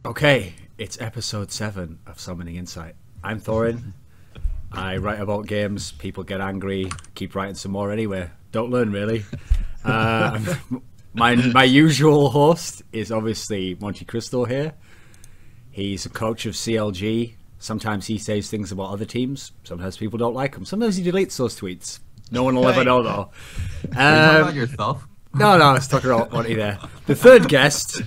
Okay, it's episode 7 of Summoning Insight. I'm Thorin. I write about games. People get angry. Keep writing some more anyway. Don't learn, really. My usual host is obviously MonteCristo here. He's a coach of CLG. Sometimes he says things about other teams. Sometimes people don't like him. Sometimes he deletes those tweets. No one will ever know, though. Are you talking about yourself? No, I was talking about Monty there. The third guest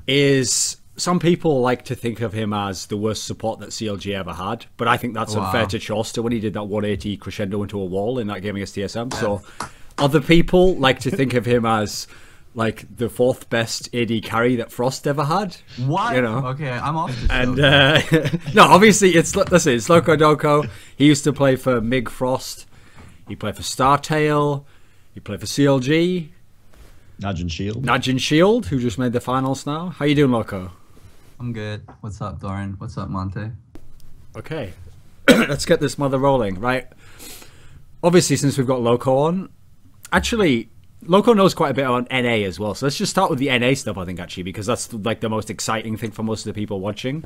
is... Some people like to think of him as the worst support that CLG ever had, but I think that's unfair to Chauster when he did that 180 crescendo into a wall in that game against TSM. So other people like to think of him as like the 4th best AD carry that Frost ever had. What? You know? Okay, I'm off the show. And no, obviously it's Locodoco. He used to play for Mig Frost. He played for Startail. He played for CLG. Najin Shield, who just made the finals now. How you doing, Loco? I'm good. What's up, Thorin? What's up, Monte? Okay, let's get this mother rolling, right? Obviously, since we've got Loco on, actually, Loco knows quite a bit on NA as well. So let's just start with the NA stuff, I think, actually, because that's like the most exciting thing for most of the people watching.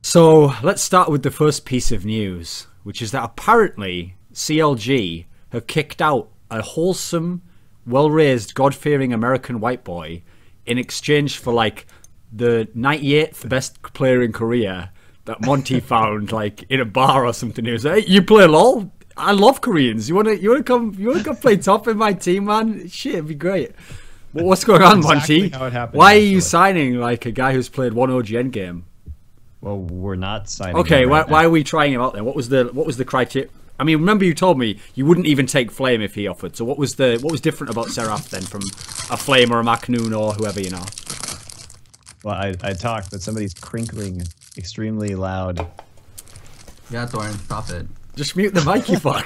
So let's start with the first piece of news, which is that apparently CLG have kicked out a wholesome, well-raised, God-fearing American white boy in exchange for like the 98th best player in Korea that Monty found like in a bar or something. He was like, "Hey, you play LOL? I love Koreans. You wanna come play top in my team, man? Shit, it'd be great." Well, what's going on, exactly Monty? How it happened, why are you signing like a guy who's played one OGN game? Well, we're not signing. Okay, him right why are we trying him out then? What was the criteria? I mean, remember you told me you wouldn't even take Flame if he offered. So what was different about Sarif then from a Flame or a Macnoon or whoever, you know? Well, I talked, but somebody's crinkling extremely loud. Yeah, Thorin, stop it. Just mute the mic, you fuck.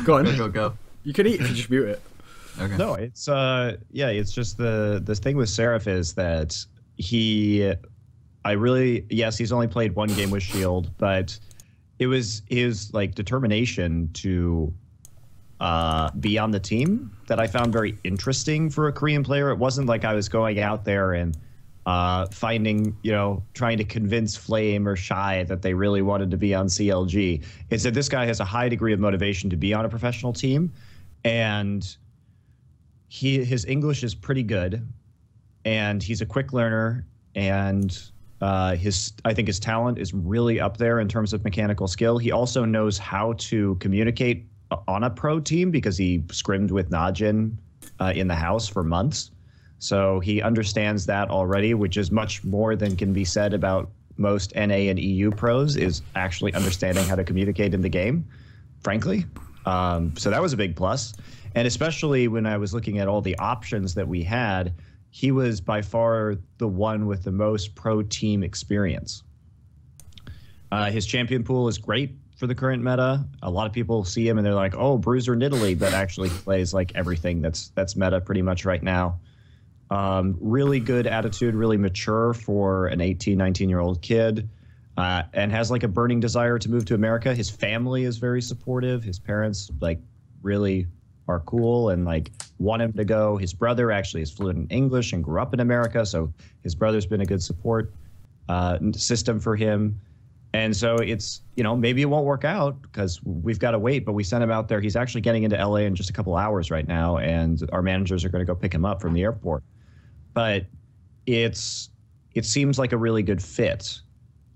Go on. Go. You can eat if you just mute it. Okay. No, it's it's just the thing with Sarif is that he's only played one game with Shield, but it was his like determination to be on the team that I found very interesting for a Korean player. It wasn't like I was going out there and finding, trying to convince Flame or Shy that they really wanted to be on CLG. It's that this guy has a high degree of motivation to be on a professional team, and his English is pretty good, and he's a quick learner, and I think his talent is really up there in terms of mechanical skill. He also knows how to communicate on a pro team because he scrimmed with Najin in the house for months. So he understands that already, which is much more than can be said about most NA and EU pros, is actually understanding how to communicate in the game, frankly. So that was a big plus. And especially when I was looking at all the options that we had, he was by far the one with the most pro team experience. His champion pool is great for the current meta. A lot of people see him and they're like, "Oh, Bruiser Nidalee," but actually he plays like everything that's meta pretty much right now. Really good attitude, really mature for an 18, 19-year-old kid, and has like a burning desire to move to America. His family is very supportive. His parents like really are cool and like want him to go. His brother actually is fluent in English and grew up in America, so his brother's been a good support system for him. And so it's, maybe it won't work out because we've got to wait, but we sent him out there. He's actually getting into LA in just a couple hours right now, and our managers are going to go pick him up from the airport. But it seems like a really good fit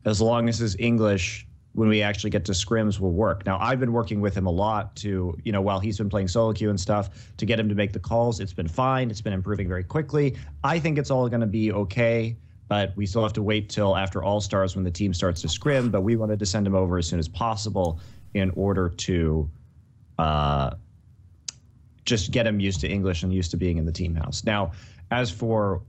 as long as his English, when we actually get to scrims, will work. Now, I've been working with him a lot to, while he's been playing solo queue and stuff, to get him to make the calls. It's been fine. It's been improving very quickly. I think it's all going to be okay, but we still have to wait till after All-Stars when the team starts to scrim. But we wanted to send him over as soon as possible in order to just get him used to English and used to being in the team house. Now, as for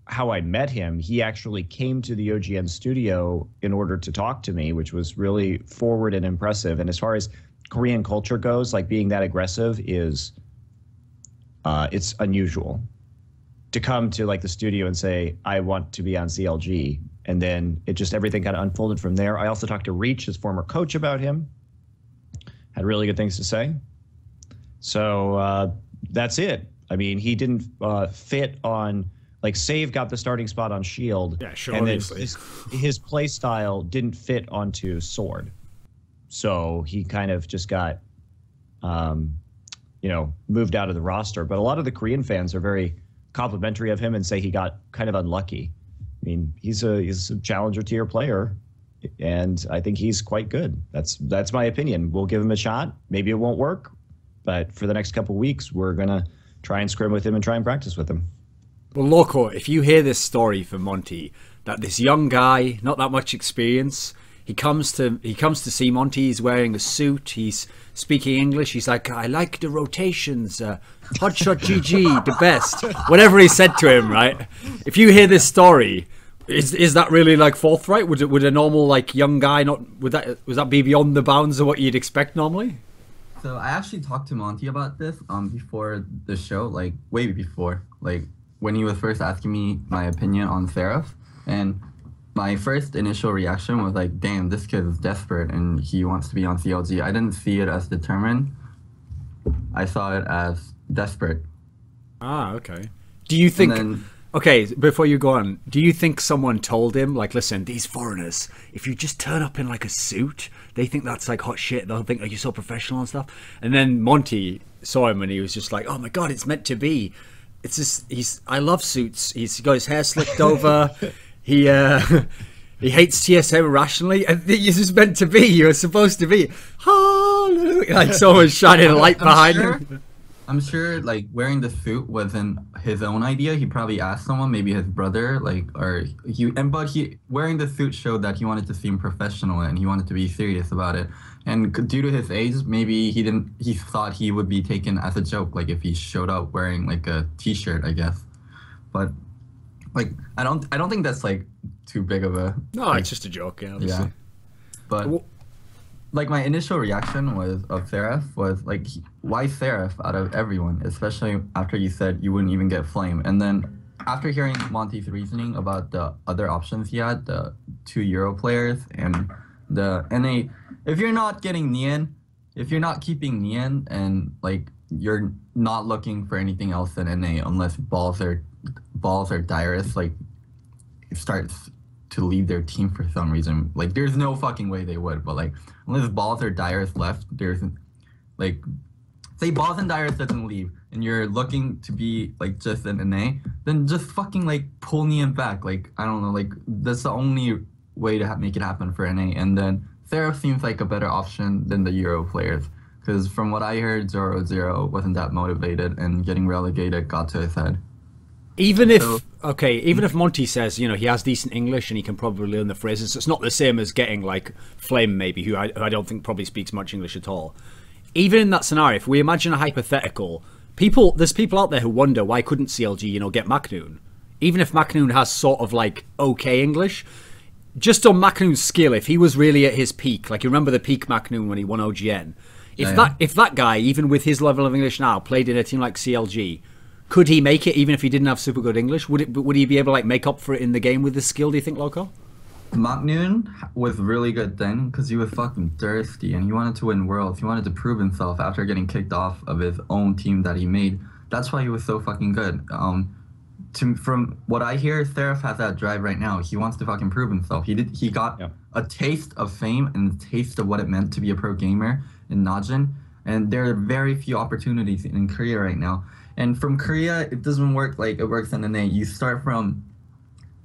how I met him, he actually came to the OGN studio in order to talk to me, which was really forward and impressive. And as far as Korean culture goes, like being that aggressive is, it's unusual. To come to like the studio and say, "I want to be on CLG," and then everything kind of unfolded from there. I also talked to Reach, his former coach, about him. Had really good things to say. So that's it. I mean, he didn't fit on like Save got the starting spot on Shield. Yeah, sure. And then Obviously. his play style didn't fit onto Sword, so he kind of just got, moved out of the roster. But a lot of the Korean fans are very complimentary of him and say he got kind of unlucky. I mean, he's a challenger tier player, and I think he's quite good. That's my opinion. We'll give him a shot. Maybe it won't work, but for the next couple weeks, we're gonna try and scrim with him and try and practice with him. Well, Loco, if you hear this story from Monty, that this young guy, not that much experience, he comes to see Monty. He's wearing a suit. He's speaking English. He's like, I like the rotations. Hotshot GG, the best. Whatever he said to him, right? If you hear this story, is that really like forthright? Would a normal like young guy not would that be beyond the bounds of what you'd expect normally? So I actually talked to Monty about this before the show, like way before, like when he was first asking me my opinion on Sarif, and my first initial reaction was like, damn, this kid is desperate and he wants to be on CLG. I didn't see it as determined. I saw it as desperate. Ah, okay. Do you think... Okay, before you go on, do you think someone told him, like, listen, these foreigners, if you just turn up in, like, a suit, they think that's, like, hot shit. They'll think, like, you're so professional and stuff. And then Monty saw him and he was just like, oh, my God, it's meant to be. It's just, I love suits. He's got his hair slicked over. He hates TSM irrationally. And it's just meant to be. You're supposed to be. Hallelujah. Like, someone's shining a light behind him. I'm sure, like, wearing the suit wasn't his own idea. He probably asked someone, maybe his brother, like, but wearing the suit showed that he wanted to seem professional and he wanted to be serious about it. And due to his age, maybe he thought he would be taken as a joke, like if he showed up wearing like a t-shirt, I guess. But like, I don't think that's like too big of a. No, like, it's just a joke, yeah. Obviously. Yeah. But. Like, my initial reaction of Sarif was, like, why Sarif out of everyone, especially after you said you wouldn't even get Flame. And then after hearing Monty's reasoning about the other options he had, the 2 Euro players and the NA, if you're not getting Nian, if you're not keeping Nian and, like, you're not looking for anything else in NA unless balls are Dyrus, like, it starts to leave their team for some reason. Like, there's no fucking way they would, but, like, unless Balls or Dyrus left, there's, like, say Balls and Dyrus doesn't leave, and you're looking to be, like, just an NA, then just fucking, like, pull Nian back. Like, I don't know, like, that's the only way to make it happen for NA. And then Sarif seems like a better option than the Euro players, because from what I heard, 0-0 wasn't that motivated, and getting relegated got to his head. Even if Monty says, you know, he has decent English and he can probably learn the phrases, so it's not the same as getting like Flame maybe, who I don't think probably speaks much English at all. Even in that scenario, if we imagine a hypothetical, there's people out there who wonder why couldn't CLG, you know, get Macnoon, even if Macnoon has sort of like okay English. Just on Macnoon's skill, if he was really at his peak, like you remember the peak Macnoon when he won OGN, if that guy, even with his level of English now, played in a team like CLG. Could he make it even if he didn't have super good English? Would he be able to like make up for it in the game with his skill, do you think, Loco? Macnoon was really good then because he was fucking thirsty and he wanted to win worlds. He wanted to prove himself after getting kicked off of his own team that he made. That's why he was so fucking good. From what I hear, Sarif has that drive right now. He wants to fucking prove himself. He got a taste of fame and a taste of what it meant to be a pro gamer in Najin. And there are very few opportunities in Korea right now. And from Korea, it doesn't work like it works in NA. You start from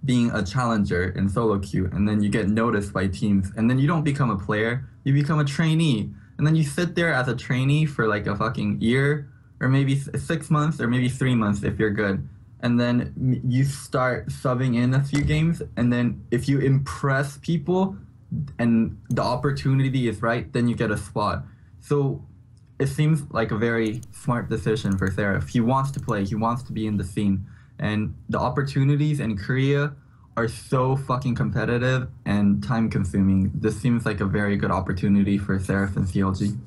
being a challenger in solo queue, and then you get noticed by teams, and then you don't become a player, you become a trainee. And then you sit there as a trainee for like a fucking year, or maybe 6 months, or maybe 3 months if you're good. And then you start subbing in a few games, and then if you impress people and the opportunity is right, then you get a spot. So it seems like a very smart decision for Sarif. He wants to play. He wants to be in the scene. And the opportunities in Korea are so fucking competitive and time-consuming. This seems like a very good opportunity for Sarif and CLG.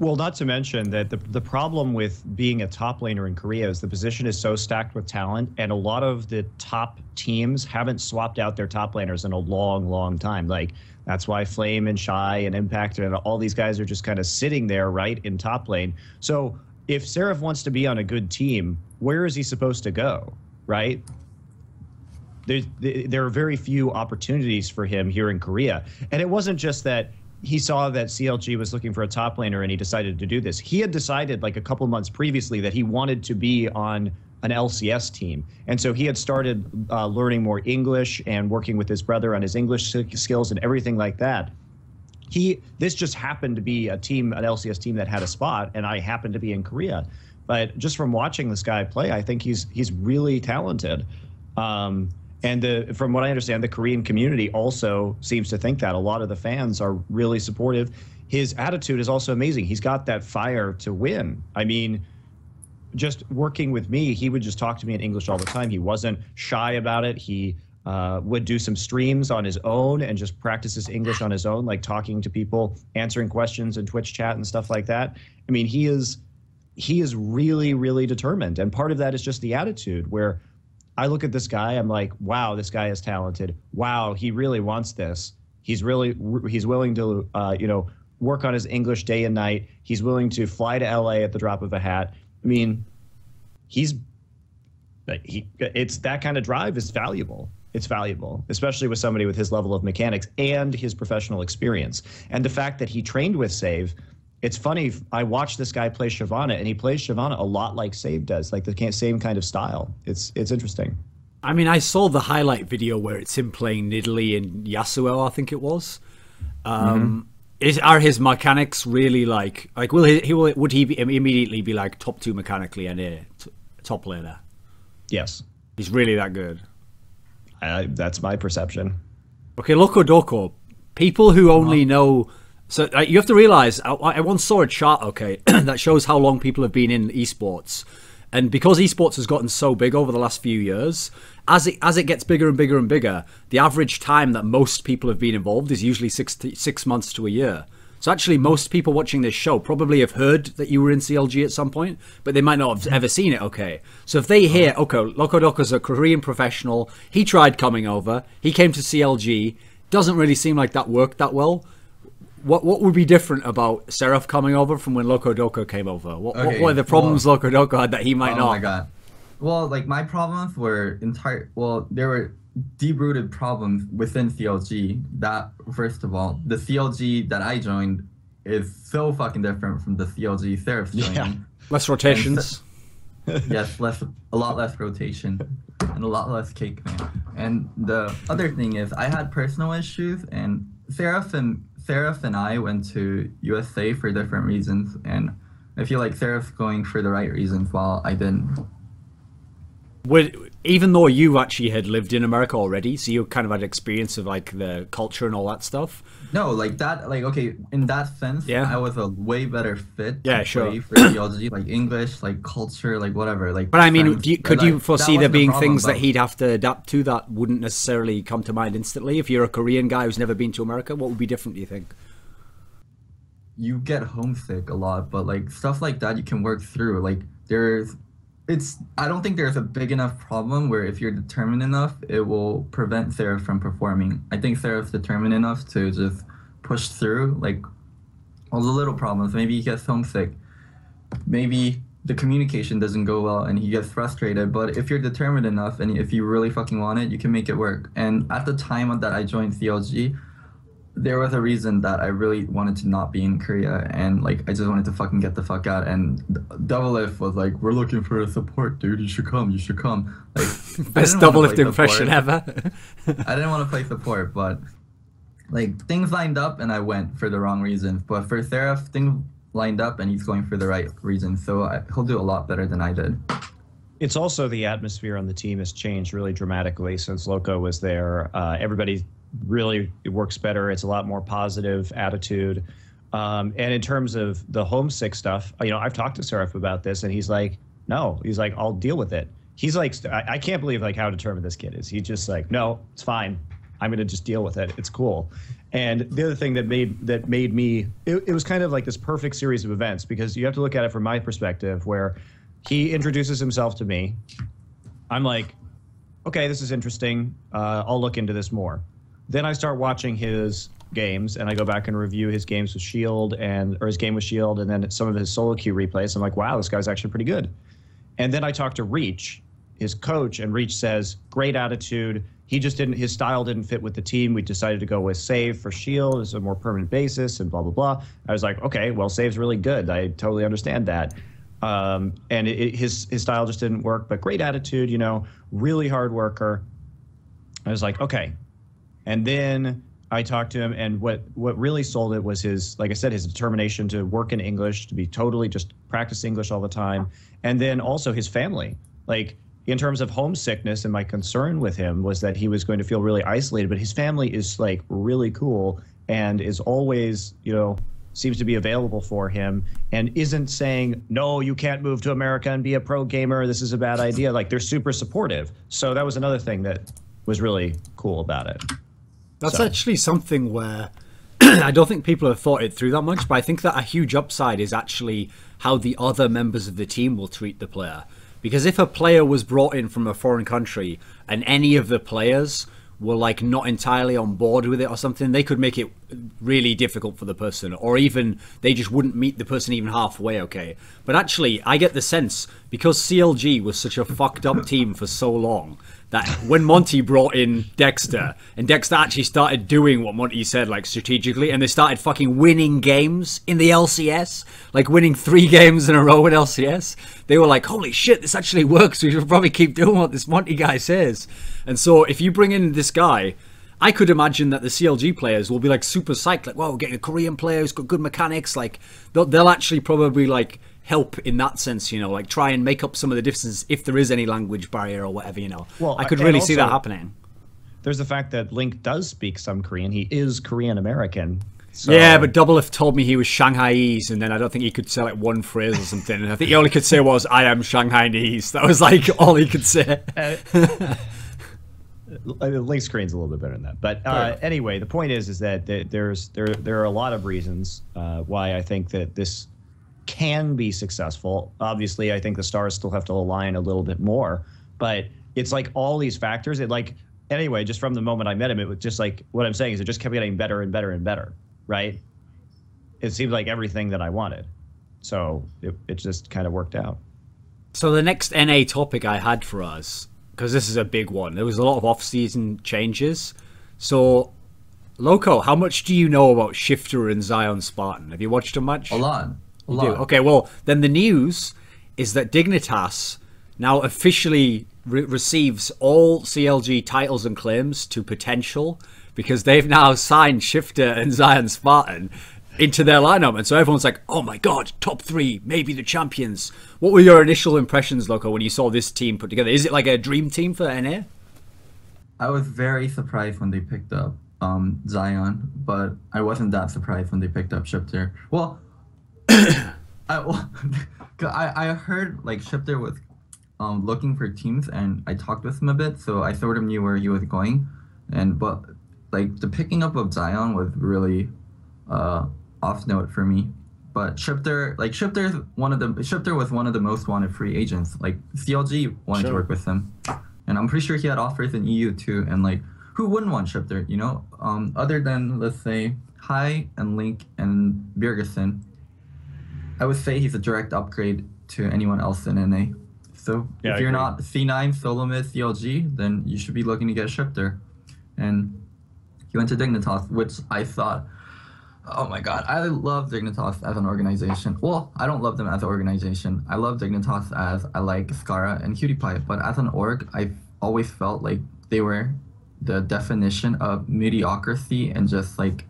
Well, not to mention that the problem with being a top laner in Korea is the position is so stacked with talent, and a lot of the top teams haven't swapped out their top laners in a long, long time. Like, that's why Flame and Shy and Impact and all these guys are just kind of sitting there, right, in top lane. So if Sarif wants to be on a good team, where is he supposed to go, right? there are very few opportunities for him here in Korea. And it wasn't just that he saw that CLG was looking for a top laner and he decided to do this. He had decided like a couple months previously that he wanted to be on an LCS team. And so he had started learning more English and working with his brother on his English skills and everything like that. This just happened to be an LCS team that had a spot, and I happened to be in Korea. But just from watching this guy play, I think he's really talented. And from what I understand, the Korean community also seems to think that. A lot of the fans are really supportive. His attitude is also amazing. He's got that fire to win. I mean, just working with me, he would just talk to me in English all the time. He wasn't shy about it. He would do some streams on his own and just practice his English on his own, like talking to people, answering questions in Twitch chat and stuff like that. I mean, he is really, really determined. And part of that is just the attitude, where I look at this guy, I'm like, wow, this guy is talented. Wow, he really wants this. He's willing to, work on his English day and night. He's willing to fly to LA at the drop of a hat. I mean, it's that kind of drive is valuable. It's valuable, especially with somebody with his level of mechanics and his professional experience. And the fact that he trained with Save, it's funny, I watched this guy play Shyvana, and he plays Shyvana a lot like Save does, like the same kind of style. It's interesting. I mean, I saw the highlight video where it's him playing Nidalee and Yasuo, I think it was. Are his mechanics really like would he immediately be like top 2 mechanically and a top laner? Yes. He's really that good. That's my perception. Okay, Locodoco. People who only know... So you have to realize, I once saw a chart, okay, that shows how long people have been in esports. And because esports has gotten so big over the last few years, as it gets bigger and bigger and bigger, the average time that most people have been involved is usually 6 months to a year. So actually, most people watching this show probably have heard that you were in CLG at some point, but they might not have ever seen it, okay? So if they hear, okay, Locodoco's a Korean professional, he tried coming over, he came to CLG, doesn't really seem like that worked that well. What would be different about Sarif coming over from when Locodoco came over? What were the problems Locodoco had that he might not? Oh my god. Well, like my problems were there were deep-rooted problems within CLG. That, first of all, the CLG that I joined is so fucking different from the CLG Sarif's joining. Yeah. Less rotations. Yes, a lot less rotation and a lot less cake, man. And the other thing is, I had personal issues, and Sarif and I went to USA for different reasons, and I feel like Sarif's going for the right reasons while I didn't. Even though you actually had lived in America already, so you kind of had experience of like the culture and all that stuff. No, like that, like okay, in that sense, yeah, I was a way better fit. Yeah, sure. Play for theology, like English, like culture, like whatever. Like, but I mean, could you foresee there being things that he'd have to adapt to that wouldn't necessarily come to mind instantly? If you're a Korean guy who's never been to America, what would be different, do you think? You get homesick a lot, but like stuff like that you can work through. Like I don't think there's a big enough problem where if you're determined enough, it will prevent Sarif from performing. I think Sarif's determined enough to just push through, like, all the little problems. Maybe he gets homesick. Maybe the communication doesn't go well and he gets frustrated. But if you're determined enough and if you really fucking want it, you can make it work. And at the time that I joined CLG, there was a reason that I really wanted to not be in Korea, and like I just wanted to fucking get the fuck out. And Double Lift was like, "We're looking for a support, dude. You should come. You should come." Like, best Double Lift impression ever. I didn't want to play support, but like things lined up, and I went for the wrong reasons. But for Sarif, things lined up, and he's going for the right reasons. So he'll do a lot better than I did. It's also the atmosphere on the team has changed really dramatically since Loco was there. Everybody really works better. It's a lot more positive attitude. And in terms of the homesick stuff, I've talked to Sarif about this, and he's like, no, he's like, I'll deal with it. He's like, I can't believe like how determined this kid is. He's just like, no, it's fine. I'm going to just deal with it. It's cool. And the other thing that made me, it was kind of like this perfect series of events, because you have to look at it from my perspective, where he introduces himself to me. I'm like, okay, this is interesting. I'll look into this more. Then I start watching his games, and I go back and review his games with Shield or his game with Shield, and then some of his solo queue replays. I'm like, wow, this guy's actually pretty good. And then I talk to Reach, his coach, and Reach says, great attitude. He just didn't, his style didn't fit with the team. We decided to go with Save for Shield as a more permanent basis and blah, blah, blah. I was like, okay, well, Save's really good. I totally understand that. And his style just didn't work, but great attitude, you know, really hard worker. I was like, okay. And then I talked to him, and what really sold it was his, like I said, his determination to work in English, to be totally just practice English all the time. And then also his family. Like, in terms of homesickness, and my concern with him was that he was going to feel really isolated, but his family is like really cool and is always, you know, seems to be available for him and isn't saying, no, you can't move to America and be a pro gamer. This is a bad idea. Like, they're super supportive. So that was another thing that was really cool about it. That's actually something where I don't think people have thought it through that much, but I think that a huge upside is actually how the other members of the team will treat the player. Because if a player was brought in from a foreign country and any of the players were like not entirely on board with it or something, they could make it really difficult for the person, or even they just wouldn't meet the person even halfway okay. But actually, I get the sense, because CLG was such a fucked up team for so long, that when Monty brought in Dexter, and Dexter actually started doing what Monty said, like strategically, and they started fucking winning games in the LCS, like winning 3 games in a row in LCS, they were like, holy shit, this actually works, we should probably keep doing what this Monty guy says. And so if you bring in this guy, I could imagine that the CLG players will be like super psyched, like, wow, we're getting a Korean player who's got good mechanics, like they'll actually probably like help in that sense, you know, like try and make up some of the differences if there is any language barrier or whatever, you know. Well, I could really see that happening. There's the fact that Link does speak some Korean. He is Korean American. So. Yeah, but Doublelift told me he was Shanghaiese, and then I don't think he could say like one phrase or something. And I think he only could say was, I am Shanghainese. That was like all he could say. Link's Korean's a little bit better than that. But anyway, the point is that there are a lot of reasons why I think that this can be successful. Obviously, I think the stars still have to align a little bit more, but it's like all these factors. It like, anyway, just from the moment I met him, it was just like, what I'm saying is it just kept getting better and better and better, right? It seemed like everything that I wanted. So it just kind of worked out. So the next NA topic I had for us, because this is a big one, there was a lot of off-season changes. So, Loco, how much do you know about Shifter and Zion Spartan? Have you watched them much? A lot. You do? Okay, well, then the news is that Dignitas now officially receives all CLG titles and claims to potential, because they've now signed Shifter and Zion Spartan into their lineup, and so everyone's like, oh my god, top 3, maybe the champions. What were your initial impressions, Loco, when you saw this team put together? Is it like a dream team for NA? I was very surprised when they picked up Zion, but I wasn't that surprised when they picked up Shifter. Well, I heard like Shifter was looking for teams, and I talked with him a bit, so I sort of knew where he was going. But like the picking up of Zion was really off note for me. But Shifter was one of the most wanted free agents. Like CLG wanted to work with him, and I'm pretty sure he had offers in EU too. And like, who wouldn't want Shifter? You know, other than let's say Hai and Link and Birgerson, I would say he's a direct upgrade to anyone else in NA. So if you're not C9, solo mid, CLG, then you should be looking to get Shifter. And he went to Dignitas, which I thought, oh my god, I love Dignitas as an organization. Well, I don't love them as an organization. I love Dignitas as I like Skara and QtPie, but as an org, I've always felt like they were the definition of mediocrity and just like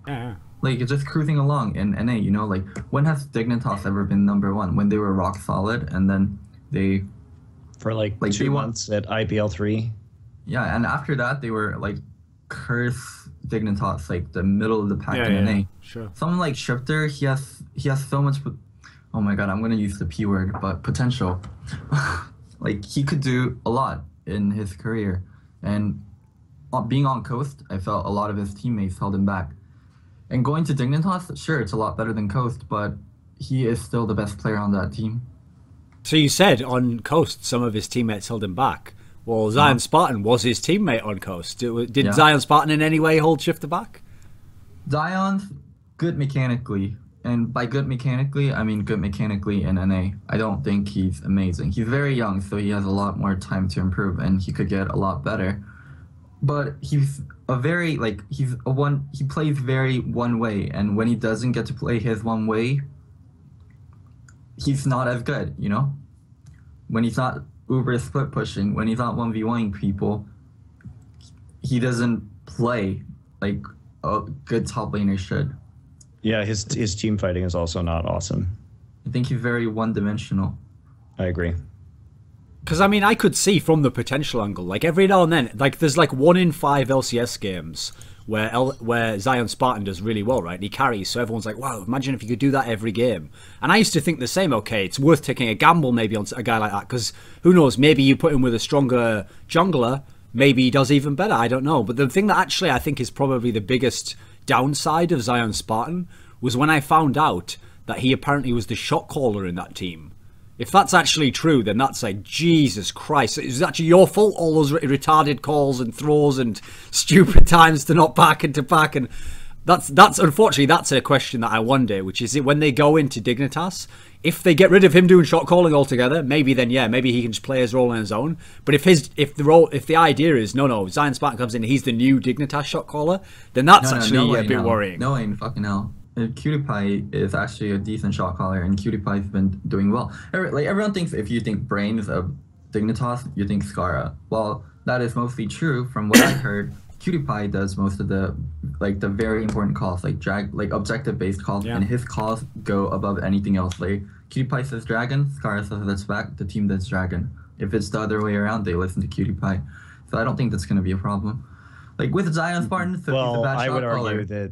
just cruising along in NA, you know? Like, when has Dignitas ever been #1? When they were rock solid, and then they... For like 2 months at IPL 3? Yeah, and after that, they were like curse Dignitas, like the middle of the pack in NA. Sure. Someone like Shifter, he has so much... Oh my god, I'm going to use the P word, but potential. Like, he could do a lot in his career. And being on Coast, I felt a lot of his teammates held him back. And going to Dignitas, sure, it's a lot better than Coast, but he is still the best player on that team. So you said on Coast some of his teammates held him back. Well, Zion Spartan was his teammate on Coast. Did Zion Spartan in any way hold Shifter back? Zion's good mechanically. And by good mechanically, I mean good mechanically in NA. I don't think he's amazing. He's very young, so he has a lot more time to improve, and he could get a lot better. But he's a very, like, he plays very one way, and when he doesn't get to play his one way, he's not as good, you know? When he's not uber split pushing, when he's not 1v1ing people, he doesn't play like a good top laner should. Yeah, his team fighting is also not awesome. I think he's very one-dimensional. I agree. Because, I mean, I could see from the potential angle, like, every now and then, like, there's, like, 1 in 5 LCS games where Zion Spartan does really well, right? And he carries, so everyone's like, wow, imagine if you could do that every game. And I used to think the same, okay, it's worth taking a gamble maybe on a guy like that, because who knows, maybe you put him with a stronger jungler, maybe he does even better, I don't know. But the thing that actually I think is probably the biggest downside of Zion Spartan was when I found out that he apparently was the shot caller in that team. If that's actually true, then that's like, Jesus Christ, it was actually your fault, all those retarded calls and throws and stupid times to not back and to back. And that's unfortunately, that's a question that I wonder, which is when they go into Dignitas, if they get rid of him doing shot calling altogether, maybe then, yeah, maybe he can just play his role on his own. But if the idea is, no, Zion Spartan comes in, he's the new Dignitas shot caller, then that's actually a bit worrying. No way in fucking hell. PewDiePie is actually a decent shot caller, and PewDiePie's been doing well. Everyone thinks if you think Brains of Dignitas, you think Skara. Well, that is mostly true from what I heard. PewDiePie does most of the very important calls, like objective-based calls, and his calls go above anything else. Like PewDiePie says dragon, Skara says that's back, the team does dragon. If it's the other way around, they listen to PewDiePie. So I don't think that's going to be a problem. Like with Zion Spartan, so he's a bad shot caller.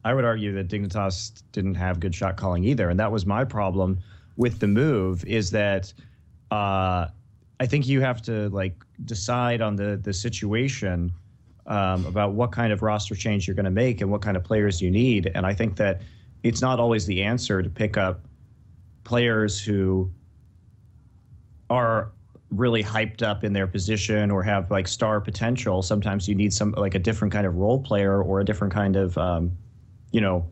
I would argue that Dignitas didn't have good shot calling either, and that was my problem with the move. Is that I think you have to like decide on the situation about what kind of roster change you're going to make and what kind of players you need. And I think that it's not always the answer to pick up players who are really hyped up in their position or have like star potential. Sometimes you need a different kind of role player or a different kind of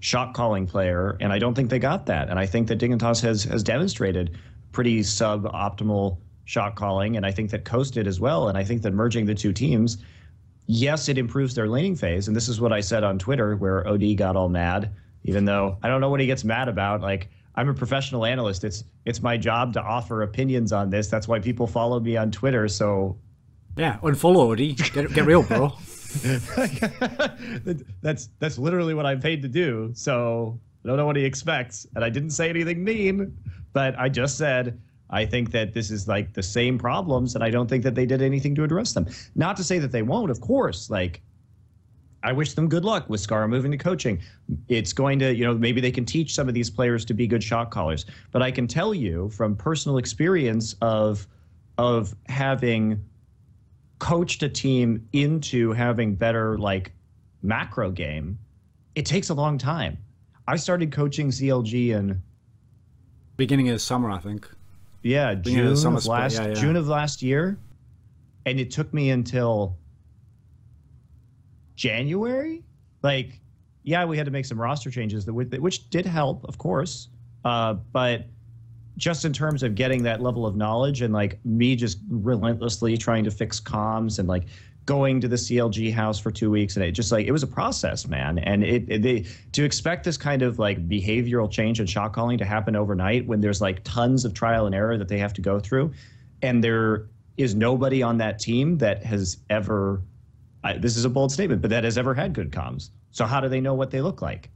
shot calling player, and I don't think they got that. And I think that Dignitas has demonstrated pretty suboptimal shot calling, and I think that Coast did as well. And I think that merging the two teams, yes, it improves their laning phase. And this is what I said on Twitter, where OD got all mad, even though I don't know what he gets mad about. Like, I'm a professional analyst. It's my job to offer opinions on this. That's why people follow me on Twitter. So yeah, unfollow OD. Get real, bro. That's literally what I'm paid to do. So I don't know what he expects, and I didn't say anything mean, but I just said I think that this is like the same problems, and I don't think that they did anything to address them. Not to say that they won't, of course. Like, I wish them good luck with Skara moving to coaching. It's going to, maybe they can teach some of these players to be good shot callers. But I can tell you from personal experience of having coached a team into having better like macro game, it takes a long time. I started coaching CLG in beginning of summer, I think. Yeah, June of last year, and it took me until January. Like, yeah, we had to make some roster changes which did help, of course, but just in terms of getting that level of knowledge and like me just relentlessly trying to fix comms and like going to the CLG house for 2 weeks, and it was a process, man. And to expect this kind of like behavioral change and shot calling to happen overnight when there's like tons of trial and error that they have to go through, and there is nobody on that team that has ever, this is a bold statement, but that has ever had good comms. So how do they know what they look like?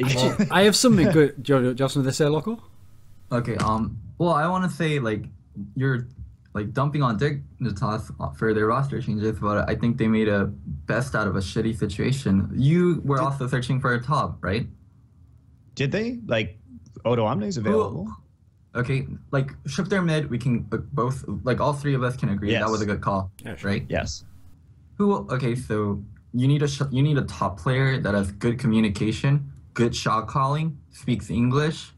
Actually, I have something good. Do you have something to say, Loco? Okay. Well, I want to say like you're like dumping on Dignitas for their roster changes, but I think they made a best out of a shitty situation. You were also searching for a top, right? Did they? Like, Odo Omni's available. Okay, like ship their mid. We can both, like all three of us can agree that was a good call, right? Yes. Okay, so you need a top player that has good communication, good shot calling, speaks English,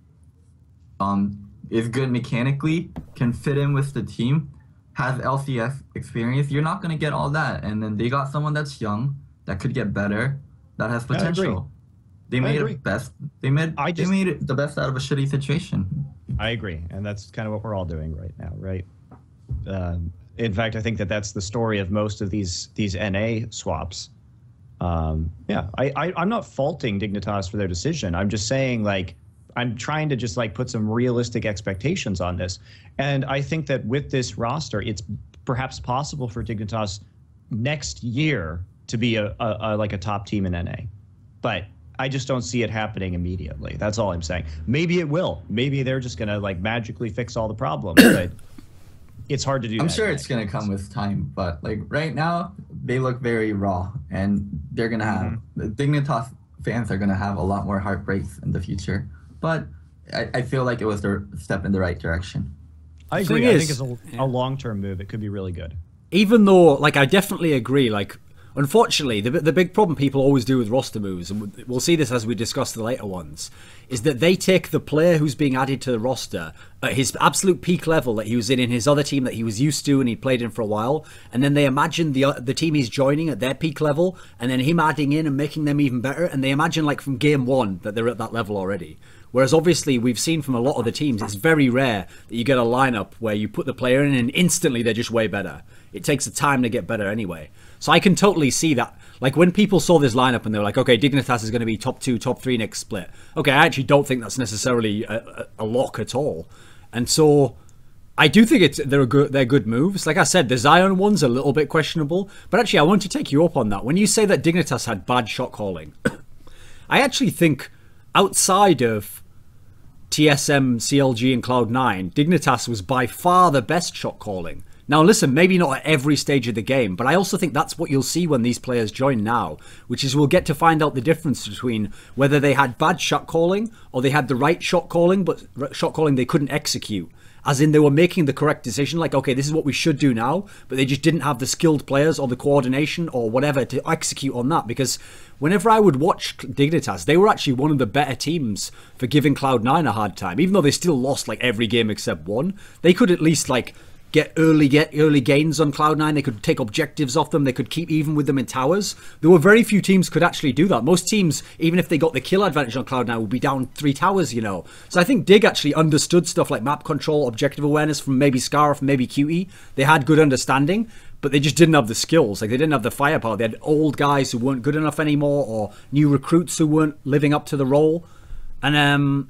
is good mechanically, can fit in with the team, has LCS experience. You're not gonna get all that, and then they got someone that's young, that could get better, that has potential. They made it best. They made it the best out of a shitty situation. I agree, and that's kind of what we're all doing right now, right? In fact, I think that's the story of most of these NA swaps. Yeah, I'm not faulting Dignitas for their decision. I'm just saying, like, I'm trying to just like put some realistic expectations on this, and I think that with this roster, it's perhaps possible for Dignitas next year to be a top team in NA, but I just don't see it happening immediately. That's all I'm saying. Maybe it will. Maybe they're just gonna like magically fix all the problems, but it's hard to do. I'm sure it's gonna come with time, but like right now, they look very raw, and they're gonna have the Dignitas fans are gonna have a lot more heartbreaks in the future. But I feel like it was the step in the right direction. I agree. I think it's a long-term move. It could be really good. Even though, like, I definitely agree. Like, unfortunately, the big problem people always do with roster moves, and we'll see this as we discuss the later ones, is that they take the player who's being added to the roster at his absolute peak level that he was in his other team that he was used to and he played in for a while, and then they imagine the team he's joining at their peak level, and then him adding in and making them even better, and they imagine, like, from game one that they're at that level already. Whereas obviously we've seen from a lot of the teams, it's very rare that you get a lineup where you put the player in and instantly they're just way better. It takes the time to get better anyway. So I can totally see that. Like when people saw this lineup and they were like, okay, Dignitas is going to be top 2, top 3 next split. Okay, I actually don't think that's necessarily a lock at all. And so I do think they're good moves. Like I said, the Zion one's a little bit questionable. But actually, I want to take you up on that. When you say that Dignitas had bad shot calling, I actually think outside of TSM, CLG, and Cloud9, Dignitas was by far the best shot calling. Now listen, maybe not at every stage of the game, but I also think that's what you'll see when these players join now, which is we'll get to find out the difference between whether they had bad shot calling or they had the right shot calling, but shot calling they couldn't execute. As in they were making the correct decision, like, okay, this is what we should do now, but they just didn't have the skilled players or the coordination or whatever to execute on that. Because whenever I would watch Dignitas, they were actually one of the better teams for giving Cloud9 a hard time. Even though they still lost like every game except one, they could at least like get early gains on Cloud9. They could take objectives off them. They could keep even with them in towers. There were very few teams could actually do that. Most teams, even if they got the kill advantage on Cloud9, would be down 3 towers, you know. So I think Dig actually understood stuff like map control, objective awareness from maybe Scar, from maybe QE. They had good understanding, but they just didn't have the skills. Like they didn't have the firepower. They had old guys who weren't good enough anymore, or new recruits who weren't living up to the role. And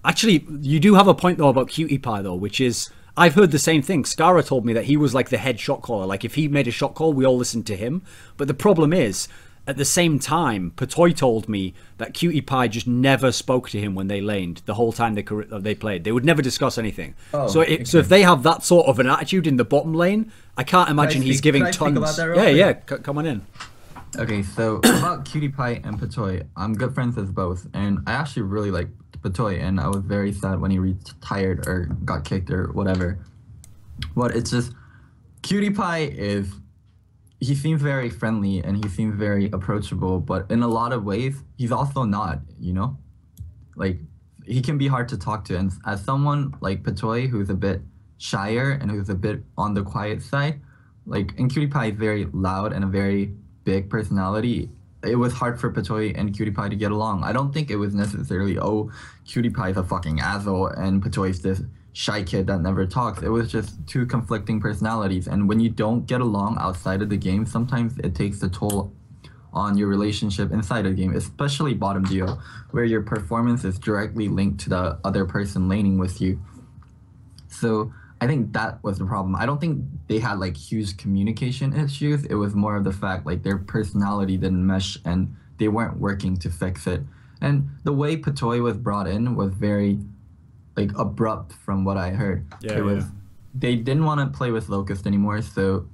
actually, you do have a point though about Cutie Pie though, which is, I've heard the same thing. Skara told me that he was like the head shot caller. Like if he made a shot call, we all listened to him. But the problem is, at the same time, Patoy told me that Cutie Pie just never spoke to him when they laned the whole time they played. They would never discuss anything. Oh, so if they have that sort of an attitude in the bottom lane, I can't imagine he's giving tons. Yeah, come on in. Okay, so about Cutie Pie and Patoy, I'm good friends with both, and I actually really like Patoy, and I was very sad when he retired or got kicked or whatever. But it's just, Cutie Pie he seems very friendly and he seems very approachable, but in a lot of ways, he's also not, you know? Like, he can be hard to talk to, and as someone like Patoy, who's a bit shyer and who's a bit on the quiet side, like, and Cutie Pie is very loud and a very big personality, it was hard for Patoy and Cutie Pie to get along. I don't think it was necessarily, oh, Cutie Pie is a fucking asshole and Patoy is this shy kid that never talks. It was just two conflicting personalities. And when you don't get along outside of the game, sometimes it takes a toll on your relationship inside of the game, especially bottom duo, where your performance is directly linked to the other person laning with you. So I think that was the problem. I don't think they had like huge communication issues. It was more of the fact like their personality didn't mesh and they weren't working to fix it. And the way Patoy was brought in was very like abrupt from what I heard. They didn't want to play with Locust anymore, so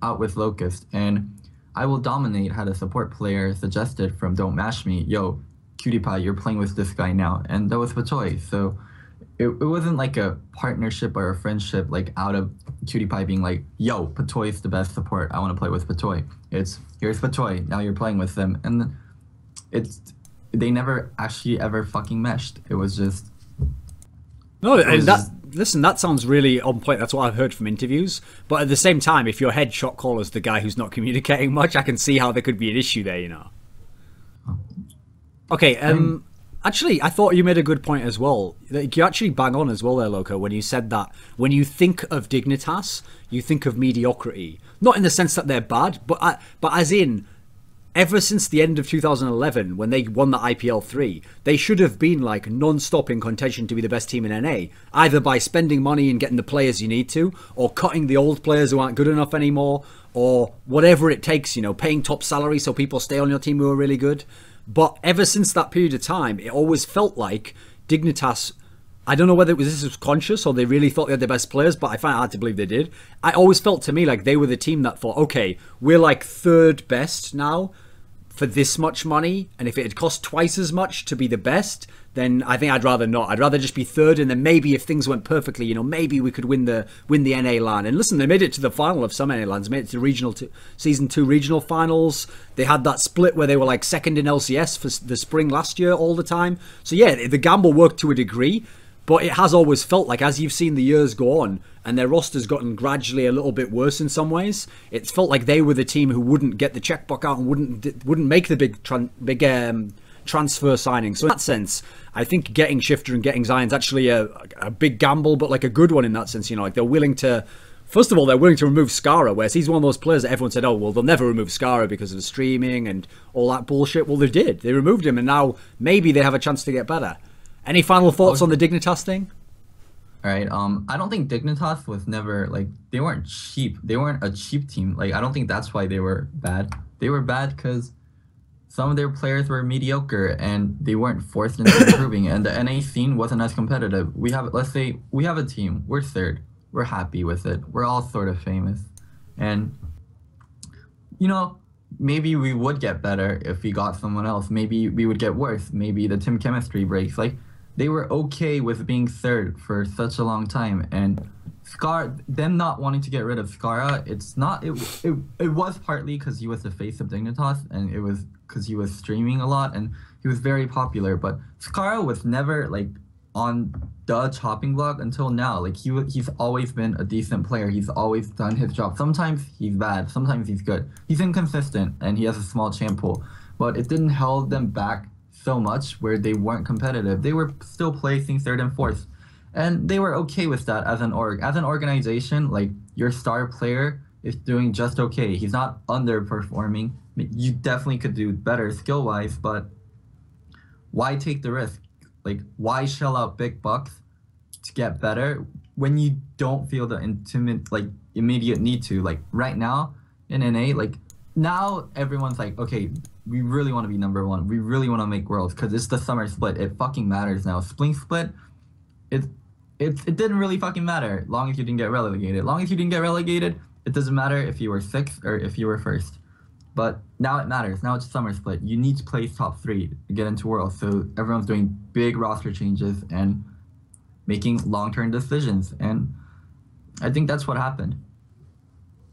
out with Locust. And I Will Dominate had a support player suggested from Don't Mash Me, yo, Cutie Pie, you're playing with this guy now. And that was Patoy. So it wasn't like a partnership or a friendship like out of Cutie Pie being like, yo, Patoy's the best support, I want to play with Patoy. It's, here's Patoy, now you're playing with them. And they never actually ever fucking meshed. It was just... No, listen, that sounds really on point. That's what I've heard from interviews. But at the same time, if your head shot caller's the guy who's not communicating much, I can see how there could be an issue there, you know. Okay, actually, I thought you made a good point as well. Like, you actually bang on as well there, Loco, when you said that when you think of Dignitas, you think of mediocrity. Not in the sense that they're bad, but as in, ever since the end of 2011, when they won the IPL 3, they should have been like non-stop in contention to be the best team in NA, either by spending money and getting the players you need to, or cutting the old players who aren't good enough anymore, or whatever it takes, you know, paying top salary so people stay on your team who are really good. But ever since that period of time, it always felt like Dignitas, I don't know whether this was conscious or they really thought they had the best players, but I find it hard to believe they did. I always felt to me like they were the team that thought, okay, we're like third best now for this much money, and if it had cost twice as much to be the best, then I think I'd rather not. I'd rather just be third, and then maybe if things went perfectly, you know, maybe we could win the NA LAN. And listen, they made it to the final of some NA LANs, made it to season 2 regional finals. They had that split where they were like second in LCS for the spring last year all the time. So yeah, the gamble worked to a degree, but it has always felt like, as you've seen the years go on, and their roster's gotten gradually a little bit worse in some ways, it's felt like they were the team who wouldn't get the checkbook out and wouldn't make the big transfer signing. So in that sense, I think getting Shifter and getting Zion's actually a big gamble, but like a good one in that sense. You know, like they're willing to, first of all, they're willing to remove Skara, whereas he's one of those players that everyone said, oh, well, they'll never remove Skara because of the streaming and all that bullshit. Well, they did. They removed him, and now maybe they have a chance to get better. Any final thoughts on the Dignitas thing? All right. I don't think Dignitas was never, like, they weren't cheap. They weren't a cheap team. Like, I don't think that's why they were bad. They were bad because some of their players were mediocre and they weren't forced into improving, and the NA scene wasn't as competitive. Let's say we have a team. We're third. We're happy with it. We're all sort of famous. And, you know, maybe we would get better if we got someone else. Maybe we would get worse. Maybe the team chemistry breaks. Like, they were okay with being third for such a long time, and them not wanting to get rid of Skara, it was partly because he was the face of Dignitas, and it was because he was streaming a lot and he was very popular. But Skara was never like on the chopping block until now. Like he's always been a decent player. He's always done his job. Sometimes he's bad, sometimes he's good. He's inconsistent, and he has a small champ pool, but it didn't hold them back so much where they weren't competitive. They were still placing third and fourth, and they were okay with that as an organization. Like, your star player is doing just okay. He's not underperforming. You definitely could do better skill wise, but why take the risk? Like, why shell out big bucks to get better when you don't feel the immediate need to? Like, right now in NA, like, now everyone's like, okay, we really want to be number one. We really want to make worlds because it's the summer split. It fucking matters now. Spring split, it didn't really fucking matter long as you didn't get relegated. Long as you didn't get relegated, it doesn't matter if you were sixth or if you were first. But now it matters. Now it's summer split. You need to place top 3 to get into worlds. So everyone's doing big roster changes and making long-term decisions. And I think that's what happened.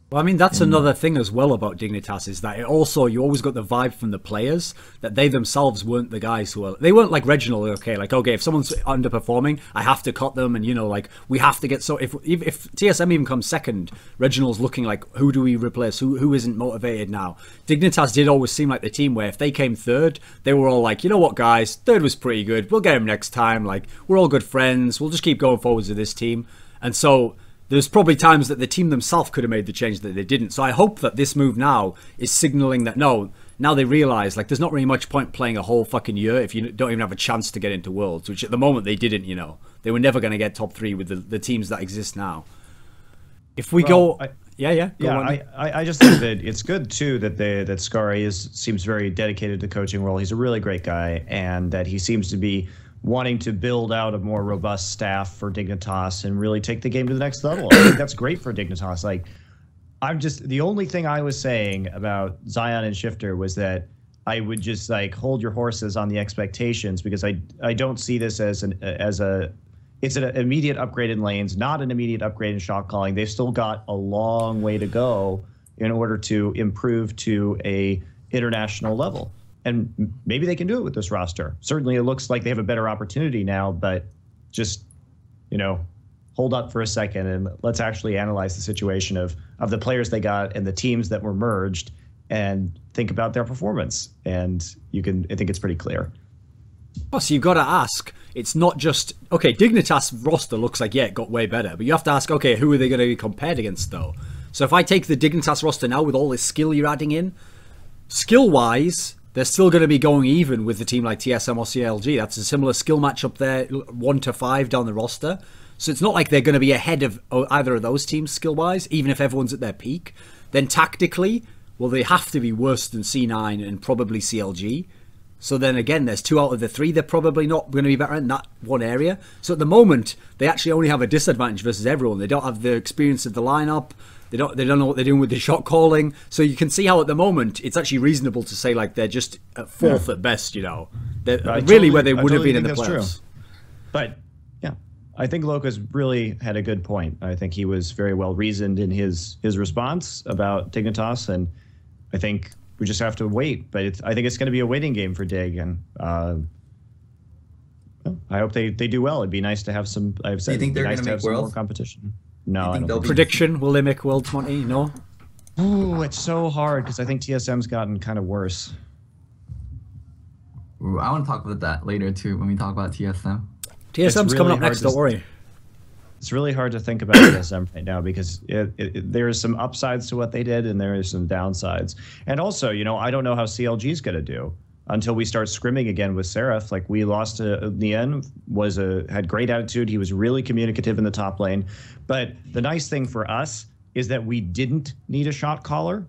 Well, I mean, that's another thing as well about Dignitas, is that you always got the vibe from the players that they themselves weren't the guys they weren't like Reginald, okay, if someone's underperforming, I have to cut them, and, you know, like, we have to get, so if TSM even comes second, Reginald's looking like, who do we replace, who isn't motivated now? Dignitas did always seem like the team where if they came third, they were all like, you know what, guys, third was pretty good, we'll get him next time, like, we're all good friends, we'll just keep going forwards with this team. And so there's probably times that the team themselves could have made the change that they didn't. So I hope that this move now is signaling that, no, now they realise, like, there's not really much point playing a whole fucking year if you don't even have a chance to get into Worlds, which at the moment they didn't, you know. They were never going to get top 3 with the teams that exist now. If we I just think that it's good, too, that Skara seems very dedicated to the coaching role. He's a really great guy, and that he seems to be wanting to build out a more robust staff for Dignitas and really take the game to the next level. I think that's great for Dignitas. Like, the only thing I was saying about Zion and Shifter was that I would just, like, hold your horses on the expectations, because I don't see this it's an immediate upgrade in lanes, not an immediate upgrade in shot calling. They've still got a long way to go in order to improve to a international level. And maybe they can do it with this roster. Certainly it looks like they have a better opportunity now, but just, you know, hold up for a second and let's actually analyze the situation of the players they got and the teams that were merged and think about their performance. And I think it's pretty clear. Oh, so you've got to ask. It's not just okay. Dignitas roster looks like it got way better, but you have to ask. Okay, who are they going to be compared against though? So if I take the Dignitas roster now with all this skill you're adding in, skill-wise, they're still going to be going even with the team like TSM or CLG. That's a similar skill match up there, 1 to 5 down the roster. So it's not like they're going to be ahead of either of those teams skill-wise, even if everyone's at their peak. Then tactically, well, they have to be worse than C9 and probably CLG. So then again, there's 2 out of the 3 they're probably not going to be better in that one area. So at the moment, they actually only have a disadvantage versus everyone. They don't have the experience of the lineup. They don't know what they're doing with the shot calling. So you can see how at the moment it's actually reasonable to say like they're just at 4th at best. You know, they're really where they would have been in the playoffs. But yeah, I think Loco's really had a good point. I think he was very well reasoned in his response about Dignitas, and I think we just have to wait. But I think it's going to be a waiting game for Dig, and I hope they do well. It'd be nice to have some. I've said, do you think they're going to make some more Worlds? Competition? No, I don't think Prediction: will they make Worlds, Monty? No. Ooh, it's so hard because I think TSM's gotten kind of worse. Ooh, I want to talk about that later too when we talk about TSM. TSM's coming up next. Don't worry. It's really hard to think about TSM right now because there is some upsides to what they did and there is some downsides. And also, you know, I don't know how CLG is going to do until we start scrimming again with Sarif. Like, we lost to Nien, had great attitude. He was really communicative in the top lane. But the nice thing for us is that we didn't need a shot caller.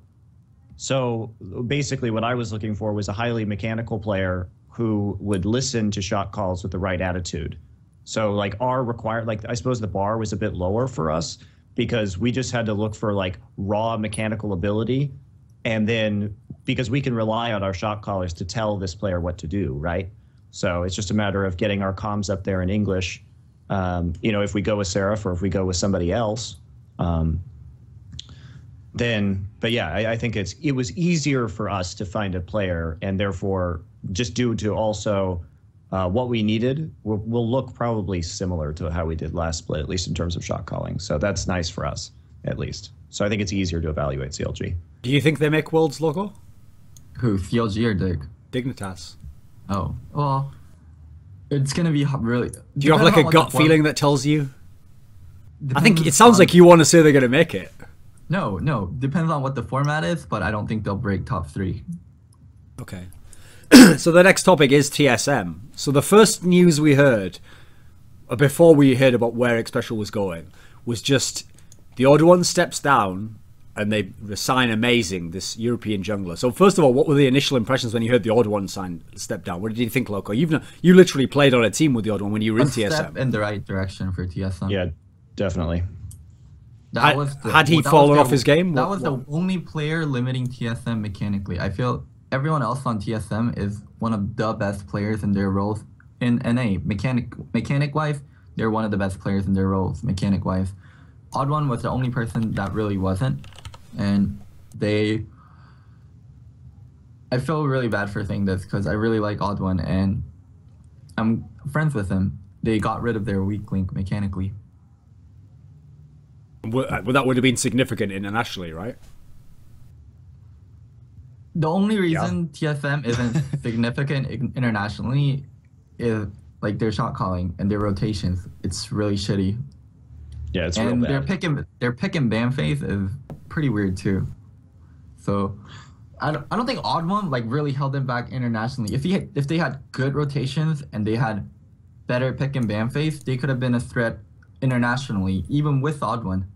So basically what I was looking for was a highly mechanical player who would listen to shot calls with the right attitude. So like I suppose the bar was a bit lower for us because we just had to look for like raw mechanical ability. And then because we can rely on our shot callers to tell this player what to do, right? So it's just a matter of getting our comms up there in English. You know, if we go with Sarif or if we go with somebody else, but yeah, I think it was easier for us to find a player, and therefore just due to also what we needed, we'll look probably similar to how we did last split, at least in terms of shot calling. So that's nice for us, at least. So I think it's easier to evaluate CLG. Do you think they make Worlds, Loco? Who, CLG or Dig? Dignitas. Oh, well, it's going to be really... Do you have like a gut feeling that tells you? I think it sounds like you want to say they're going to make it. No. Depends on what the format is, but I don't think they'll break top 3. Okay. So the next topic is TSM. So the first news we heard, before we heard about where Xpecial was going, was just the Odd One steps down and they sign Amazing, this European jungler. So first of all, what were the initial impressions when you heard the Odd One step down? What did you think, Loco? You literally played on a team with the Odd One when you were in TSM. Step in the right direction for TSM. Yeah, definitely. Had he fallen off his game? That was the only player limiting TSM mechanically. I feel everyone else on TSM is one of the best players in their roles in NA. Mechanic-wise, they're one of the best players in their roles, mechanic-wise. Odd One was the only person that really wasn't. And I feel really bad for saying this because I really like Odd One and I'm friends with him. They got rid of their weak link mechanically. Well, that would have been significant internationally, right? The only reason TSM isn't significant internationally is like their shot calling and their rotations. It's really shitty. Yeah, it's real bad. Their pick and ban phase is pretty weird too. So I don't think Odd One like really held them back internationally. If they had good rotations and they had better pick and ban phase, they could have been a threat internationally, even with Odd One.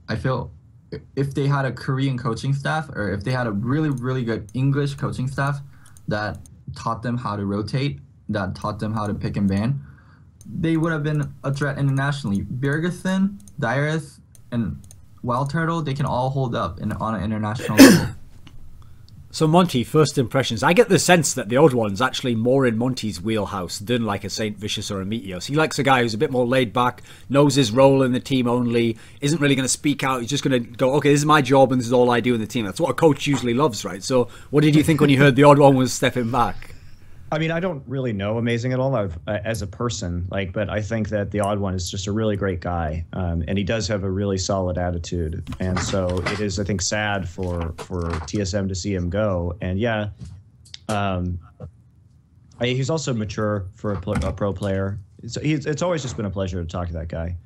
I feel if they had a Korean coaching staff or if they had a really, really good English coaching staff that taught them how to rotate, that taught them how to pick and ban, they would have been a threat internationally. Birgerson, Dyrus, and Wild Turtle, they can all hold up on an international level. So Monty, first impressions. I get the sense that the Odd One's actually more in Monty's wheelhouse than like a Saint Vicious or a Meteos. He likes a guy who's a bit more laid back, knows his role in the team only, isn't really going to speak out. He's just going to go, okay, this is my job and this is all I do in the team. That's what a coach usually loves, right? So what did you think when you heard the Odd One was stepping back? I mean, I don't really know Amazing at all as a person, but I think that the Odd One is just a really great guy, and he does have a really solid attitude. And so it is, I think, sad for TSM to see him go. And yeah, He's also mature for a pro player. It's always just been a pleasure to talk to that guy.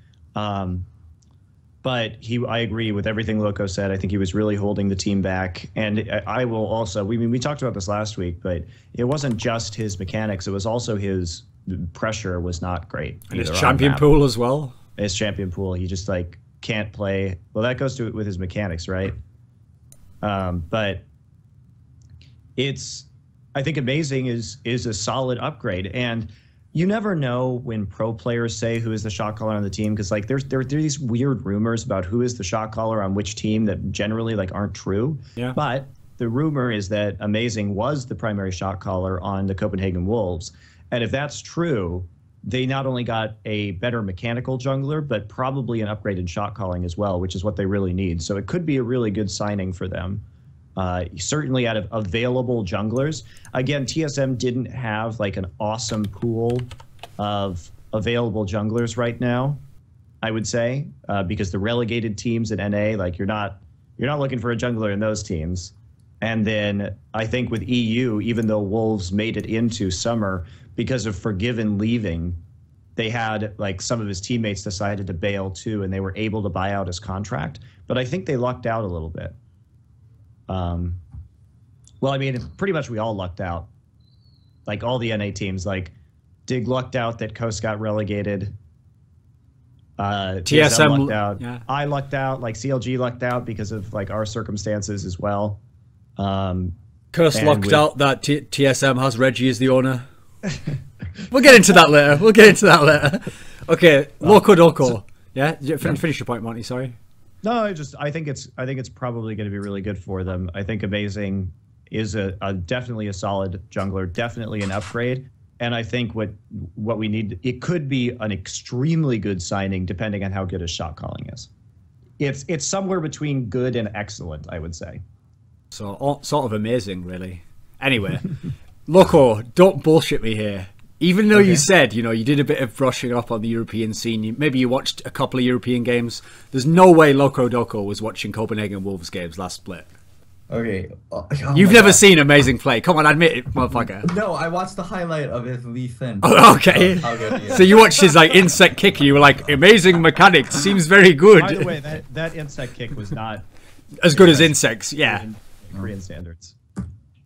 But I agree with everything Loco said. I think he was really holding the team back. And I will also, we talked about this last week, but it wasn't just his mechanics. It was also his pressure was not great. And his champion pool as well. His champion pool, he just like can't play. Well, that goes to with his mechanics, right? But I think amazing is a solid upgrade. And you never know when pro players say who is the shot caller on the team, because like there are these weird rumors about who is the shot caller on which team that generally like aren't true. Yeah. But the rumor is that Amazing was the primary shot caller on the Copenhagen Wolves, and if that's true, they not only got a better mechanical jungler, but probably an upgrade in shot calling as well, which is what they really need. So it could be a really good signing for them. Certainly out of available junglers. Again, TSM didn't have like an awesome pool of available junglers right now, I would say, because the relegated teams at NA, like you're not looking for a jungler in those teams. And then I think with EU, even though Wolves made it into summer because of Forgiven leaving, they had like some of his teammates decided to bail too, and they were able to buy out his contract. But I think they lucked out a little bit. Well, I mean, pretty much we all lucked out. Like all the NA teams, like Dig lucked out that Coast got relegated. TSM lucked out. Yeah. I lucked out. Like CLG lucked out because of like our circumstances as well. Curse lucked out that TSM has Reggie as the owner. We'll get into that later. Okay, Locodoco. Yeah, finish your point, Monty. Sorry. No, I think it's probably going to be really good for them. I think Amazing is definitely a solid jungler, definitely an upgrade, and I think what we need, it could be an extremely good signing depending on how good his shot calling is. It's somewhere between good and excellent, I would say. So sort of amazing, really. Anyway, Loco, don't bullshit me here. Even though you said, you did a bit of brushing up on the European scene, maybe you watched a couple of European games, there's no way Locodoco was watching Copenhagen Wolves games last split. Okay. You've never seen Amazing play. Come on, admit it, motherfucker. No, I watched the highlight of his Lee Sin. Oh, okay. So you watched his like Insec kick and you were like, amazing mechanics, seems very good. By the way, that Insec kick was not as good as Insec's, yeah. In Korean standards.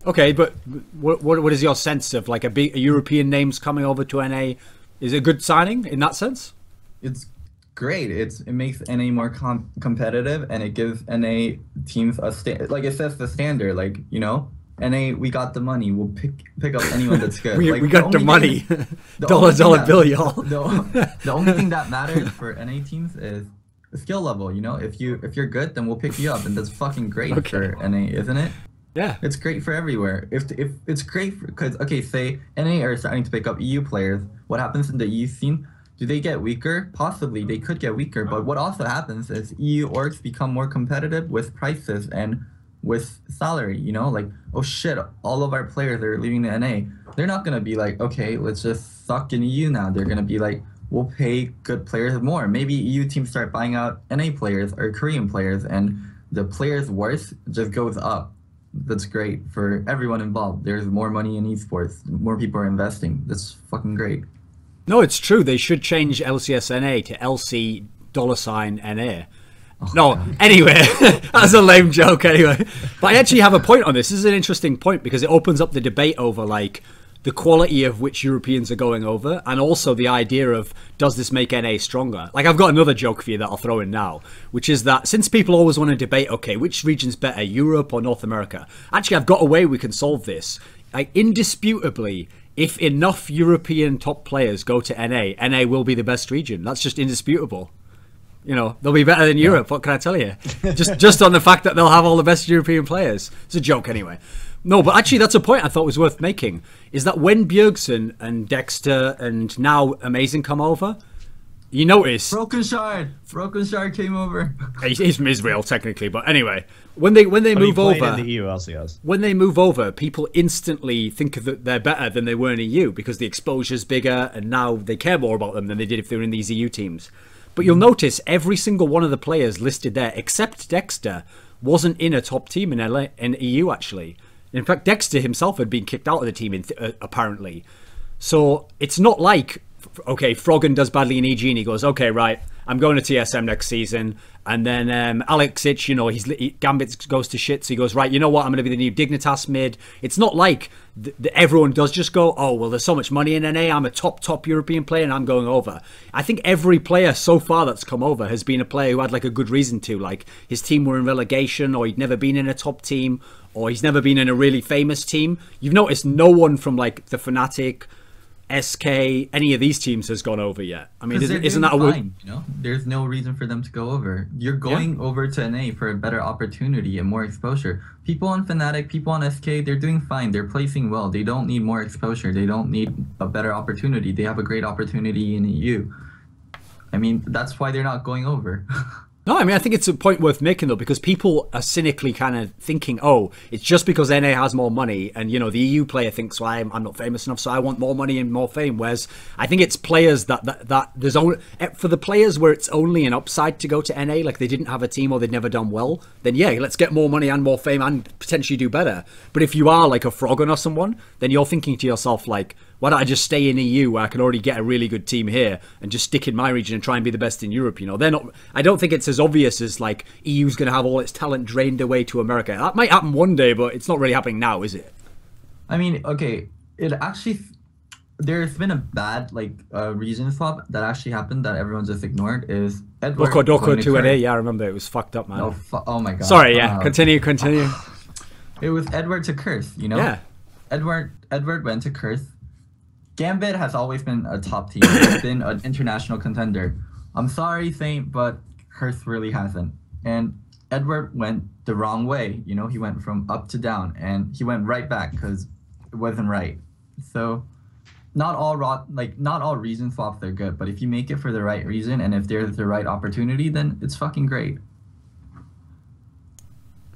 Okay, but what is your sense of like a European names coming over to NA? Is it a good signing in that sense? It's great. It makes NA more competitive, and it gives NA teams like it sets the standard. Like NA, we got the money. We'll pick up anyone that's good. we got the money. Dollar bill, y'all. The only thing that matters for NA teams is the skill level. If you're good, then we'll pick you up, and that's fucking great for NA, isn't it? Yeah, it's great for everywhere. If it's great because say NA are starting to pick up EU players, what happens in the EU scene? Do they get weaker? Possibly, they could get weaker. But what also happens is EU orgs become more competitive with prices and with salary. Like, oh shit, all of our players are leaving the NA. They're not gonna be like, okay, let's just suck in EU now. They're gonna be like, we'll pay good players more. Maybe EU teams start buying out NA players or Korean players, and the players' worth just goes up. That's great for everyone involved. There's more money in esports. More people are investing. That's fucking great. No, it's true. They should change LCSNA to LC $NA. No, anyway, that's a lame joke anyway. But I actually have a point on this. This is an interesting point because it opens up the debate over like the quality of which Europeans are going over, and also the idea of, does this make NA stronger? Like, I've got another joke for you that I'll throw in now, which is that since people always want to debate, okay, which region's better, Europe or North America? Actually, I've got a way we can solve this. Like, indisputably, if enough European top players go to NA will be the best region. That's just indisputable. They'll be better than Europe. What can I tell you? just on the fact that they'll have all the best European players. It's a joke anyway. No, but actually that's a point I thought was worth making, is that when Bjergsen and Dexter and now Amazing come over, you notice... Broken Shard came over. He's from Israel, technically, but anyway. When they move over... in the EU LCS. When they move over, people instantly think that they're better than they were in EU because the exposure's bigger and now they care more about them than they did if they were in these EU teams. But you'll notice every single one of the players listed there, except Dexter, wasn't in a top team in EU, actually. In fact, Dexter himself had been kicked out of the team, apparently. So it's not like, okay, Froggen does badly in EG and he goes, okay, right, I'm going to TSM next season. And then Alex Ich, you know, Gambit goes to shit, so he goes, right, you know what, I'm going to be the new Dignitas mid. It's not like everyone does just go, oh, well, there's so much money in NA, I'm a top European player and I'm going over. I think every player so far that's come over has been a player who had like a good reason to, like his team were in relegation, or he'd never been in a top team, or he's never been in a really famous team. You've noticed no one from like the Fnatic, SK, any of these teams has gone over yet. I mean, isn't that a fine, you know? There's no reason for them to go over. You're going over to NA for a better opportunity and more exposure. People on Fnatic, people on SK, they're doing fine. They're placing well. They don't need more exposure. They don't need a better opportunity. They have a great opportunity in EU. I mean, that's why they're not going over. No, I mean, I think it's a point worth making, though, because people are cynically kind of thinking, oh, it's just because NA has more money and, you know, the EU player thinks, well, I'm not famous enough, so I want more money and more fame. Whereas I think it's players that there's only, for the players where it's only an upside to go to NA, like they didn't have a team or they'd never done well, then yeah, let's get more money and more fame and potentially do better. But if you are like a Froggen or someone, then you're thinking to yourself, like, why don't I just stay in EU where I can already get a really good team here and just stick in my region and try and be the best in Europe? You know, they're not. I don't think it's as obvious as like EU's going to have all its talent drained away to America. That might happen one day, but it's not really happening now, is it? I mean, okay, it actually, there's been a bad like region swap that actually happened that everyone just ignored. Is Edward Locodoco to NA? Yeah, I remember it was fucked up, man. No, oh my god. Sorry, yeah. Continue. It was Edward to Curse, you know. Yeah. Edward went to Curse. Gambit has always been a top team. It's been an international contender. I'm sorry, Saint, but Curse really hasn't. And Edward went the wrong way. You know, he went from up to down, and he went right back because it wasn't right. So, not all reason swaps are good, but if you make it for the right reason and if there's the right opportunity, then it's fucking great.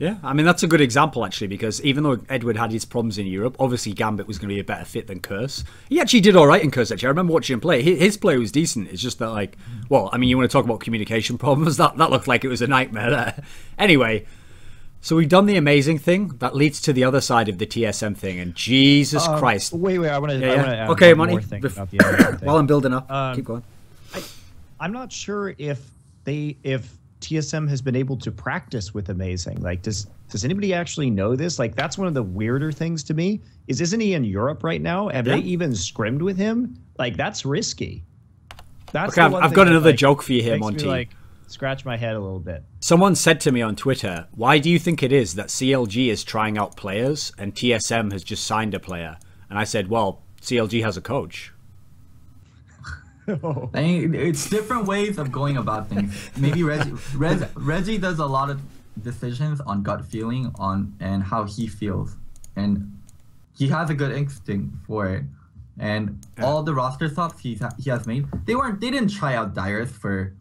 Yeah, I mean, that's a good example, actually, because even though Edward had his problems in Europe, obviously Gambit was going to be a better fit than Curse. He actually did all right in Curse, actually. I remember watching him play. His play was decent. It's just that, like, well, I mean, you want to talk about communication problems? That looked like it was a nightmare there. Anyway, so we've done the amazing thing. That leads to the other side of the TSM thing, and Jesus Christ. Wait, I want to add okay, one more thing about the other thing. While I'm building up, keep going. I'm not sure if TSM has been able to practice with Amazing. Like, does anybody actually know this? Like, that's one of the weirder things to me. Isn't he in Europe right now? Have they even scrimmed with him? Like, that's risky. That's okay. I've got another joke for you here, Monty. Me, like, scratch my head a little bit. Someone said to me on Twitter, "Why do you think it is that CLG is trying out players and TSM has just signed a player?" And I said, "Well, CLG has a coach." I mean, it's different ways of going about things. Maybe Reggie does a lot of decisions on gut feeling and how he feels, and he has a good instinct for it. And all the roster swaps he has made, they didn't try out Dyrus for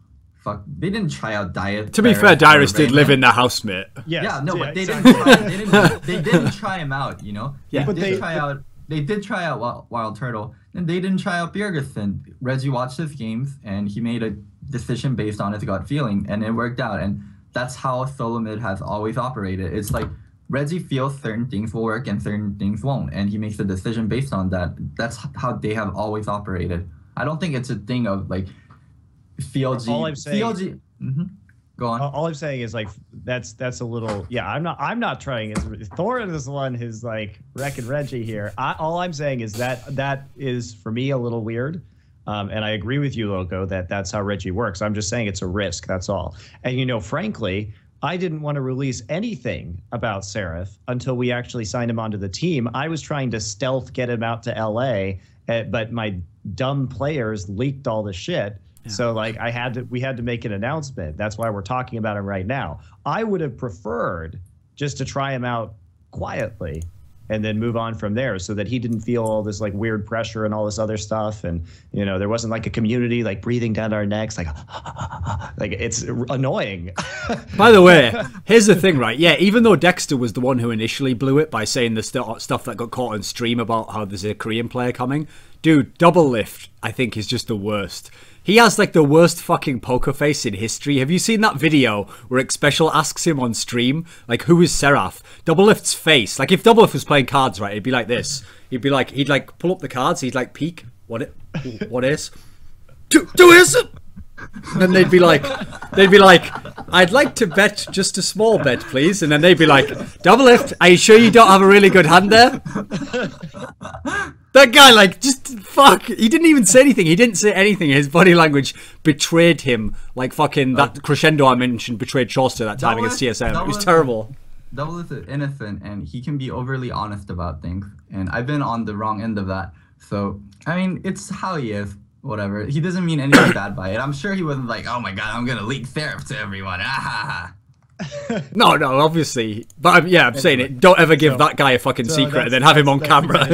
they didn't try out Dyrus. To be fair, Dyrus did live in the housemate. Yes, yeah, no, but they didn't try him out, you know. Yeah, but they did try out Wild Turtle, and they didn't try out Bjergesen. Reggie watched his games, and he made a decision based on his gut feeling, and it worked out. And that's how solo mid has always operated. It's like Reggie feels certain things will work and certain things won't, and he makes a decision based on that. That's how they have always operated. I don't think it's a thing of like CLG. All I'm saying, CLG. Go on. All I'm saying is like that's a little I'm not trying. Thorin is the one who's like wrecking Reggie here. All I'm saying is that is for me a little weird, and I agree with you, Loco, that's how Reggie works. I'm just saying it's a risk. That's all. And you know, frankly, I didn't want to release anything about Sarif until we actually signed him onto the team. I was trying to stealth get him out to LA, but my dumb players leaked all the shit. So like we had to make an announcement. That's why we're talking about him right now. I would have preferred just to try him out quietly and then move on from there so that he didn't feel all this like weird pressure and all this other stuff. And, you know, there wasn't like a community like breathing down our necks, like it's annoying. By the way, here's the thing, right? Yeah, even though Dexter was the one who initially blew it by saying the stuff that got caught on stream about how there's a Korean player coming, Dude, Double Lift, I think, is just the worst. He has like the worst fucking poker face in history. Have you seen that video where Xpecial asks him on stream, like, who is Sarif? Double Lift's face, like if Double Lift was playing cards, right, it'd be like this. He'd like pull up the cards, he'd like peek, what is? Two is it? And then they'd be like, I'd like to bet just a small bet, please. And then they'd be like, Double Lift, are you sure you don't have a really good hand there? That guy, like, just fuck. He didn't even say anything. He didn't say anything. His body language betrayed him, like fucking that crescendo I mentioned betrayed Chaucer that time against TSM. It was terrible. Double Lift is innocent, and he can be overly honest about things. And I've been on the wrong end of that. So, I mean, it's how he is. Whatever. He doesn't mean anything bad by it. I'm sure he wasn't like, oh my god, I'm gonna leak Sarif to everyone. No, obviously. But I'm saying it. Don't ever give that guy a fucking secret and then have him on camera.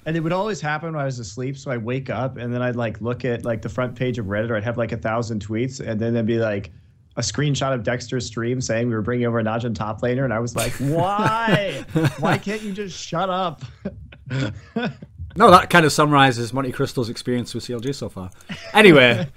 And it would always happen when I was asleep. So I'd wake up and then I'd like look at like the front page of Reddit, or I'd have like 1,000 tweets, and then there'd be like a screenshot of Dexter's stream saying we were bringing over a Najin top laner, and I was like, why? Why can't you just shut up? No, that kind of summarizes MonteCristo's experience with CLG so far. Anyway.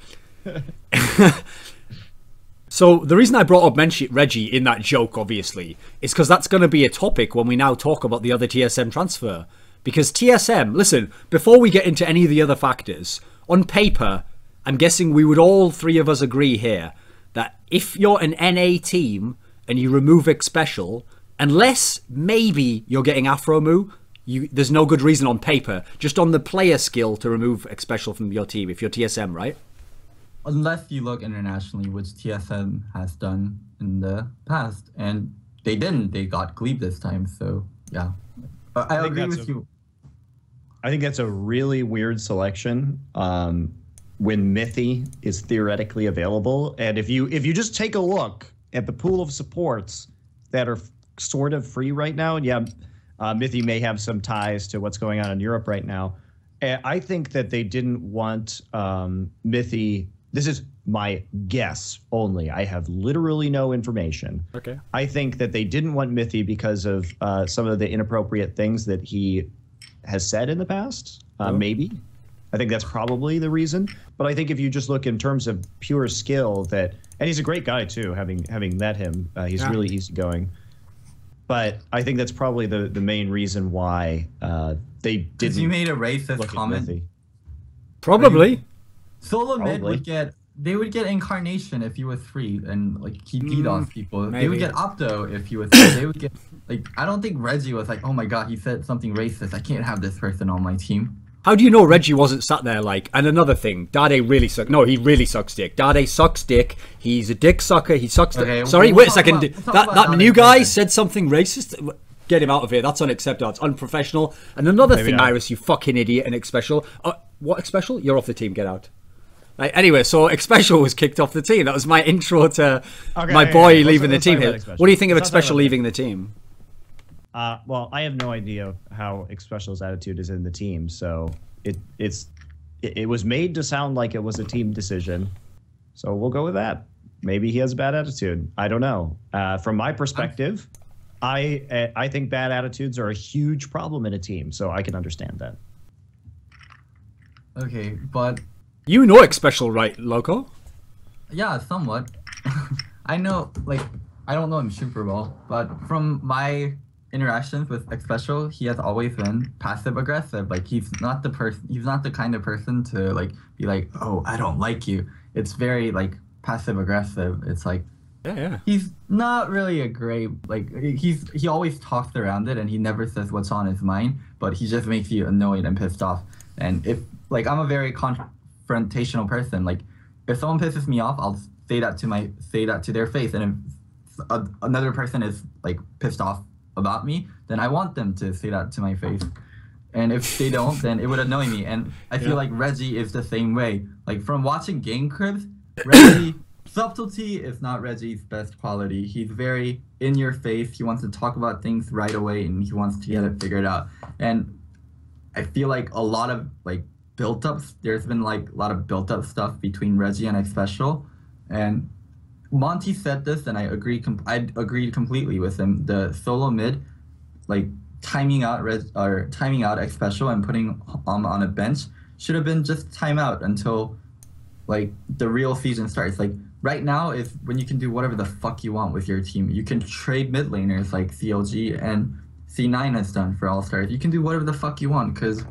So the reason I brought up Reggie in that joke, obviously, is because that's going to be a topic when we now talk about the other TSM transfer. Because TSM, listen, before we get into any of the other factors, on paper, I'm guessing we would all three of us agree here that if you're an NA team and you remove Xpecial, unless maybe you're getting Afromu, there's no good reason on paper, just on the player skill, to remove Xpecial from your team if you're TSM, right? Unless you look internationally, which TSM has done in the past, and they didn't. They got Glee this time, so yeah. I agree with you. I think that's a really weird selection when Mithy is theoretically available, and if you just take a look at the pool of supports that are sort of free right now, and yeah. Mithy may have some ties to what's going on in Europe right now. I think that they didn't want Mithy. This is my guess only. I have literally no information. Okay. I think that they didn't want Mithy because of some of the inappropriate things that he has said in the past. Maybe. I think that's probably the reason. But I think if you just look in terms of pure skill, and he's a great guy too, having met him, he's really easygoing. But I think that's probably the main reason why they didn't. Because you made a racist comment. Probably. Solo mid would get incarnation if he was free, and like he DDoS people. Maybe. They would get opto if he was free. They would get like, I don't think Reggie was like, oh my god, he said something racist. I can't have this person on my team. How do you know Reggie wasn't sat there like... And another thing, Dade really sucks... No, he really sucks dick. Dade sucks dick. He's a dick sucker. He sucks... Okay, Sorry, wait a second. That new guy said something racist. Get him out of here. That's unacceptable. It's unprofessional. And another thing, Iris, you fucking idiot, and Xpecial... what Xpecial? You're off the team. Get out. Right, anyway, so Xpecial was kicked off the team. That was my intro to my boy leaving the team here. What do you think of Xpecial leaving the team? Well, I have no idea how Xpecial's attitude is in the team, so it was made to sound like it was a team decision. So we'll go with that. Maybe he has a bad attitude. I don't know. From my perspective, I think bad attitudes are a huge problem in a team, so I can understand that. Okay, but you know Xpecial, right, Loco? Yeah, somewhat. I know, like, I don't know him super well, but from my interactions with Xpecial, he has always been passive aggressive. Like, he's not the kind of person to like be like, oh, I don't like you. It's very like passive aggressive. It's like, yeah. He's not really a great, like, he always talks around it, and he never says what's on his mind, but he just makes you annoyed and pissed off. And if, like, I'm a very confrontational person. Like, if someone pisses me off, I'll say that to their face. And if another person is like pissed off about me, then I want them to say that to my face. And if they don't, then it would annoy me. And I feel like Reggie is the same way. Like, from watching game cribs, Reggie subtlety is not Reggie's best quality. He's very in your face. He wants to talk about things right away, and he wants to get it figured out. And I feel like a lot of like there's been like a lot of built up stuff between Reggie and Xpecial. And Monty said this, and I agreed completely with him. The solo mid, like, timing out Xpecial and putting on a bench should have been just timeout until like the real season starts. Like right now is when you can do whatever the fuck you want with your team. You can trade mid laners like CLG and C9 has done for All-Stars. You can do whatever the fuck you want because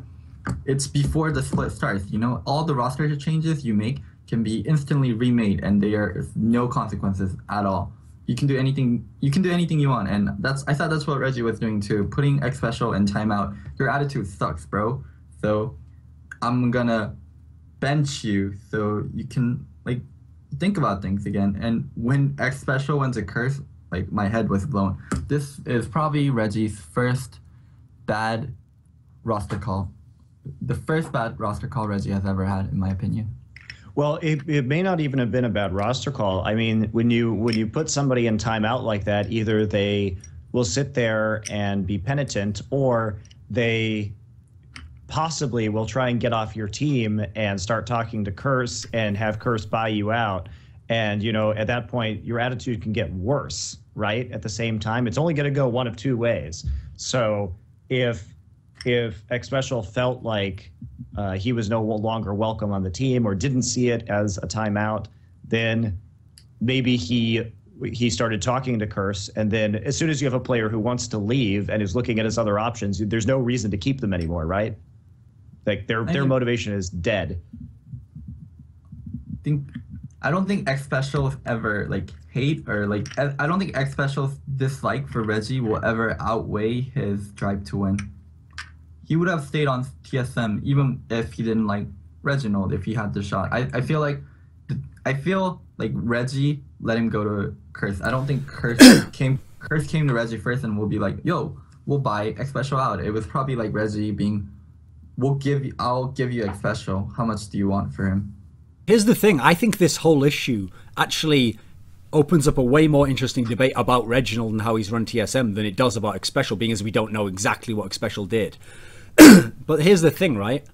it's before the split starts. You know, all the roster changes you make can be instantly remade and there is no consequences at all. You can do anything you want, and I thought that's what Reggie was doing too, putting Xpecial in timeout. Your attitude sucks, bro. So I'm gonna bench you so you can like think about things again. And when Xpecial went to curse, like my head was blown. This is probably Reggie's first bad roster call. The first bad roster call Reggie has ever had, in my opinion. Well, it may not even have been a bad roster call. I mean, when you put somebody in timeout like that, either they will sit there and be penitent, or they possibly will try and get off your team and start talking to Curse and have Curse buy you out. And, you know, at that point, your attitude can get worse, right? At the same time, it's only going to go one of two ways. So if Xpecial felt like he was no longer welcome on the team or didn't see it as a timeout, then maybe he started talking to Curse, and then as soon as you have a player who wants to leave and is looking at his other options, there's no reason to keep them anymore, right? Like their motivation is dead. I don't think Xpecial's ever like hate or like I don't think Xpecial's dislike for Reggie will ever outweigh his drive to win. He would have stayed on TSM even if he didn't like Reginald, if he had the shot. I feel like Reggie let him go to Curse. I don't think Curse came to Reggie first and will be like, yo, we'll buy Xpecial out. It was probably like Reggie being, I'll give you Xpecial. How much do you want for him? Here's the thing. I think this whole issue actually opens up a way more interesting debate about Reginald and how he's run TSM than it does about Xpecial, being as we don't know exactly what Xpecial did. But here's the thing, right?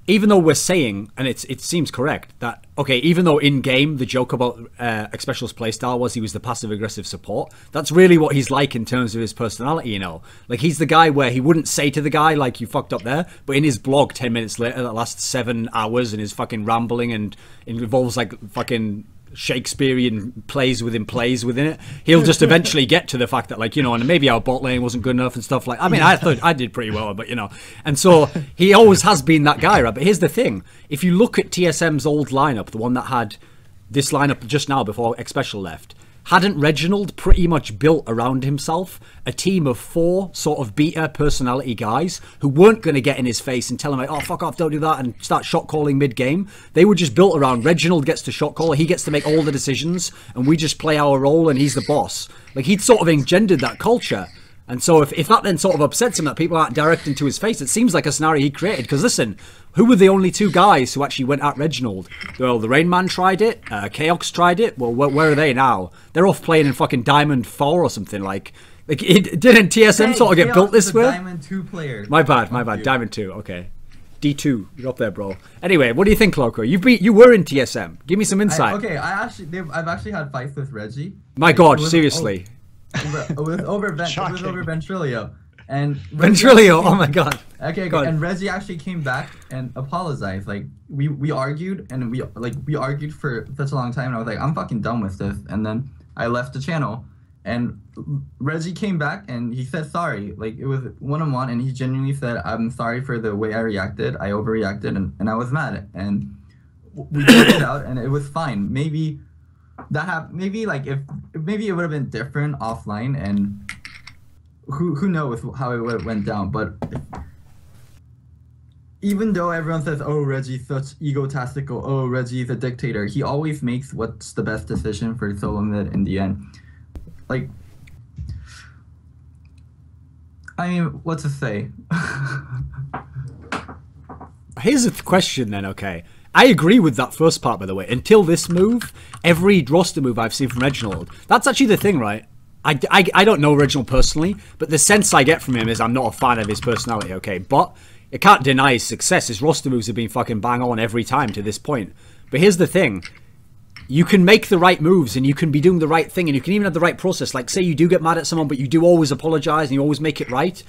Even though we're saying, and it seems correct, that, okay, even though in-game the joke about Xpecial's playstyle was he was the passive-aggressive support, that's really what he's like in terms of his personality, you know? Like, he's the guy where he wouldn't say to the guy, like, you fucked up there, but in his blog 10 minutes later, that lasts 7 hours and is fucking rambling and it involves, like, fucking Shakespearean plays within it, he'll just eventually get to the fact that, like, you know, and maybe our bot lane wasn't good enough and stuff like, I mean, I thought I did pretty well, but, you know, and so he always has been that guy, right? But here's the thing, if you look at TSM's old lineup, the one that had this lineup just now before Xpecial left, hadn't Reginald pretty much built around himself a team of 4 sort of beta personality guys who weren't going to get in his face and tell him, like, oh, fuck off, don't do that, and start shot calling mid-game? They were just built around Reginald gets to shot call, he gets to make all the decisions, and we just play our role and he's the boss. Like, he'd sort of engendered that culture. And so if that then sort of upsets him that people aren't direct into his face, it seems like a scenario he created. Because listen, who were the only 2 guys who actually went at Reginald? Well, the Rain Man tried it, Chaos tried it. Well, where are they now? They're off playing in fucking Diamond 4 or something. Like didn't TSM sort of get built this way? Diamond 2 player. My bad. Diamond 2, okay. D2, you're up there, bro. Anyway, what do you think, Loco? You were in TSM. Give me some insight. I've actually had fights with Reggie. My God, seriously. It was over Ventrilo. And Ventrilo, oh my God. Okay, and Reggie actually came back and apologized. Like we argued and we argued for such a long time, and I was like, I'm fucking done with this. And then I left the channel, and Reggie came back and he said sorry. Like, it was one-on-one, and he genuinely said, I'm sorry for the way I reacted. I overreacted, and I was mad. And we worked it out, and it was fine. Maybe maybe it would have been different offline, and who knows how it would have went down. But even though everyone says, oh, Reggie's such egotistical, oh, Reggie's a dictator, he always makes what's the best decision for solo mid in the end. Like, I mean, what to say? Here's a question then, okay. I agree with that first part, by the way. Until this move, every roster move I've seen from Reginald, that's actually the thing, right? I don't know Reginald personally, but the sense I get from him is I'm not a fan of his personality, okay? But it can't deny his success. His roster moves have been fucking bang on every time to this point. But here's the thing. You can make the right moves, and you can be doing the right thing, and you can even have the right process. Like, say you do get mad at someone, but you do always apologize, and you always make it right.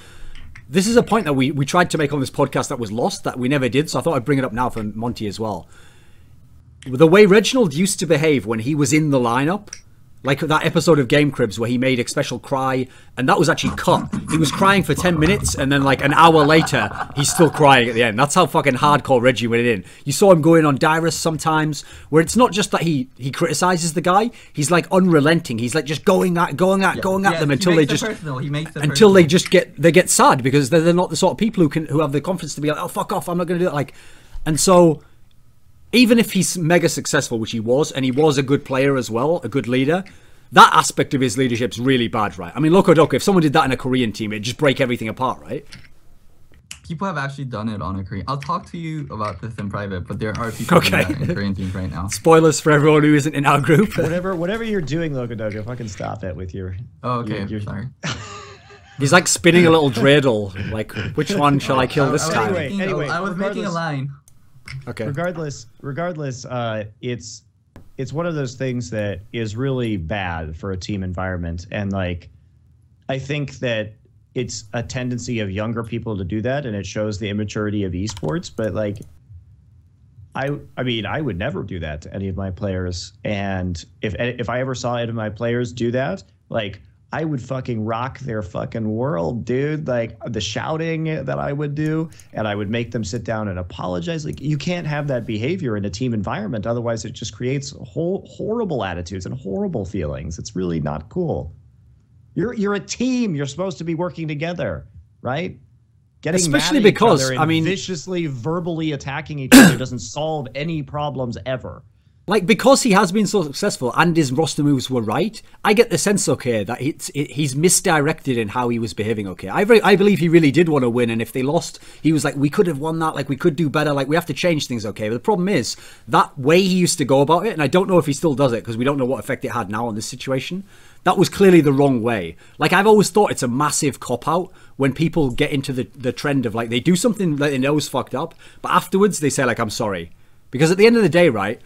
this is a point that we tried to make on this podcast that was lost, that we never did. So I thought I'd bring it up now for Monty as well. The way Reginald used to behave when he was in the lineup, like that episode of Game Cribs where he made Xpecial cry, and that was actually cut. He was crying for 10 minutes, and then like an hour later, he's still crying at the end. That's how fucking hardcore Reggie went in. You saw him going on Dyrus sometimes, where it's not just that he criticizes the guy, he's like unrelenting. He's like just going at them until they just they get sad because they're not the sort of people who have the confidence to be like, oh fuck off, I'm not going to do that. Like, and so even if he's mega successful, which he was, and he was a good player as well, a good leader, that aspect of his leadership's really bad, right? I mean, Locodoco, if someone did that in a Korean team, it'd just break everything apart, right? People have actually done it on a Korean. I'll talk to you about this in private, but there are people doing that in Korean teams right now. Spoilers for everyone who isn't in our group. Whatever you're doing, Locodoco, fucking stop it with your... Oh, okay, sorry. He's like spinning a little dreidel, like, which one shall I kill this time? Anyway, I was making a line. Okay. Regardless, it's one of those things that is really bad for a team environment, and like, I think that it's a tendency of younger people to do that, and it shows the immaturity of esports. But like, I mean, I would never do that to any of my players, and if I ever saw any of my players do that, like, I would fucking rock their fucking world, dude. Like the shouting that I would do, and I would make them sit down and apologize. Like, you can't have that behavior in a team environment. Otherwise, it just creates horrible attitudes and horrible feelings. It's really not cool. You're a team. You're supposed to be working together, right? Getting especially mad at because each other and I mean, viciously verbally attacking each other doesn't solve any problems ever. Like, because he has been so successful and his roster moves were right, I get the sense, okay, that he's misdirected in how he was behaving, okay. I believe he really did want to win, and if they lost, he was like, we could have won that, like, we could do better, like, we have to change things, okay. But the problem is, that way he used to go about it, and I don't know if he still does it, because we don't know what effect it had now on this situation, that was clearly the wrong way. Like, I've always thought it's a massive cop-out when people get into the trend of, like, they do something that they know is fucked up, but afterwards they say, like, I'm sorry. Because at the end of the day, right,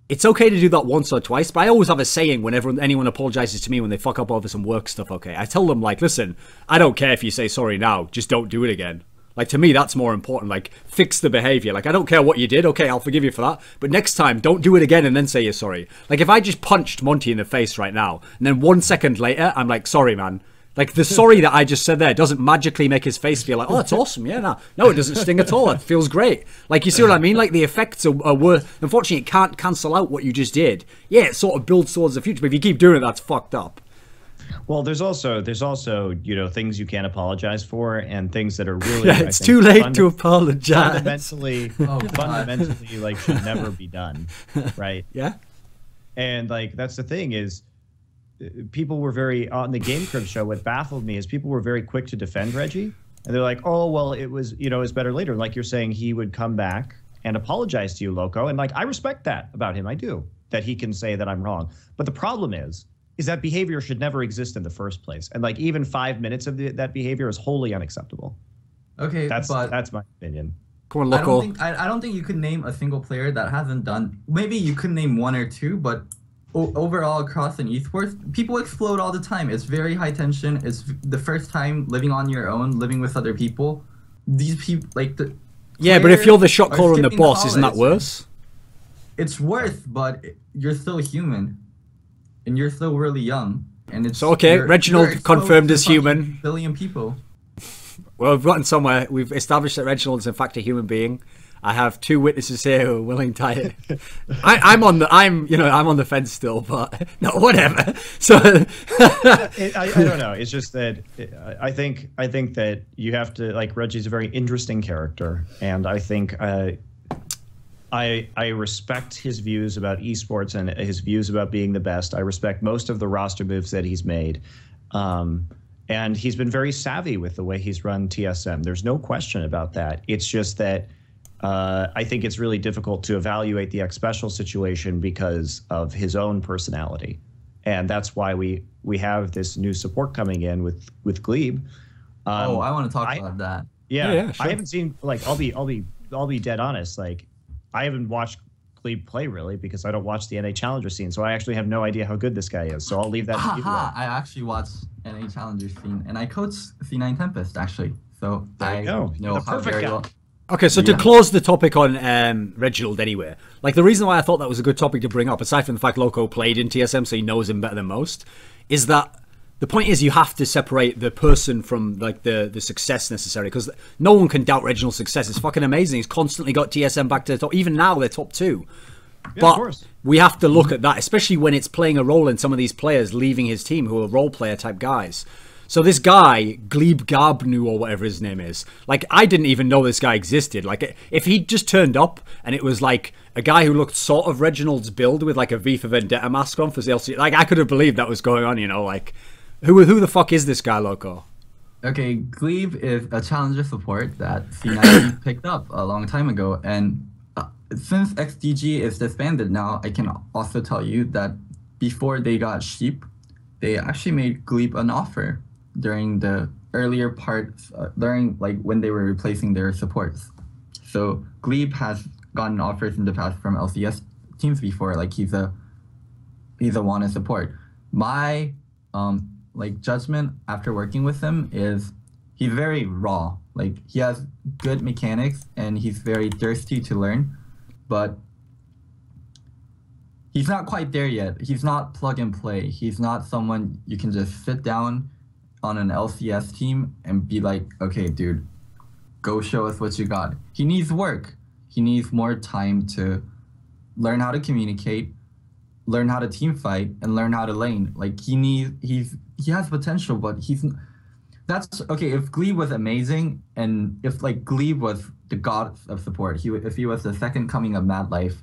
it's okay to do that once or twice, but I always have a saying whenever anyone apologizes to me when they fuck up over some work stuff, okay? I tell them, like, listen, I don't care if you say sorry now, just don't do it again. Like, to me, that's more important. Like, fix the behavior. Like, I don't care what you did, okay, I'll forgive you for that, but next time, don't do it again and then say you're sorry. Like, if I just punched Monty in the face right now, and then 1 second later, I'm like, sorry, man. Like, the sorry that I just said there doesn't magically make his face feel like, oh, that's awesome, yeah, no, it doesn't sting at all, it feels great. Like, you see what I mean? Like, the effects are worth, unfortunately, it can't cancel out what you just did. Yeah, it sort of builds towards the future, but if you keep doing it, that's fucked up. Well, there's also, you know, things you can't apologize for, and things that are really, yeah, it's too late to apologize. Fundamentally, like, should never be done, right? Yeah. And, like, that's the thing is, people were very, on the Game Crib show, what baffled me is people were very quick to defend Reggie. And they're like, oh, well, it was, you know, it's better later. Like you're saying, he would come back and apologize to you, Loco. And like, I respect that about him. I do. That he can say that I'm wrong. But the problem is that behavior should never exist in the first place. And like, even 5 minutes of that behavior is wholly unacceptable. Okay, that's my opinion. Come on, Loco. I don't think you could name a single player that hasn't done, maybe you could name one or two, but overall across an esports, people explode all the time. It's very high tension. It's the first time living on your own, living with other people. These people, like the yeah, but if you're the shot caller and the boss, isn't that worse? It's worse, but you're still human, and you're still really young. And it's so okay. Reginald confirmed as human. Billion people. Well, we've gotten somewhere. We've established that Reginald is in fact a human being. I have 2 witnesses here who are willing to. I'm on the fence still, but no, whatever. So I don't know. It's just that I think that you have to, like, Reggie's a very interesting character, and I think I respect his views about esports and his views about being the best. I respect most of the roster moves that he's made. And he's been very savvy with the way he's run TSM. There's no question about that. It's just that I think it's really difficult to evaluate the Xpecial situation because of his own personality, and that's why we have this new support coming in with Glee. I want to talk about that. Yeah, sure. I haven't seen, like, I'll be dead honest. Like, I haven't watched Glebe play really because I don't watch the NA Challenger scene, so I actually have no idea how good this guy is. So I'll leave that to you. I actually watch NA Challenger scene, and I coach C9 Tempest actually. So there you go. know how very well. Okay, so to close the topic on Reginald anyway, like the reason why I thought that was a good topic to bring up, aside from the fact Loco played in TSM, so he knows him better than most, is that the point is you have to separate the person from like the success necessary, because no one can doubt Reginald's success. It's fucking amazing. He's constantly got TSM back to the top. Even now, they're top 2. Yeah, but of course. We have to look at that, especially when it's playing a role in some of these players leaving his team who are role player type guys. So this guy, Glebe Garbnu or whatever his name is, like I didn't even know this guy existed. Like if he just turned up and it was like a guy who looked sort of Reginald's build with like a V for Vendetta mask on for LC, like I could have believed that was going on, you know, like who the fuck is this guy, Loco? Okay, Glebe is a challenger support that C9 picked up a long time ago, and since XDG is disbanded now, I can also tell you that before they got Sheep, they actually made Glebe an offer during the earlier parts, during like when they were replacing their supports. So Glebe has gotten offers in the past from LCS teams before, like he's a wanted support. My like judgment after working with him is he's very raw. Like he has good mechanics and he's very thirsty to learn, but he's not quite there yet. He's not plug and play. He's not someone you can just sit down on an LCS team and be like, okay, dude, go show us what you got. He needs work. He needs more time to learn how to communicate, learn how to team fight, and learn how to lane. Like he has potential, but that's okay. If Glee was amazing, and if like Glee was the god of support, if he was the second coming of Mad Life,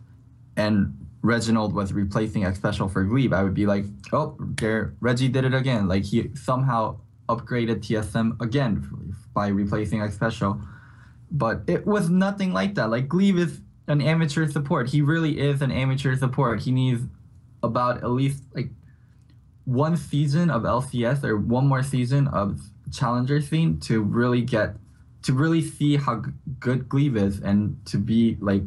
and Reginald was replacing Xpecial for Glebe, I would be like, oh, Reggie did it again. Like he somehow upgraded TSM again by replacing Xpecial. But it was nothing like that. Like Glebe is an amateur support. He really is an amateur support. He needs about at least like one season of LCS or one more season of Challenger scene to really see how good Glebe is and to be like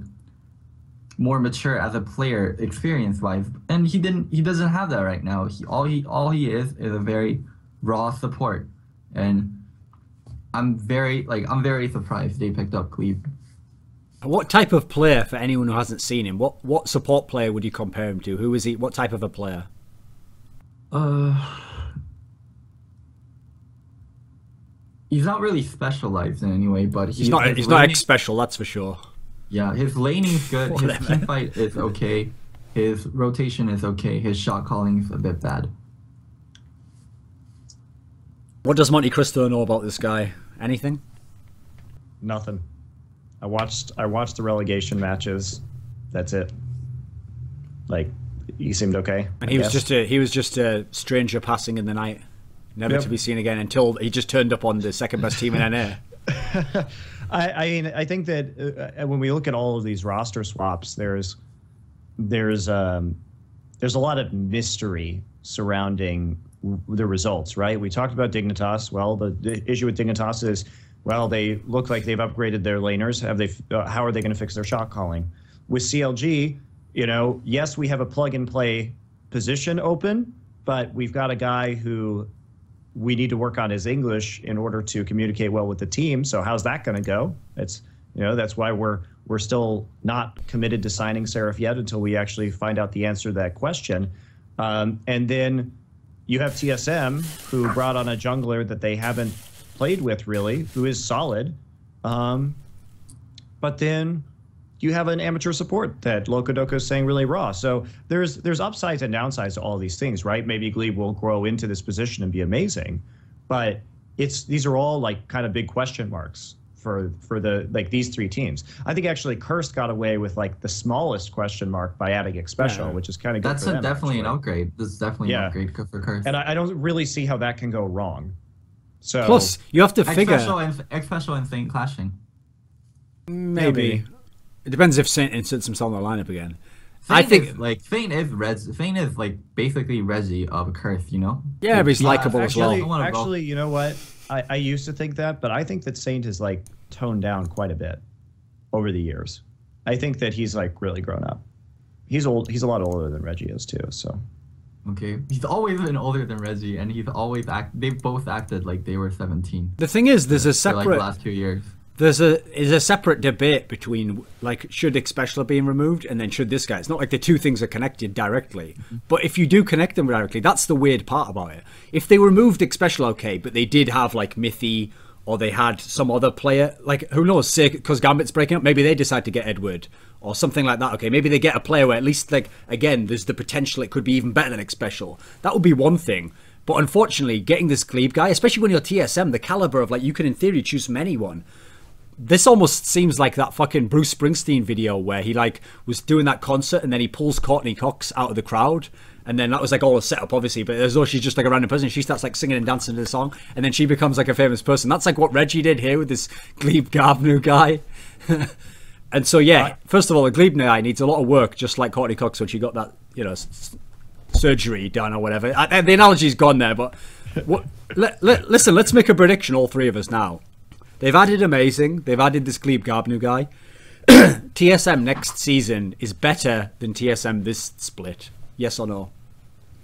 more mature as a player experience wise, and he doesn't have that right now. All he is a very raw support, and I'm very surprised they picked up Glebe. What type of player, for anyone who hasn't seen him, what support player would you compare him to? Who is he? What type of a player? He's not really specialized in any way, but he's not Xpecial, that's for sure. Yeah, his laning's good. His team fight is okay. His rotation is okay. His shot calling's a bit bad. What does MonteCristo know about this guy? Anything? Nothing. I watched the relegation matches. That's it. Like, he seemed okay. And he was just a stranger passing in the night, never to be seen again until he just turned up on the second best team in NA. I think that when we look at all of these roster swaps, there's a lot of mystery surrounding the results, right? We talked about Dignitas. Well, the issue with Dignitas is, well, they look like they've upgraded their laners. How are they going to fix their shot calling? With CLG, you know, yes, we have a plug and play position open, but we've got a guy who we need to work on his English in order to communicate well with the team. So how's that going to go? That's why we're still not committed to signing Sarif yet until we actually find out the answer to that question. And then you have TSM, who brought on a jungler that they haven't played with really, who is solid. But then you have an amateur support that Locodoco is saying really raw. So there's upsides and downsides to all these things, right? Maybe Glebe will grow into this position and be amazing, but these are all like kind of big question marks for these three teams. I think actually Cursed got away with like the smallest question mark by adding Xpecial, which is kind of good. That's for them, definitely actually. An upgrade. This is definitely an upgrade for Cursed. And I don't really see how that can go wrong. So plus you have to figure Xpecial and Saint clashing. Maybe. It depends if Saint inserts himself in the lineup again. Saint is like basically Reggie of Curse, you know? Yeah, but he's likable as well. Actually, you know what? I used to think that, but I think that Saint is like toned down quite a bit over the years. I think that he's like really grown up. He's old. He's a lot older than Reggie is too. So. Okay, he's always been older than Reggie, and he's always they've both acted like they were 17. The thing is, there's a separate. For like the last 2 years. There's a separate debate between like should Xpecial be removed and then should this guy. It's not like the two things are connected directly. But if you do connect them directly, that's the weird part about it. If they removed Xpecial, okay, but they did have like Mithy or they had some other player, like who knows, say because Gambit's breaking up, maybe they decide to get Edward or something like that. Okay, maybe they get a player where at least like again there's the potential it could be even better than Xpecial. That would be one thing. But unfortunately, getting this Glebe guy, especially when you're TSM, the caliber of like you can in theory choose from anyone. This almost seems like that fucking Bruce Springsteen video where he like was doing that concert and then he pulls Courtney Cox out of the crowd, and then that was like all a setup obviously, but as though she's just like a random person, she starts like singing and dancing to the song and then she becomes like a famous person. That's like what Reggie did here with this Glebe Gavnu guy. And so yeah, first of all, the Glebe guy needs a lot of work, just like Courtney Cox when she got that, you know, surgery done or whatever. The analogy's gone there, but listen, let's make a prediction, all three of us now. They've added Amazing. They've added this Glebe Gabnu guy. TSM next season is better than TSM this split. Yes or no?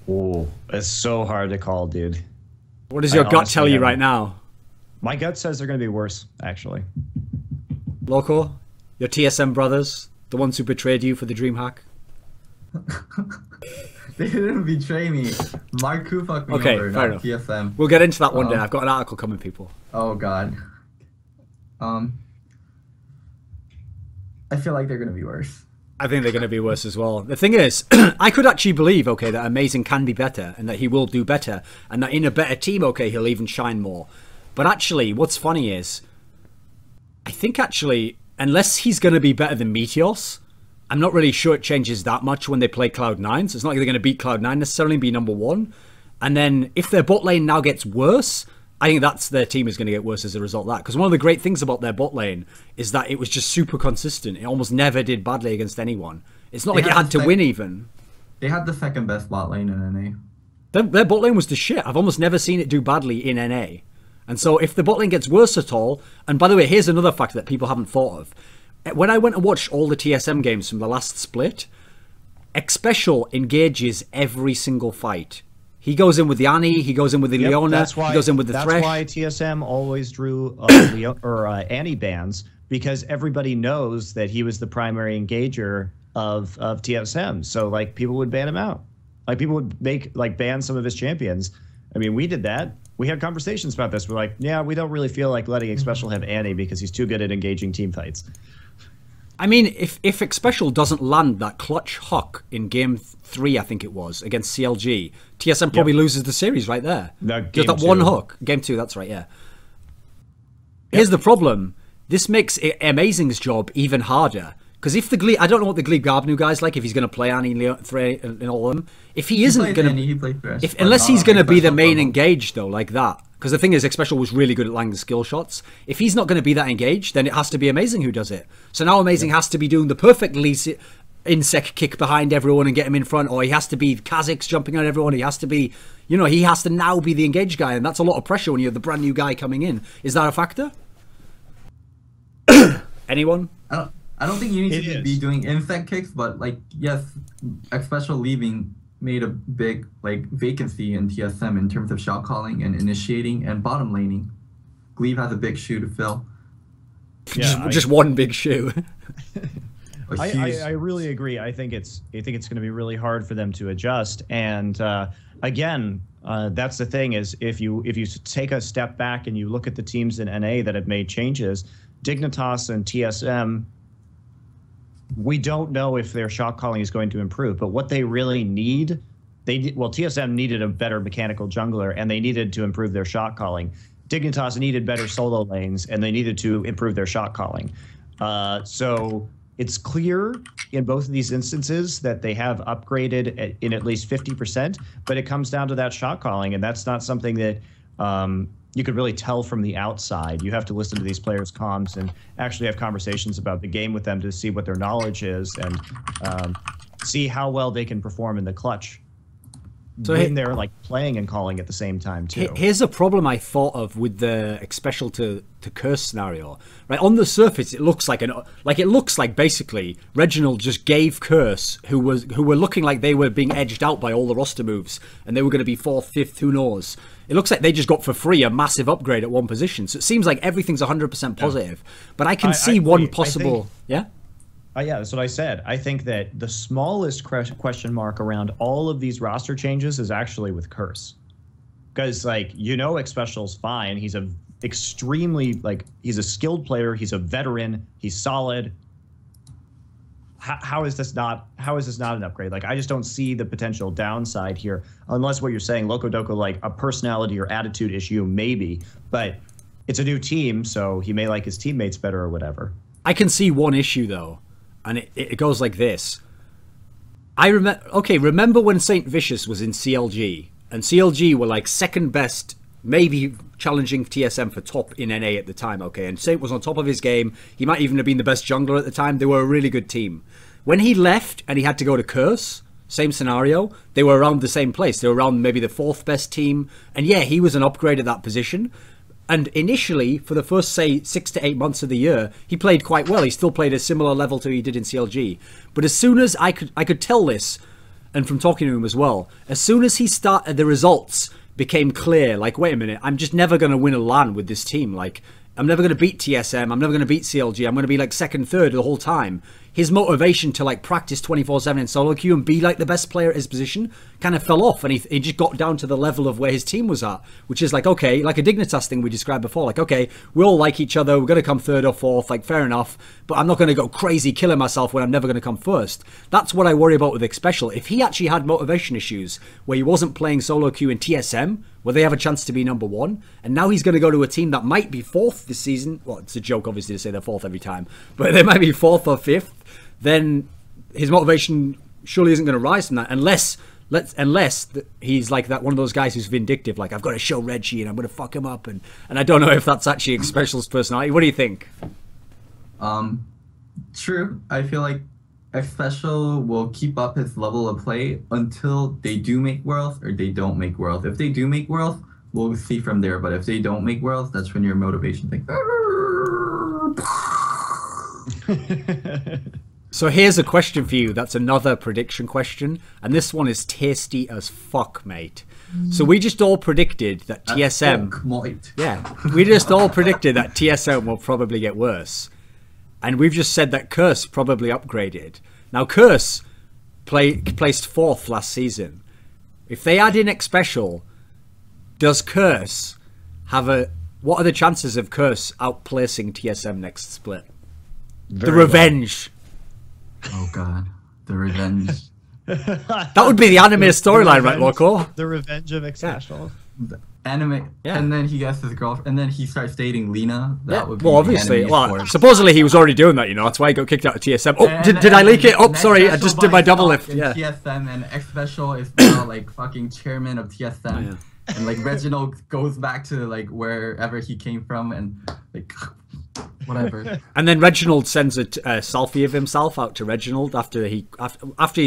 Oh, it's so hard to call, dude. What does your gut tell you right now? My gut says they're going to be worse, actually. Loco, your TSM brothers, the ones who betrayed you for the dream hack. They didn't betray me. Marku fucked me over, fair not enough. TSM. We'll get into that one day. I've got an article coming, people. Oh god. I feel like they're gonna be worse. I think they're going to be worse as well. The thing is, I could actually believe, okay, that Amazing can be better and that he will do better and that in a better team, okay, he'll even shine more. But actually, what's funny is, I think actually, unless he's going to be better than Meteos, I'm not really sure it changes that much when they play Cloud9. So it's not like they're going to beat Cloud9 necessarily and be number one. And then if their bot lane now gets worse, I think that's their team is going to get worse as a result of that. Because one of the great things about their bot lane is that it was just super consistent. It almost never did badly against anyone. It's not like it had to win even. They had the second best bot lane in NA. Their bot lane was the shit. I've almost never seen it do badly in NA. And so if the bot lane gets worse at all, and by the way, here's another factor that people haven't thought of. When I went and watched all the TSM games from the last split, Xpecial engages every single fight. He goes in with the Annie, he goes in with the Leona, he goes in with the Thresh. That's why TSM always drew Annie bans, because everybody knows that he was the primary engager of TSM. So like people would ban him out. Like people would ban some of his champions. I mean, we did that. We had conversations about this. We're like, yeah, we don't really feel like letting Xpecial have Annie because he's too good at engaging team fights. I mean, if Xpecial doesn't land that clutch hook in game 3, I think it was, against CLG, TSM probably loses the series right there. Just that one hook. Game 2, that's right, yeah. Here's the problem. This makes Amazing's job even harder. Because if the Glee, I don't know what the Glee Garbnu guy's like, if he's going to play Annie and all of them. If he isn't going to, unless he's going to be the main engaged though, like that. Because the thing is, Xpecial was really good at landing skill shots. If he's not going to be that engaged, then it has to be Amazing who does it. So now Amazing has to be doing the perfect Insec kick behind everyone and get him in front, or he has to be Kha'Zix jumping on everyone. He has to be, you know, he has to now be the engaged guy, and that's a lot of pressure when you're the brand new guy coming in. Is that a factor? Anyone? I don't think you need to be doing Insec kicks, but like, yes, Xpecial leaving made a big vacancy in TSM in terms of shot calling and initiating and bottom laning. Glebe has a big shoe to fill. Yeah, just one big shoe. I really agree. I think it's going to be really hard for them to adjust. And again, that's the thing is if you take a step back and you look at the teams in NA that have made changes, Dignitas and TSM, we don't know if their shot calling is going to improve, but what they really need, TSM needed a better mechanical jungler and they needed to improve their shot calling. Dignitas needed better solo lanes and they needed to improve their shot calling. So it's clear in both of these instances that they have upgraded in at least 50%, but it comes down to that shot calling, and that's not something that you could really tell from the outside. You have to listen to these players' comms and actually have conversations about the game with them to see what their knowledge is and see how well they can perform in the clutch. when they're like playing and calling at the same time too. Here's a problem I thought of with the Xpecial to Curse scenario. Right, on the surface, it looks like basically Reginald just gave Curse, who were looking like they were being edged out by all the roster moves, and they were going to be 4th, 5th, who knows. It looks like they just got for free a massive upgrade at one position. So it seems like everything's 100% positive. But I can see one possible. Yeah. Yeah, that's what I said. I think that the smallest question mark around all of these roster changes is actually with Curse. Because, like, Xpecial's fine. He's a extremely, like, he's a skilled player. He's a veteran. He's solid. How is this not an upgrade? Like, I just don't see the potential downside here, unless what you're saying, Locodoco, like a personality or attitude issue, maybe. But it's a new team, so he may like his teammates better or whatever. I can see one issue, though. And it goes like this. Remember when Saint Vicious was in CLG? And CLG were like second best, maybe challenging TSM for top in NA at the time, okay? And Saint was on top of his game. He might even have been the best jungler at the time. They were a really good team. When he left and he had to go to Curse, same scenario, they were around the same place. They were around maybe the 4th best team. And yeah, he was an upgrade at that position. And initially, for the first, say, 6 to 8 months of the year, he played quite well. He still played a similar level to he did in CLG. But as soon as I could tell this, and from talking to him as well, as soon as he started, the results became clear. Like, wait a minute, I'm just never going to win a LAN with this team. Like, I'm never going to beat TSM. I'm never going to beat CLG. I'm going to be like 2nd, 3rd the whole time. His motivation to like practice 24/7 in solo queue and be like the best player at his position kind of fell off, and he just got down to the level of where his team was at, which is like, okay, like a Dignitas thing we described before, like, okay, we all like each other, we're going to come 3rd or 4th, like, fair enough, but I'm not going to go crazy killing myself when I'm never going to come 1st. That's what I worry about with Xpecial. If he actually had motivation issues where he wasn't playing solo queue in TSM, where they have a chance to be #1, and now he's going to go to a team that might be 4th this season, well, it's a joke obviously to say they're 4th every time, but they might be 4th or 5th, then his motivation surely isn't going to rise from that, unless he's like that one of those guys who's vindictive, like, I've got to show Reggie and I'm going to fuck him up, and I don't know if that's actually Xpecial's personality. What do you think? True. I feel like Xpecial will keep up his level of play until they do make Worlds or they don't make Worlds. If they do make Worlds, we'll see from there, but if they don't make Worlds, that's when your motivation thing. So here's a question for you. That's another prediction question. And this one is tasty as fuck, mate. So we just all predicted that TSM... Yeah, we just all predicted that TSM will probably get worse. And we've just said that Curse probably upgraded. Now, Curse placed 4th last season. If they add in Xpecial, does Curse have a... What are the chances of Curse outplacing TSM next split? The revenge. Oh god, the revenge. That would be the anime storyline, right, Loco? The revenge of Xpecial. Yeah. Anime, yeah. And then he gets his girlfriend, and then he starts dating Lena. That would be well, obviously. Well, supposedly he was already doing that, you know. That's why he got kicked out of TSM. Oh, did I leak it? Oh, sorry, I just did my double lift. Yeah. TSM, and Xpecial is now like fucking chairman of TSM. Oh, yeah. And like Reginald goes back to like wherever he came from, and like whatever. And then Reginald sends a selfie of himself out to Reginald after he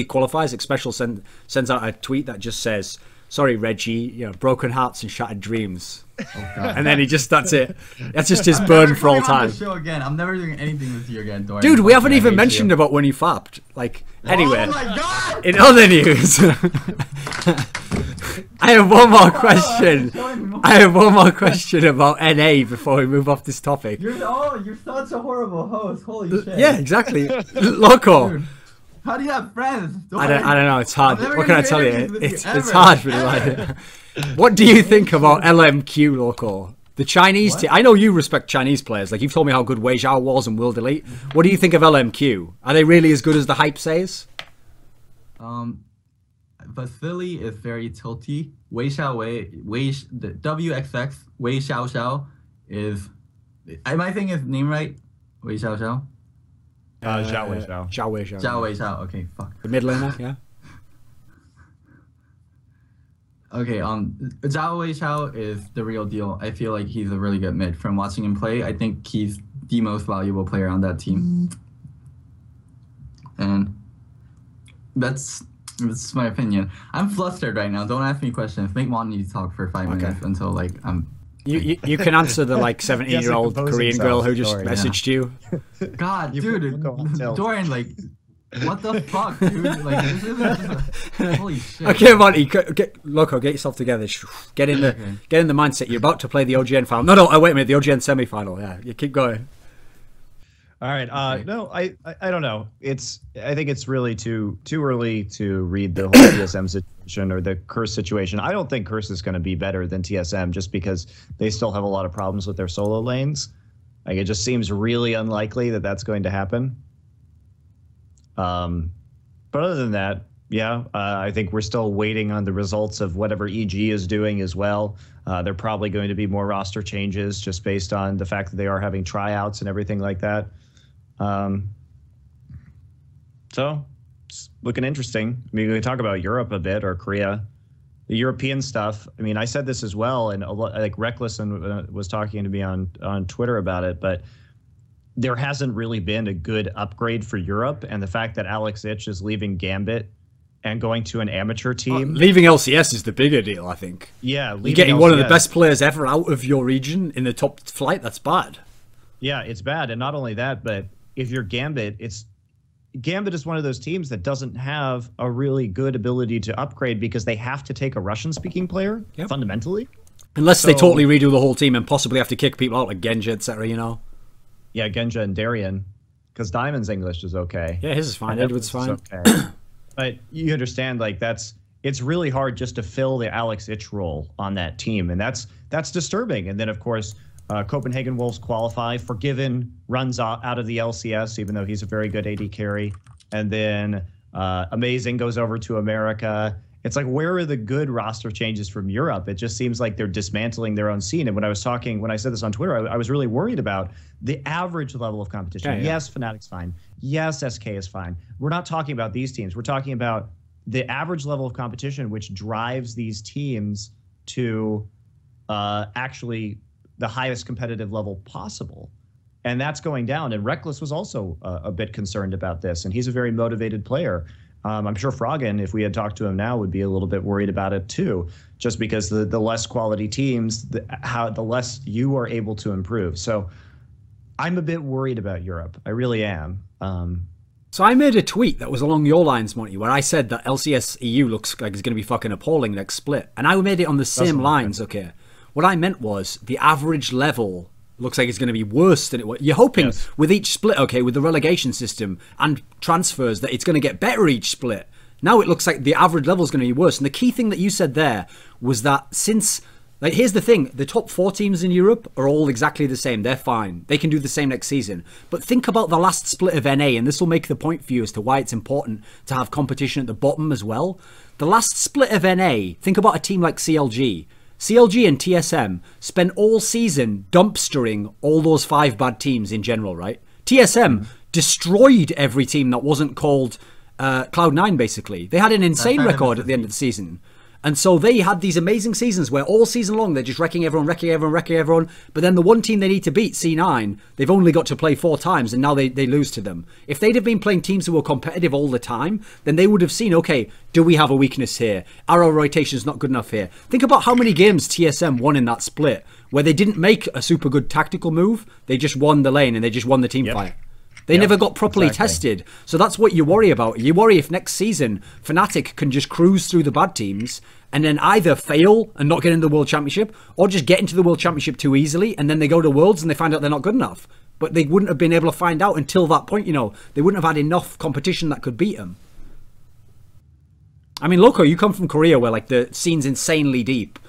qualifies. Xpecial sends out a tweet that just says, "Sorry, Reggie, you know, broken hearts and shattered dreams." Oh, God. And then that's it. That's just his burn for all time. Show again. I'm never doing anything with you again, Thorin. Dude, we haven't even mentioned about when you fapped. Like, anyway. Oh my God! In other news, I have one more question. I have one more question about NA before we move off this topic. You're such a horrible host. Holy shit. Yeah, exactly. Loco. Dude, how do you have friends? I don't know. It's hard. What can I tell you? It's hard for me. What do you think about LMQ, Loco? The Chinese team. I know you respect Chinese players. Like, you've told me how good Wei Zhao was and Will Delete. What do you think of LMQ? Are they really as good as the hype says? Vasily is very tilty. Wei Xiao the WXX Wei Xiao is. Am I saying his name right? Wei Xiao. Zhao Wei Zhao. Zhao Wei Zhao. Okay, fuck. The mid laner, yeah. Okay, Zhao Wei Zhao is the real deal. I feel like he's a really good mid. From watching him play, I think he's the most valuable player on that team. And that's This is my opinion. I'm flustered right now. Don't ask me questions. Make Monty talk for 5 minutes until like I'm. You can answer the like 17-year-old Korean girl who just messaged you. God, dude, Thorin, like, what the fuck, dude? Like, this isn't holy shit. Okay, Monty, Loco, get yourself together. Get in the mindset. You're about to play the OGN final. No, wait a minute, the OGN semi-final. Yeah, you keep going. All right. No, I don't know. I think it's really too early to read the whole TSM situation or the Curse situation. I don't think Curse is going to be better than TSM just because they still have a lot of problems with their solo lanes. Like, it just seems really unlikely that that's going to happen. But other than that, yeah, I think we're still waiting on the results of whatever EG is doing as well. There are probably going to be more roster changes just based on the fact that they are having tryouts and everything like that. So it's looking interesting. I mean, we can talk about Europe a bit, or Korea, the European stuff. I mean, I said this as well, and a lot, like Reckless was talking to me on Twitter about it, but there hasn't really been a good upgrade for Europe, and the fact that Alex Ich is leaving Gambit and going to an amateur team. Leaving LCS is the bigger deal, I think. Yeah, you're getting one of the best players ever out of your region in the top flight. That's bad. Yeah, it's bad, and not only that, but if you're Gambit, Gambit is one of those teams that doesn't have a really good ability to upgrade because they have to take a Russian-speaking player, fundamentally. Unless they totally redo the whole team and possibly have to kick people out like Genja, etc., you know? Yeah, Genja and Darien, because Diamond's English is okay. Yeah, his is fine. Edward's fine. Okay. But you understand, like, it's really hard just to fill the Alex Ich role on that team, and that's disturbing. And then, of course, Copenhagen Wolves qualify. Forgiven runs out of the LCS, even though he's a very good AD carry. And then Amazing goes over to America. It's like, where are the good roster changes from Europe? It just seems like they're dismantling their own scene. And when I said this on Twitter, I was really worried about the average level of competition. Yeah. Yes, Fnatic's fine. Yes, SK is fine. We're not talking about these teams. We're talking about the average level of competition, which drives these teams to actually the highest competitive level possible. And that's going down. And Reckless was also a bit concerned about this. And he's a very motivated player. I'm sure Froggen, if we had talked to him now, would be a little bit worried about it too, just because the less quality teams, the less you are able to improve. So I'm a bit worried about Europe. I really am. So I made a tweet that was along your lines, Monty, where I said that LCS EU looks like it's going to be fucking appalling next split. And I made it on the same lines, okay? What I meant was the average level looks like it's going to be worse than it was. You're hoping with each split, okay, with the relegation system and transfers, that it's going to get better each split. Now it looks like the average level is going to be worse. And the key thing that you said there was that since, like, here's the thing, the top 4 teams in Europe are all exactly the same. They're fine. They can do the same next season. But think about the last split of NA, and this will make the point for you as to why it's important to have competition at the bottom as well. The last split of NA, think about a team like CLG. CLG and TSM spent all season dumpstering all those 5 bad teams in general, right? TSM destroyed every team that wasn't called Cloud9, basically. They had an insane record at the end of the season. And so they had these amazing seasons where all season long they're just wrecking everyone. But then the one team they need to beat, C9, they've only got to play 4 times and now they lose to them. If they'd have been playing teams who were competitive all the time, then they would have seen, okay, do we have a weakness here? Arrow rotation is not good enough here. Think about how many games TSM won in that split where they didn't make a super good tactical move. They just won the lane and they just won the team fight. They never got properly tested. So that's what you worry about. You worry if next season Fnatic can just cruise through the bad teams and then either fail and not get into the World Championship or just get into the World Championship too easily and then they go to Worlds and they find out they're not good enough. But they wouldn't have been able to find out until that point, you know. They wouldn't have had enough competition that could beat them. I mean, Loco, you come from Korea where, like, the scene's insanely deep.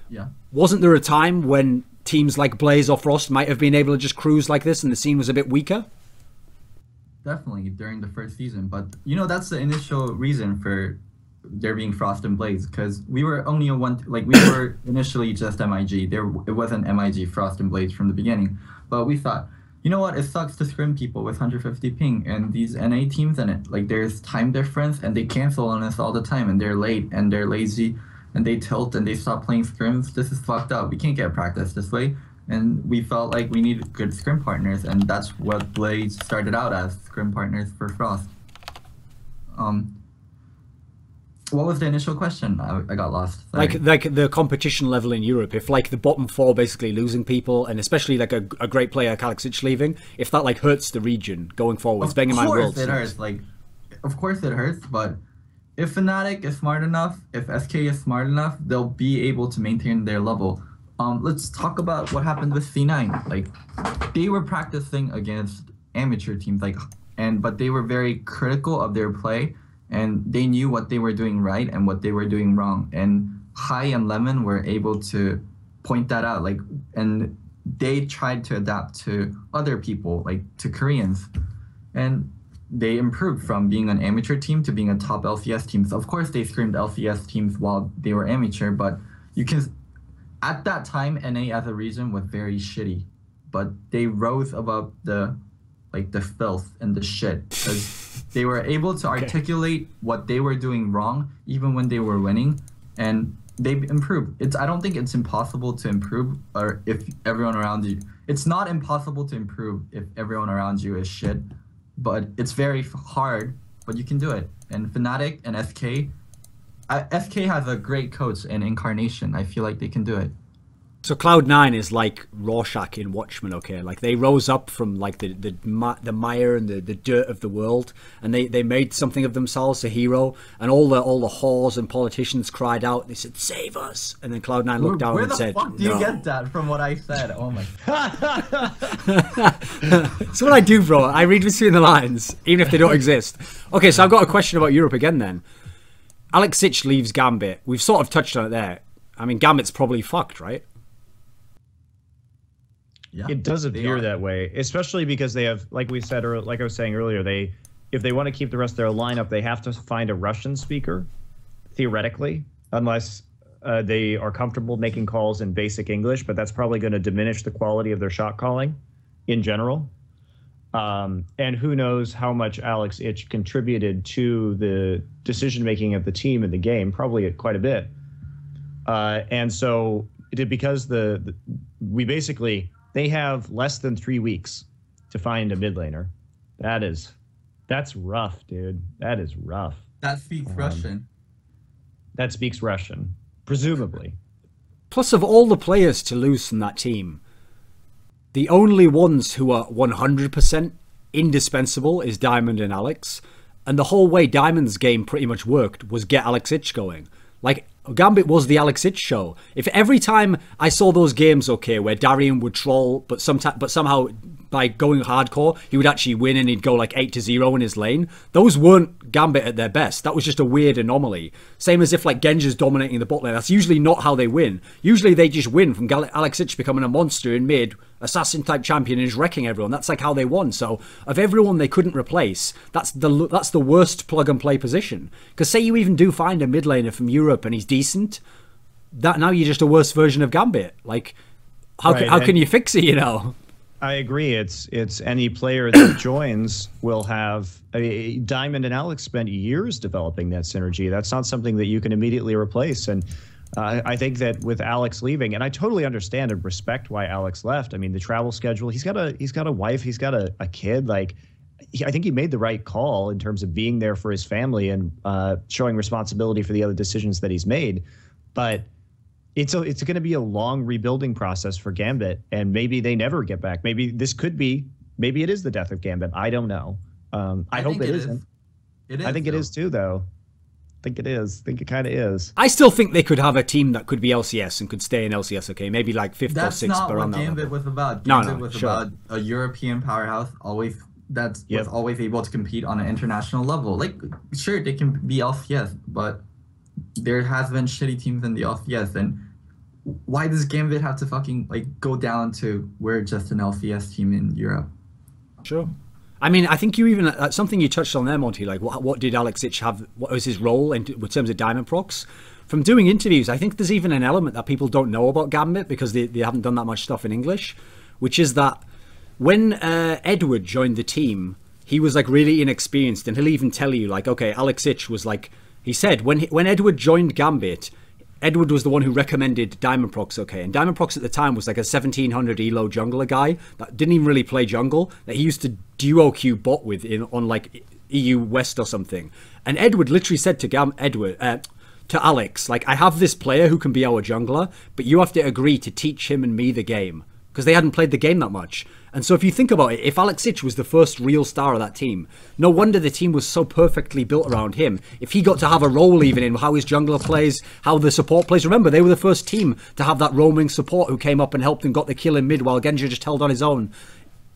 Yeah. Wasn't there a time when teams like Blaze or Frost might have been able to just cruise like this and the scene was a bit weaker? Definitely during the first season, but you know, that's the initial reason for there being Frost and Blaze, because we were only a one, like, we were initially just MIG. It wasn't MIG, Frost and Blaze from the beginning, but we thought, you know what, it sucks to scrim people with 150 ping and these NA teams in it. Like, there's time difference and they cancel on us all the time and they're late and they're lazy and they tilt and they stop playing scrims. This is fucked up. We can't get practice this way. And we felt like we needed good scrim partners, and that's what Blaze started out as, scrim partners for Frost. What was the initial question? I got lost. Sorry. Like the competition level in Europe. If like the bottom four basically losing people, and especially like a great player like Alex Ich leaving, if that like hurts the region going forward, Bengi my world. Of course it hurts. Like, of course it hurts. But if Fnatic is smart enough, if SK is smart enough, they'll be able to maintain their level. Let's talk about what happened with C9. Like, they were practicing against amateur teams, but they were very critical of their play, and they knew what they were doing right and what they were doing wrong. And Hai and Lemon were able to point that out, and they tried to adapt to other people, like to Koreans, and they improved from being an amateur team to being a top LCS team. So of course they screamed LCS teams while they were amateur, but you can. At that time, NA as a region was very shitty, but they rose above the filth and the shit, because they were able to articulate what they were doing wrong even when they were winning, and they improved. I don't think it's impossible to improve, or if everyone around you. It's not impossible to improve if everyone around you is shit, but it's very hard. But you can do it. And Fnatic and SK has a great coach in Incarnation. I feel like they can do it. So Cloud9 is like Rorschach in Watchmen, okay? Like they rose up from like the mire and the dirt of the world, and they made something of themselves, a hero, and all the whores and politicians cried out. They said, "Save us!" And then Cloud9 looked down and said, "Where the fuck do you get that from? What I said? Oh my god!" That's what I do, bro. I read between the lines, even if they don't exist. Okay, so I've got a question about Europe again. Then Alex Ich leaves Gambit. We've sort of touched on it there. I mean, Gambit's probably fucked, right? Yeah, it does appear that way, especially because they have, like we said, or like I was saying earlier, if they want to keep the rest of their lineup, they have to find a Russian speaker, theoretically, unless they are comfortable making calls in basic English, but that's probably going to diminish the quality of their shot calling in general. And who knows how much Alex Ich contributed to the decision-making of the team in the game, probably quite a bit. And so because they have less than 3 weeks to find a mid laner. That's rough, dude. That is rough. That speaks Russian. That speaks Russian, presumably. Plus, of all the players to lose from that team, the only ones who are 100% indispensable is Diamond and Alex. And the whole way Diamond's game pretty much worked was get Alex Ich going. Like, Gambit was the Alex Ich show. If every time I saw those games, okay, where Darian would troll, but somehow by going hardcore, he would actually win and he'd go like 8-0 in his lane. Those weren't Gambit at their best. That was just a weird anomaly. Same as if like Genji's dominating the bot lane. That's usually not how they win. Usually they just win from Alex Ich becoming a monster in mid, assassin type champion, and just wrecking everyone. That's like how they won. So of everyone they couldn't replace, that's the worst plug and play position. Because say you even do find a mid laner from Europe and he's decent, that now you're just a worse version of Gambit. Like how can you fix it? You know. I agree. It's any player that joins will have Diamond and Alex spent years developing that synergy. That's not something that you can immediately replace. And I think that with Alex leaving, and I totally understand and respect why Alex left. I mean, the travel schedule. He's got a wife. He's got a kid. Like, I think he made the right call in terms of being there for his family and showing responsibility for the other decisions that he's made. But it's going to be a long rebuilding process for Gambit, and maybe they never get back. Maybe it is the death of Gambit. I don't know. I hope it isn't. I think it is too, though. I think it is. I think it kind of is. I still think they could have a team that could be LCS and could stay in LCS. Okay, maybe like 5th or 6th. That's not what Gambit was about. Gambit was about a European powerhouse. Was always able to compete on an international level. Like, sure, they can be LCS, but there has been shitty teams in the LCS, and why does Gambit have to fucking go down to we're just an LCS team in Europe? Sure. I mean, I think you even something you touched on there, Monty. Like, what did Alex Ich have? What was his role in terms of Diamond procs? From doing interviews, I think there's even an element that people don't know about Gambit because they haven't done that much stuff in English, which is that when Edward joined the team, he was like really inexperienced, and he'll even tell you like, okay, Alex Ich was like, he said when Edward joined Gambit, Edward was the one who recommended Diamond Procs, okay? And Diamond Procs at the time was like a 1700 elo jungler guy that didn't even really play jungle, that he used to duo queue bot with on like EU West or something. And Edward literally said to to Alex, like, I have this player who can be our jungler, but you have to agree to teach him and me the game. Because they hadn't played the game that much. And so if you think about it, if Alex Ich was the first real star of that team, no wonder the team was so perfectly built around him. If he got to have a role even in how his jungler plays, how the support plays. Remember, they were the first team to have that roaming support who came up and helped and got the kill in mid while Genji just held on his own.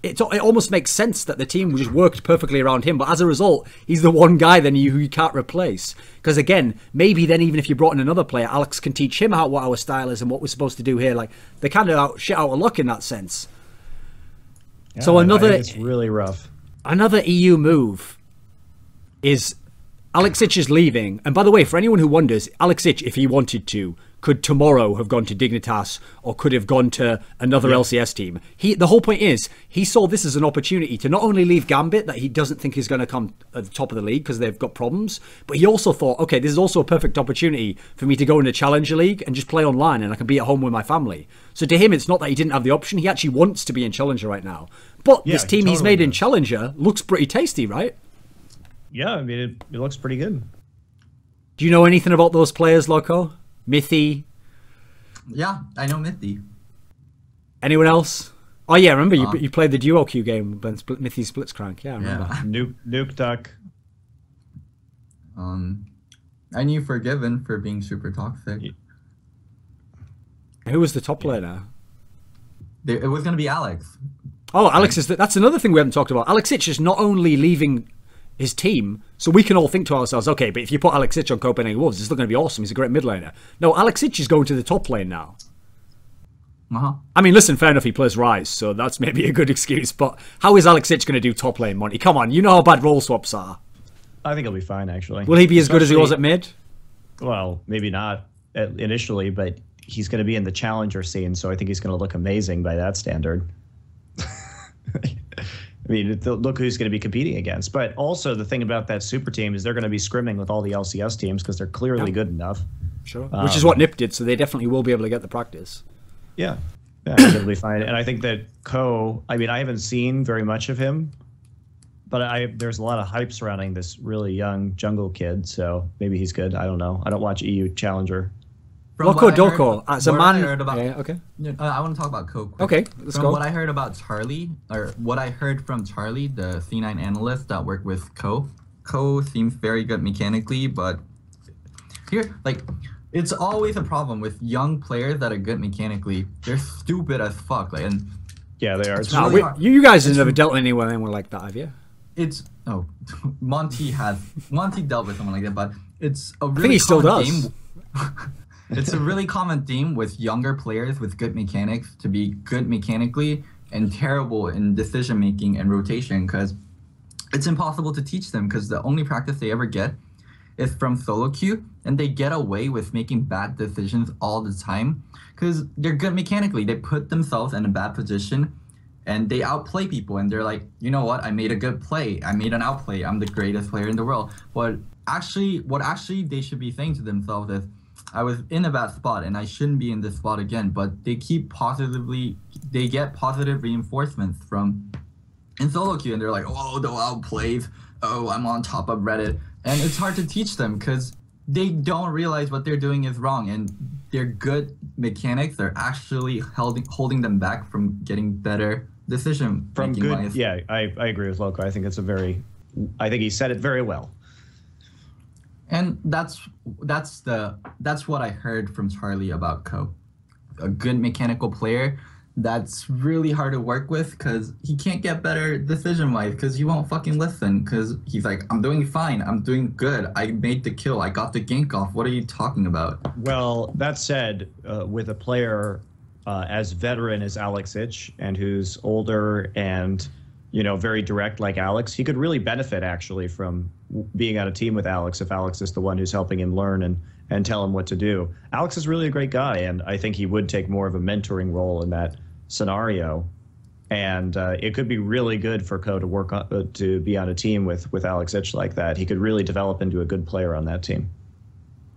It almost makes sense that the team just worked perfectly around him, but as a result, he's the one guy then who you can't replace. Because again, maybe then even if you brought in another player, Alex can teach him what our style is and what we're supposed to do here. Like, they kind of shit out of luck in that sense. Yeah, So it's really rough. Another EU move is Alex Ich is leaving. And by the way, for anyone who wonders, Alex Ich, if he wanted to, could tomorrow have gone to Dignitas or could have gone to another LCS team. The whole point is, he saw this as an opportunity to not only leave Gambit, that he doesn't think is going to come at the top of the league because they've got problems, but he also thought, okay, this is also a perfect opportunity for me to go into Challenger League and just play online and I can be at home with my family. So to him, it's not that he didn't have the option. He actually wants to be in Challenger right now. But this team he's made in Challenger looks pretty tasty, right? Yeah, I mean, it looks pretty good. Do you know anything about those players, Loco? Mithy? Yeah, I know Mithy. Anyone else? Oh yeah, remember you played the duo queue game when Mithy splits crank. Yeah, I remember. Nuke Duck. I knew Forgiven for being super toxic. Who was the top laner? It was gonna be Alex. Oh, Alex is that's another thing we haven't talked about. Alex Ich is not only leaving his team, so we can all think to ourselves, okay, but if you put Alex Ich on Copenhagen Wolves, it's still going to be awesome. He's a great mid laner. No, Alex Ich is going to the top lane now. I mean, listen, fair enough, he plays Rise, so that's maybe a good excuse, but how is Alex Ich going to do top lane, Monty? Come on, you know how bad role swaps are. I think he'll be fine, actually. Will he be as good as he was at mid? Well, maybe not initially, but he's going to be in the challenger scene, so I think he's going to look amazing by that standard. I mean, look who's going to be competing against. But also the thing about that super team is they're going to be scrimming with all the LCS teams because they're clearly good enough. Sure. Which is what Nip did, so they definitely will be able to get the practice. Yeah. I think it'll be fine. And I think that I mean, I haven't seen very much of him, but there's a lot of hype surrounding this really young jungle kid, so maybe he's good. I don't know. I don't watch EU Challenger. Locodoco, as a man. Okay. I want to talk about Coke. Okay, let's go. What I heard about Charlie, or what I heard from Charlie, the C9 analyst that worked with Co seems very good mechanically, but here, like, it's always a problem with young players that are good mechanically. They're stupid as fuck. Like, and yeah, they are. Really you guys have never dealt with anyone like that, have you? Monty dealt with someone like that, but it's a really I think he still does. It's a really common theme with younger players with good mechanics to be good mechanically and terrible in decision making and rotation, because it's impossible to teach them, because the only practice they ever get is from solo queue, and they get away with making bad decisions all the time because they're good mechanically. They put themselves in a bad position and they outplay people, and they're like, you know what, I made a good play, I made an outplay, I'm the greatest player in the world. But what actually they should be saying to themselves is, I was in a bad spot and I shouldn't be in this spot again. But they get positive reinforcements from in solo queue, and they're like, oh, the outplays, oh, I'm on top of Reddit. And it's hard to teach them because they don't realize what they're doing is wrong, and their good mechanics are actually holding them back from getting better decision making. Yeah, I agree with Loco. I think I think he said it very well. And that's what I heard from Charlie about Co. A good mechanical player that's really hard to work with because he can't get better decision-wise because he won't fucking listen, because he's like, I'm doing fine, I'm doing good, I made the kill, I got the gank off, what are you talking about? Well, that said, with a player as veteran as Alex Ich, and who's older and, you know, very direct like Alex, he could really benefit actually from being on a team with Alex if Alex is the one who's helping him learn and tell him what to do. Alex is really a great guy, and I think he would take more of a mentoring role in that scenario. And it could be really good for Co to work on, to be on a team with Alex Ich like that. He could really develop into a good player on that team.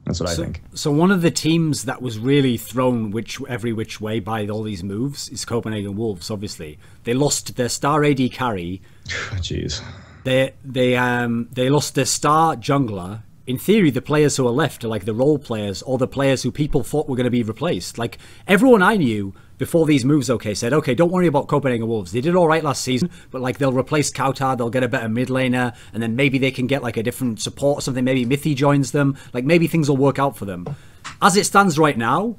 That's what I think. So one of the teams that was really thrown every which way by all these moves is Copenhagen Wolves, obviously. They lost their star AD carry. Jeez. they lost their star jungler. In theory, the players who are left are like the role players or the players who people thought were going to be replaced. Like everyone I knew before these moves, said, okay, don't worry about Copenhagen Wolves. They did all right last season, but like they'll replace Kautar, they'll get a better mid laner, and then maybe they can get like a different support or something. Maybe Mithy joins them. Like maybe things will work out for them. As it stands right now,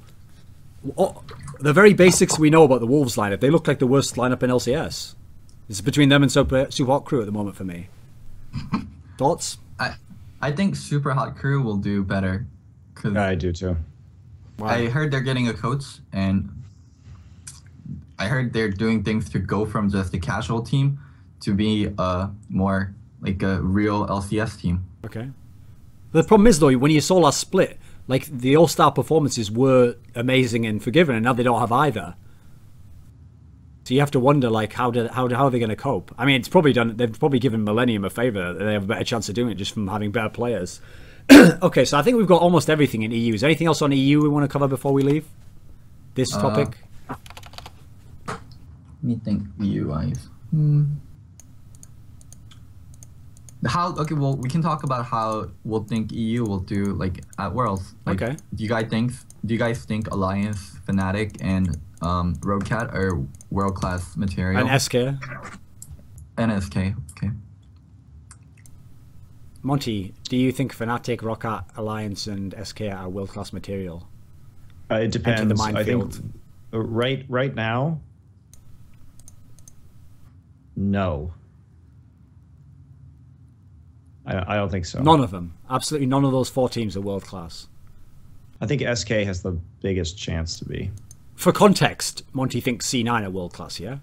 the very basics we know about the Wolves lineup, they look like the worst lineup in LCS. It's between them and Super Hot Crew at the moment for me. Thoughts? I think Super Hot Crew will do better. Cause I do too. Wow. I heard they're getting a coach, and I heard they're doing things to go from just a casual team to be more like a real LCS team. Okay. The problem is though, when you saw last split, like the all-star performances were amazing and forgiven, and now they don't have either. So you have to wonder, like, how are they going to cope? I mean, it's probably done. They've probably given Millennium a favor. They have a better chance of doing it just from having better players. Okay, so I think we've got almost everything in EU. Is there anything else on EU we want to cover before we leave this topic? Let me think. EU-wise. Okay, well, we can talk about how we'll think EU will do like at Worlds. Like, Okay. Do you guys think Alliance, Fnatic, and Roadcat are world-class material? And SK. And SK. Okay. Monty, do you think Fnatic, Rocket, Alliance, and SK are world-class material? It depends. Enter the I think minefield. right now, no. I don't think so. None of them. Absolutely none of those 4 teams are world-class. I think SK has the biggest chance to be. For context, Monty thinks C9 are world-class, yeah?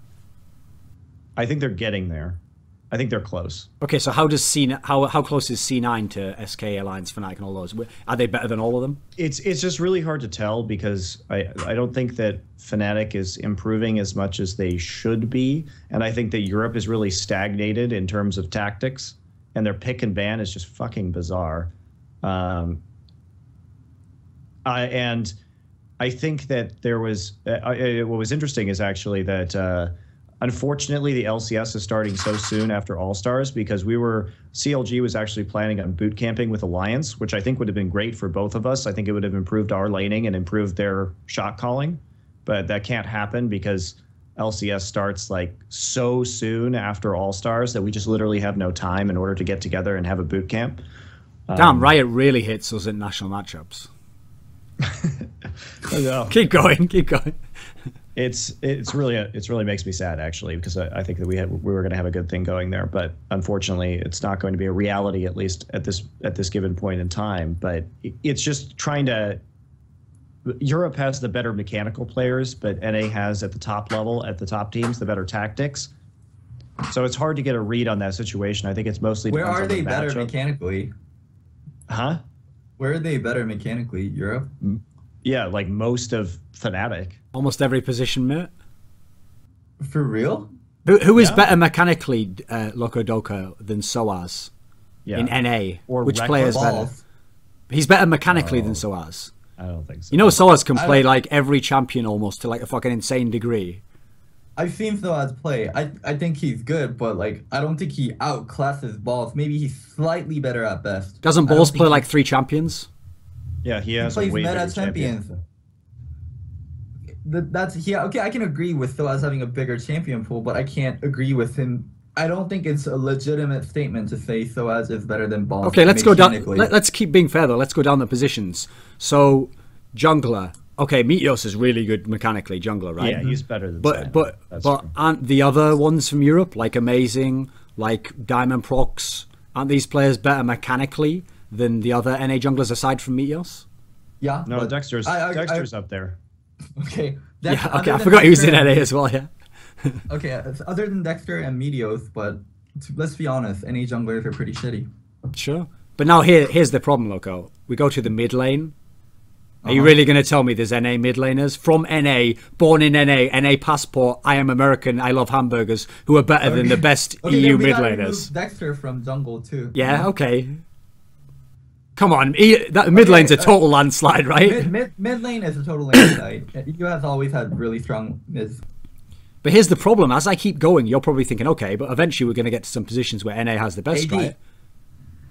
I think they're getting there. I think they're close. Okay, so how does how close is C9 to SK, Alliance, Fnatic, and all those? Are they better than all of them? It's just really hard to tell because I don't think that Fnatic is improving as much as they should be, and I think that Europe is really stagnated in terms of tactics, and their pick and ban is just fucking bizarre. And I think that there was what was interesting is actually that unfortunately the LCS is starting so soon after All Stars because CLG was actually planning on boot camping with Alliance, which I think would have been great for both of us. I think it would have improved our laning and improved their shot calling, but that can't happen because LCS starts like so soon after All Stars that we just literally have no time in order to get together and have a boot camp. Damn, Riot really hits us in national matchups. No. Keep going. It's really makes me sad actually because I think that we were going to have a good thing going there, but unfortunately it's not going to be a reality at least at this given point in time. But it's just trying to. Europe has the better mechanical players, but NA has at the top level, at the top teams, the better tactics. So it's hard to get a read on that situation. I think it's mostly Where depends are on they the better matchup. mechanically? Huh? Where are they better mechanically? Europe? Yeah, like most of Fnatic. Almost every position, mate. For real? Who is Yeah. better mechanically, Locodoco, than Soaz Yeah. in NA? Or Which player is better? Balls. He's better mechanically than Soaz. I don't think so. You know, Soaz can play don't- like every champion almost to like a fucking insane degree. I've seen Thoaz play. I think he's good, but like I don't think he outclasses Balls. Maybe he's slightly better at best. Doesn't I don't Balls think play he- like 3 champions? Yeah, he He has a plays way meta bigger champion. champions. Okay, I can agree with Thoaz having a bigger champion pool, but I can't agree with him. I don't think it's a legitimate statement to say Thoaz is better than Balls. Okay, let's go down. mechanically. Let's keep being fair though. Let's go down the positions. So, jungler. Okay, Meteos is really good mechanically, jungler, right? Yeah, he's better than But Sion. but That's but true. aren't the other ones from Europe like Amazing, like Diamond Prox? Aren't these players better mechanically than the other NA junglers aside from Meteos? Yeah. No, but Dexter's up there. Okay. Yeah, okay. other I than forgot he was in Dexter- NA as well. Yeah. Okay, other than Dexter and Meteos, but let's be honest, NA junglers are pretty shitty. Sure. But now here's the problem, Loco. We go to the mid lane. Are you Uh-huh. really going to tell me there's NA mid laners from NA, born in NA passport, I am American, I love hamburgers, who are better than the best Okay, EU then we mid gotta laners? remove Dexter from jungle too. Yeah, okay. Come on, that mid lane's a total landslide, right? Mid lane is a total landslide. EU has always had really strong mids. But here's the problem. As I keep going, you're probably thinking, okay, but eventually we're going to get to some positions where NA has the best, AD. right?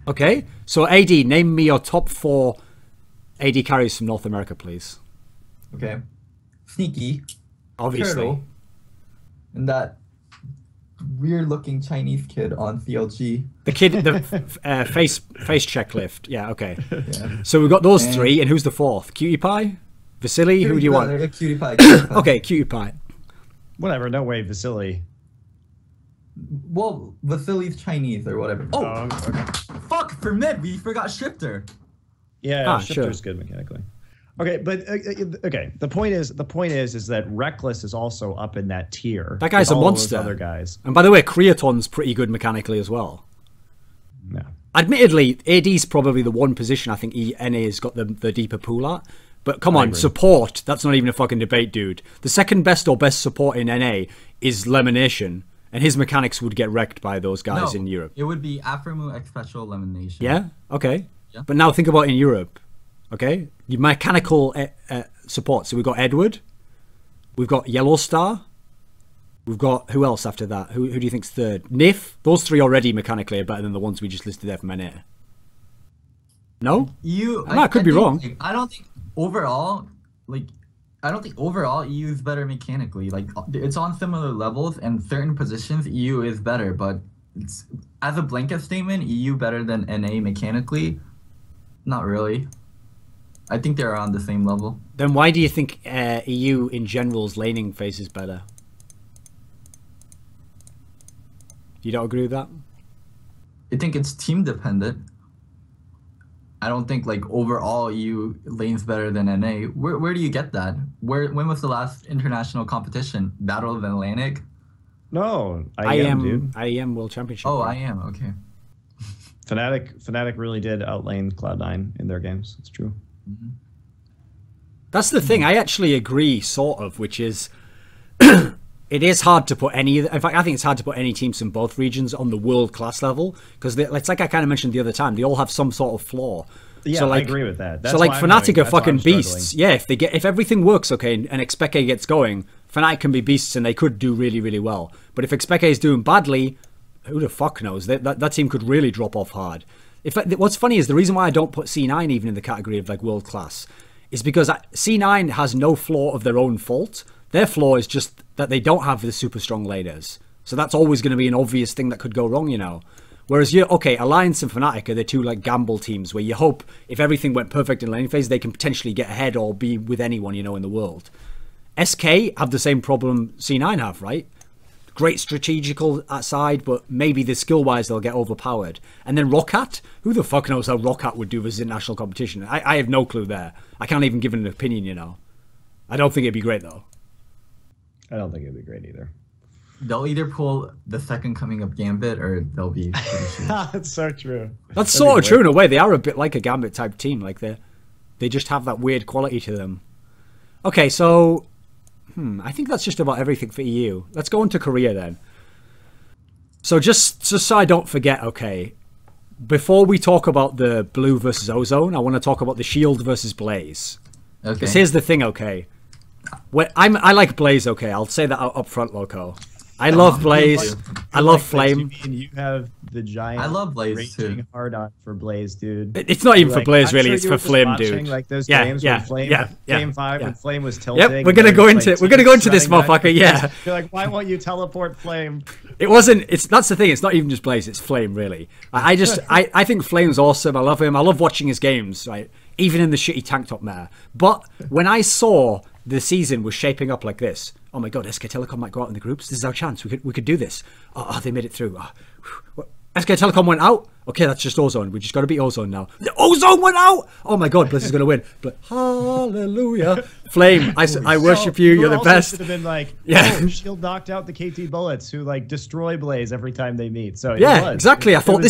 Okay. So AD, name me your top 4 AD carries from North America, please. Okay. Sneaky. Obviously. Turtle. And that weird-looking Chinese kid on CLG. The kid, the face check lift. Yeah, okay. Yeah. So we've got those 3, and who's the 4th? Cutie Pie? Vasily? Who do you want? Cutie Pie. Cutie Pie. Okay, Cutie Pie. Whatever. No way, Vasily. Well, Vasily's Chinese or whatever. Oh, Okay. fuck! For mid, we forgot Shifter. Yeah, sure. Shifter's good mechanically. Okay, but okay. The point is that Reckless is also up in that tier. That guy's with a all those monster. Other guys. And by the way, Creaton's pretty good mechanically as well. Yeah. Admittedly, AD's probably the one position I think NA has got the deeper pool at. But come on, agree. support. That's not even a fucking debate, dude. The second best or best support in NA is Lemonation. And his mechanics would get wrecked by those guys in Europe. It would be Afromu Xpecial Elimination. Yeah? Okay. Yeah. But now think about in Europe. Okay? Your mechanical support. So we've got Edward. We've got Yellow Star. We've got... Who else after that? Who do you think's third? Nif. Those 3 already mechanically are better than the ones we just listed there from NA. No? I could be wrong. Like, I don't think overall EU is better mechanically. Like, it's on similar levels, and certain positions EU is better. But it's, as a blanket statement, EU better than NA mechanically. Not really. I think they're on the same level. Then why do you think EU in general's laning phase is better? You don't agree with that? I think it's team dependent. I don't think like overall EU lanes better than NA. Where do you get that? When was the last international competition? Battle of Atlantic? No, IEM, dude. IEM World Championship. Oh, IEM. Okay. Fnatic really did outlane Cloud9 in their games. It's true. Mm-hmm. That's the thing. I actually agree, sort of, which is it is hard to put any. In fact, I think it's hard to put any teams from both regions on the world class level because it's like I kind of mentioned the other time. They all have some sort of flaw. Yeah, so, like, I agree with that. That's so like why Fnatic are fucking struggling. beasts. Yeah, if everything works okay and Xpecial gets going, Fnatic can be beasts and they could do really, really well. But if Xpecial is doing badly, who the fuck knows? That team could really drop off hard. What's funny is the reason why I don't put C9 even in the category of like world class is because C9 has no flaw of their own fault. Their flaw is just that they don't have the super strong laders. So that's always going to be an obvious thing that could go wrong, you know. Whereas Alliance and Fnatic are the 2 like gamble teams where you hope if everything went perfect in lane phase, they can potentially get ahead or be with anyone, you know, in the world. SK have the same problem C9 have, right? Great strategical side, but maybe the skill-wise they'll get overpowered. And then Roccat, who the fuck knows how Roccat would do versus international competition? I have no clue there. I can't even give an opinion, you know. I don't think it'd be great, though. I don't think it'd be great either. They'll either pull the second coming of Gambit or they'll be pretty shit. That's so true. That's sort of true in a way. They are a bit like a Gambit type team. Like they just have that weird quality to them. Okay, so... I think that's just about everything for EU. Let's go into Korea then. So just so I don't forget, okay, before we talk about the Blue versus Ozone, I want to talk about the Shield versus Blaze. Okay. Because here's the thing, okay. I like Blaze, okay. I'll say that up front, Loco. I love Blaze. I love Flame. You have the giant. I love Blaze too. Hard on for Blaze, dude. It's not even for like, Blaze, really. Sure It's for Flame, dude. Like those games when Flame, Game 5 when Flame was tilting. Yep, we're gonna go into this, motherfucker. Yeah. You're like, why won't you teleport Flame? It wasn't. That's the thing. It's not even just Blaze. It's Flame, really. I think Flame's awesome. I love him. I love watching his games, right? Even in the shitty tank top meta. But when I saw the season was shaping up like this, oh my god, SK Telecom might go out in the groups. This is our chance. We could do this. Oh, they made it through. SK Telecom went out. Okay, that's just Ozone. We just got to beat Ozone now. Ozone went out. Oh my god, Bliss is gonna win. But hallelujah, Flame. I worship you. You're the best. Should have been like, yeah. Shield knocked out the KT Bullets, who like destroy Blaze every time they meet. So yeah, exactly. I thought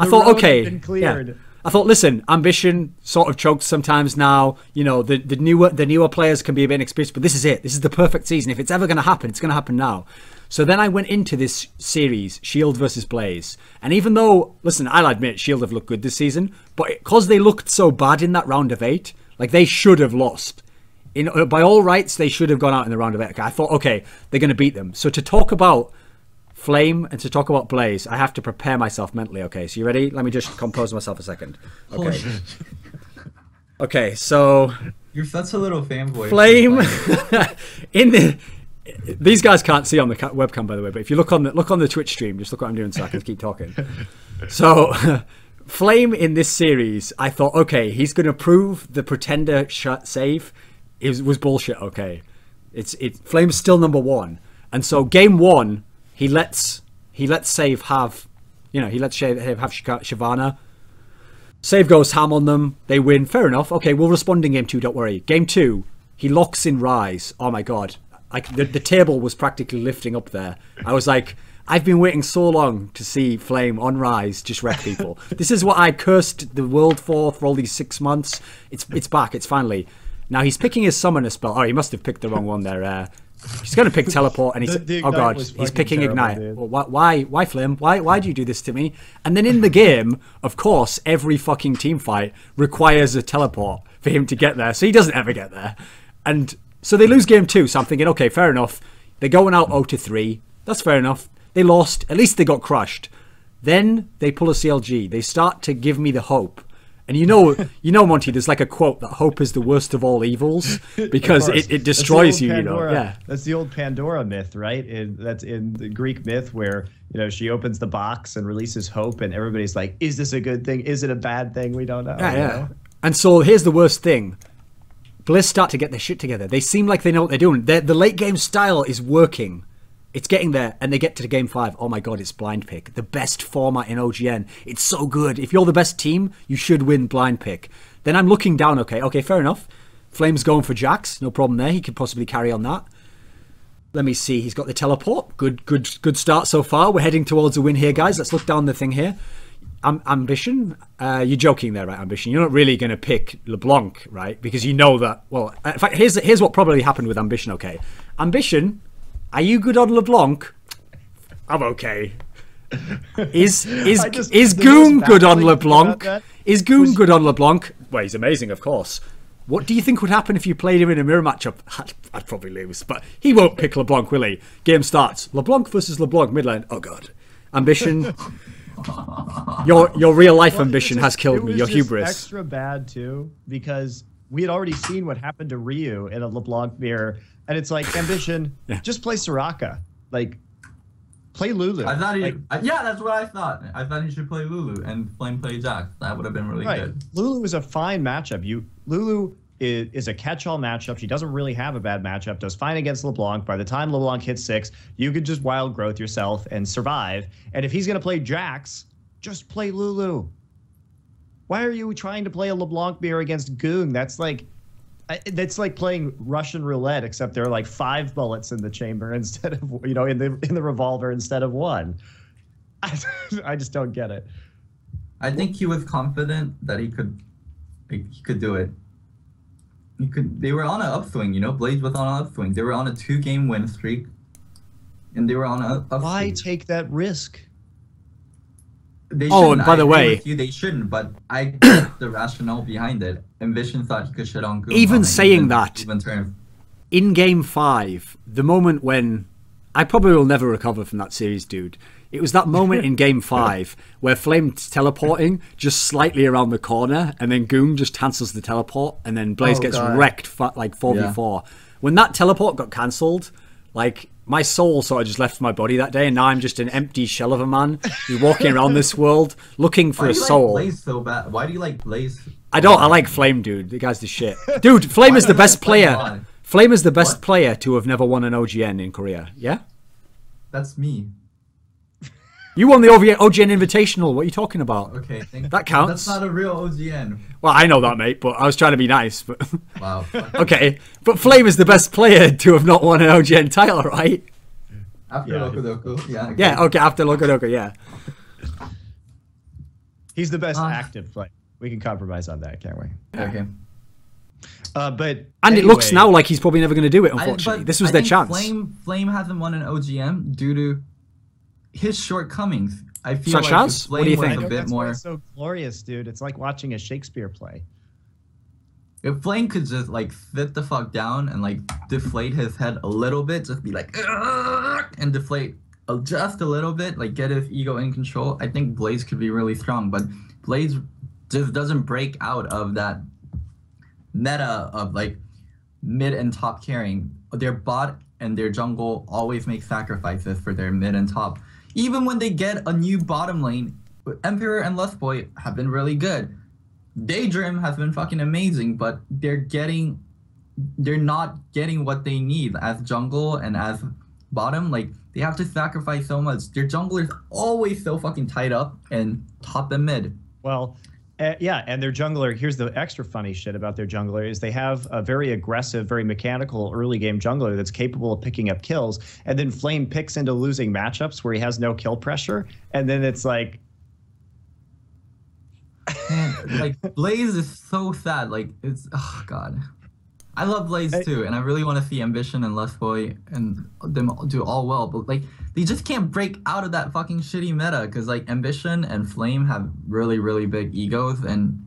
okay. Yeah. I thought, listen, ambition sort of chokes sometimes now. You know, the newer players can be a bit inexperienced, but this is it. This is the perfect season. If it's ever going to happen, it's going to happen now. So then I went into this series, Shield versus Blaze. And even though, listen, I'll admit Shield have looked good this season, but because they looked so bad in that round of 8, like they should have lost. by all rights, they should have gone out in the round of 8. I thought, okay, they're going to beat them. So to talk about Flame and to talk about Blaze, I have to prepare myself mentally. Okay, so you ready? Let me just compose myself a second. Okay. Okay, so You're such a little fanboy. Flame these guys can't see on the webcam, by the way, but if you look on the Twitch stream, just look what I'm doing so I can keep talking. So Flame in this series, I thought, okay, he's going to prove the pretender save was bullshit. Okay, Flame's still number 1, and so game 1 he lets save have, he lets save have Shyvana. Save goes ham on them. They win. Fair enough. Okay, we'll respond in game 2. Don't worry. Game 2, he locks in Rise. Oh my god, the table was practically lifting up there. I was like, I've been waiting so long to see Flame on Rise just wreck people. This is what I cursed the world for all these 6 months. It's back. It's finally. Now he's picking his summoner spell. Oh, he must have picked the wrong one there. He's going to pick teleport, and he's oh god, he's picking ignite. Well, why Flame? Why do you do this to me? And then in the game, of course, every fucking team fight requires a teleport for him to get there, so he doesn't ever get there. And so they lose game 2. So I'm thinking, okay, fair enough. They're going out 0-3. That's fair enough. They lost. At least they got crushed. Then they pull a CLG. They start to give me the hope. And you know, Monty, there's like a quote that hope is the worst of all evils because it destroys you. Yeah, that's the old Pandora myth, right? That's in the Greek myth where she opens the box and releases hope, and everybody's like, "Is this a good thing? Is it a bad thing? We don't know." Yeah. And so here's the worst thing: Bliss start to get their shit together. They seem like they know what they're doing. The late game style is working. It's getting there, and they get to game 5. Oh my god, it's blind pick. The best format in OGN. It's so good. If you're the best team, you should win blind pick. Then I'm looking down, okay, fair enough. Flame's going for Jax, no problem there. He could possibly carry on that. Let me see, he's got the teleport. Good start so far. We're heading towards a win here, guys. Let's look down the thing here. Ambition? You're joking there, right, Ambition? You're not really going to pick LeBlanc, right? Because you know that, well, in fact, here's what probably happened with Ambition, okay. Ambition... Are you good on LeBlanc? I'm okay. Is Goon good on LeBlanc? Is Goon good on LeBlanc? Well, he's amazing, of course. What do you think would happen if you played him in a mirror matchup? I'd probably lose, but he won't pick LeBlanc, will he? Game starts. LeBlanc versus LeBlanc, mid lane. Oh, God. Ambition. Your real life ambition has killed me. Your hubris. Extra bad, too, because we had already seen what happened to Ryu in a LeBlanc mirror. And it's like, Ambition, just play Soraka. Like, play Lulu. I thought yeah, that's what I thought. I thought he should play Lulu and Flame play Jax. That would have been really good. Lulu is a fine matchup. Lulu is a catch-all matchup. She doesn't really have a bad matchup. Does fine against LeBlanc. By the time LeBlanc hits 6, you could just wild growth yourself and survive. And if he's going to play Jax, just play Lulu. Why are you trying to play a LeBlanc mirror against Goon? That's like playing Russian roulette, except there are like 5 bullets in the chamber instead of in the revolver instead of 1. I just don't get it. I think he was confident that he could do it. They were on an upswing, Blaze was on an upswing. They were on a 2-game win streak, and they were on an upswing. Why take that risk? And by the way, they shouldn't, but I get the rationale behind it. Ambition thought he could shit on Goon. Even saying that, in game 5, the moment when I probably will never recover from that series, dude. It was that moment in game 5 where Flame's teleporting just slightly around the corner, and then Goon just cancels the teleport, and then Blaze gets wrecked like 4v4. Yeah. When that teleport got cancelled, like, my soul sort of just left my body that day, and now I'm just an empty shell of a man who's walking around this world looking for a soul. Why do you like Blaze so bad? Why do you like Blaze? I don't. I like Flame, dude. The guy's the shit. Dude, Flame is the best player. Flame is the best player to have never won an OGN in Korea. Yeah? That's me. You won the OGN Invitational. What are you talking about? Okay, that counts. That's not a real OGN. Well, I know that, mate, but I was trying to be nice. But wow. Okay, but Flame is the best player to have not won an OGN title, right? After Locodoco, yeah. Okay. Yeah, okay, after Locodoco, yeah. He's the best active player. We can compromise on that, can't we? Okay. And it looks now like he's probably never going to do it, unfortunately. This was their chance. Flame hasn't won an OGM due to his shortcomings. I feel such like as? What do you think? A bit more. It's so glorious, dude. It's like watching a Shakespeare play. If Flame could just like sit the fuck down and like deflate his head a little bit, just be like, "Ugh," and deflate just a little bit, like get his ego in control, I think Blaze could be really strong. But Blaze just doesn't break out of that meta of like mid and top carrying. Their bot and their jungle always make sacrifices for their mid and top. Even when they get a new bottom lane, Emperor and Lustboy have been really good. Daydream has been fucking amazing, but they're not getting what they need as jungle and as bottom. Like, they have to sacrifice so much. Their jungler is always so fucking tied up and top and mid. Well, yeah, and their jungler, here's the extra funny shit about their jungler, is they have a very aggressive, very mechanical early game jungler that's capable of picking up kills, and then Flame picks into losing matchups where he has no kill pressure, and then it's like... Man, like, Blaze is so sad. Like, it's... Oh, God. I love Blaze too, and I really want to see Ambition and Lustboy and them do all well, but like they just can't break out of that fucking shitty meta because like Ambition and Flame have really, really big egos, and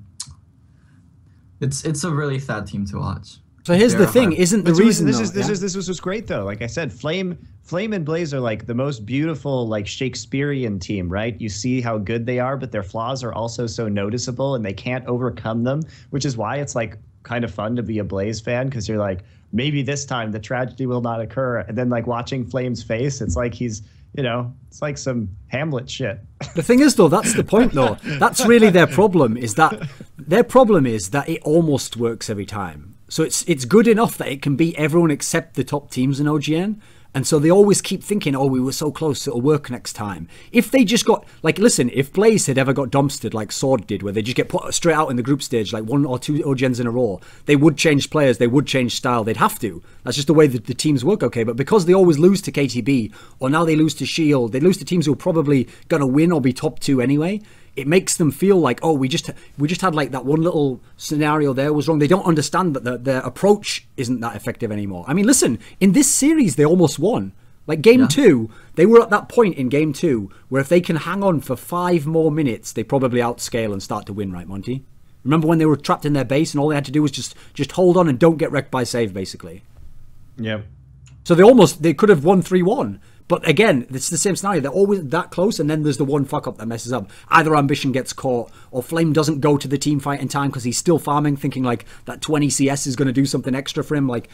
it's a really sad team to watch. So here's the thing: isn't the reason this was great though? Like I said, Flame and Blaze are like the most beautiful, like Shakespearean team, right? You see how good they are, but their flaws are also so noticeable, and they can't overcome them, which is why it's like kind of fun to be a Blaze fan, because you're like, maybe this time the tragedy will not occur, and then like watching Flame's face, it's like he's, you know, it's like some Hamlet shit. The thing is though, that's the point though. That's really their problem, is that it almost works every time. So it's good enough that it can beat everyone except the top teams in OGN. And so they always keep thinking, oh, we were so close, it'll work next time. If they just got, like, listen, if Blaze had ever got dumpstered like Sword did, where they just get put straight out in the group stage, like 1 or 2 OGNs in a row, they would change players, they would change style, they'd have to. That's just the way that the teams work, okay? But because they always lose to KTB, or now they lose to Shield, they lose to teams who are probably going to win or be top 2 anyway, it makes them feel like, oh, we just had like that one little scenario there was wrong. They don't understand that their approach isn't that effective anymore. I mean, listen, in this series, they almost won. Like game 2, they were at that point in game 2 where if they can hang on for 5 more minutes, they probably outscale and start to win, right, Monty? Remember when they were trapped in their base and all they had to do was just hold on and don't get wrecked by save, basically? Yeah. So they could have won 3-1. But again, it's the same scenario. They're always that close, and then there's the one fuck up that messes up. Either Ambition gets caught, or Flame doesn't go to the team fight in time because he's still farming, thinking like that 20 CS is going to do something extra for him. Like,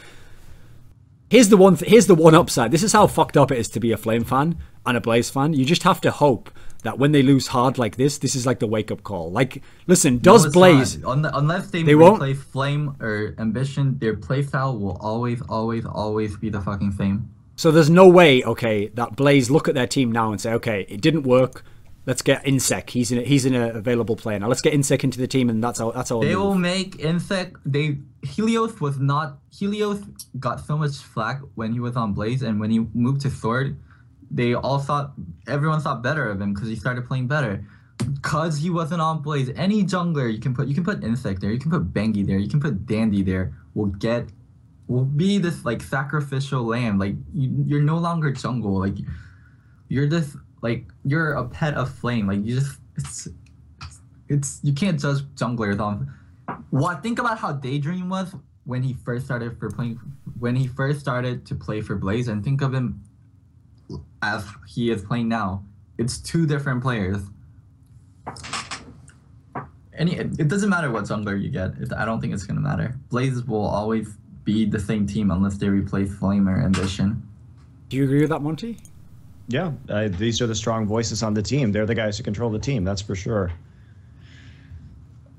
here's the one upside. This is how fucked up it is to be a Flame fan and a Blaze fan. You just have to hope that when they lose hard like this is like the wake up call. Like, listen, does Blaze unless they won't play Flame or Ambition, their playstyle will always be the fucking same. So there's no way, okay, that Blaze look at their team now and say, okay, it didn't work. Let's get Insec. He's in an available player now. Let's get Insec into the team, and that's how. They will make Insec. Helios got so much flack when he was on Blaze, and when he moved to Sword, everyone thought better of him because he started playing better. Because he wasn't on Blaze, any jungler you can put Insec there, you can put Bengi there, you can put Dandy there. Will be this like sacrificial lamb. Like you're no longer jungle. Like you're just like you're a pet of Flame. Like you just you can't judge junglers on what. Think about how Daydream was when he first started to play for Blaze, and think of him as he is playing now. It's 2 different players. It doesn't matter what jungler you get. I don't think it's gonna matter. Blaze will always be the same team unless they replace Flame or Ambition. Do you agree with that, Monty? Yeah, these are the strong voices on the team. They're the guys who control the team, that's for sure.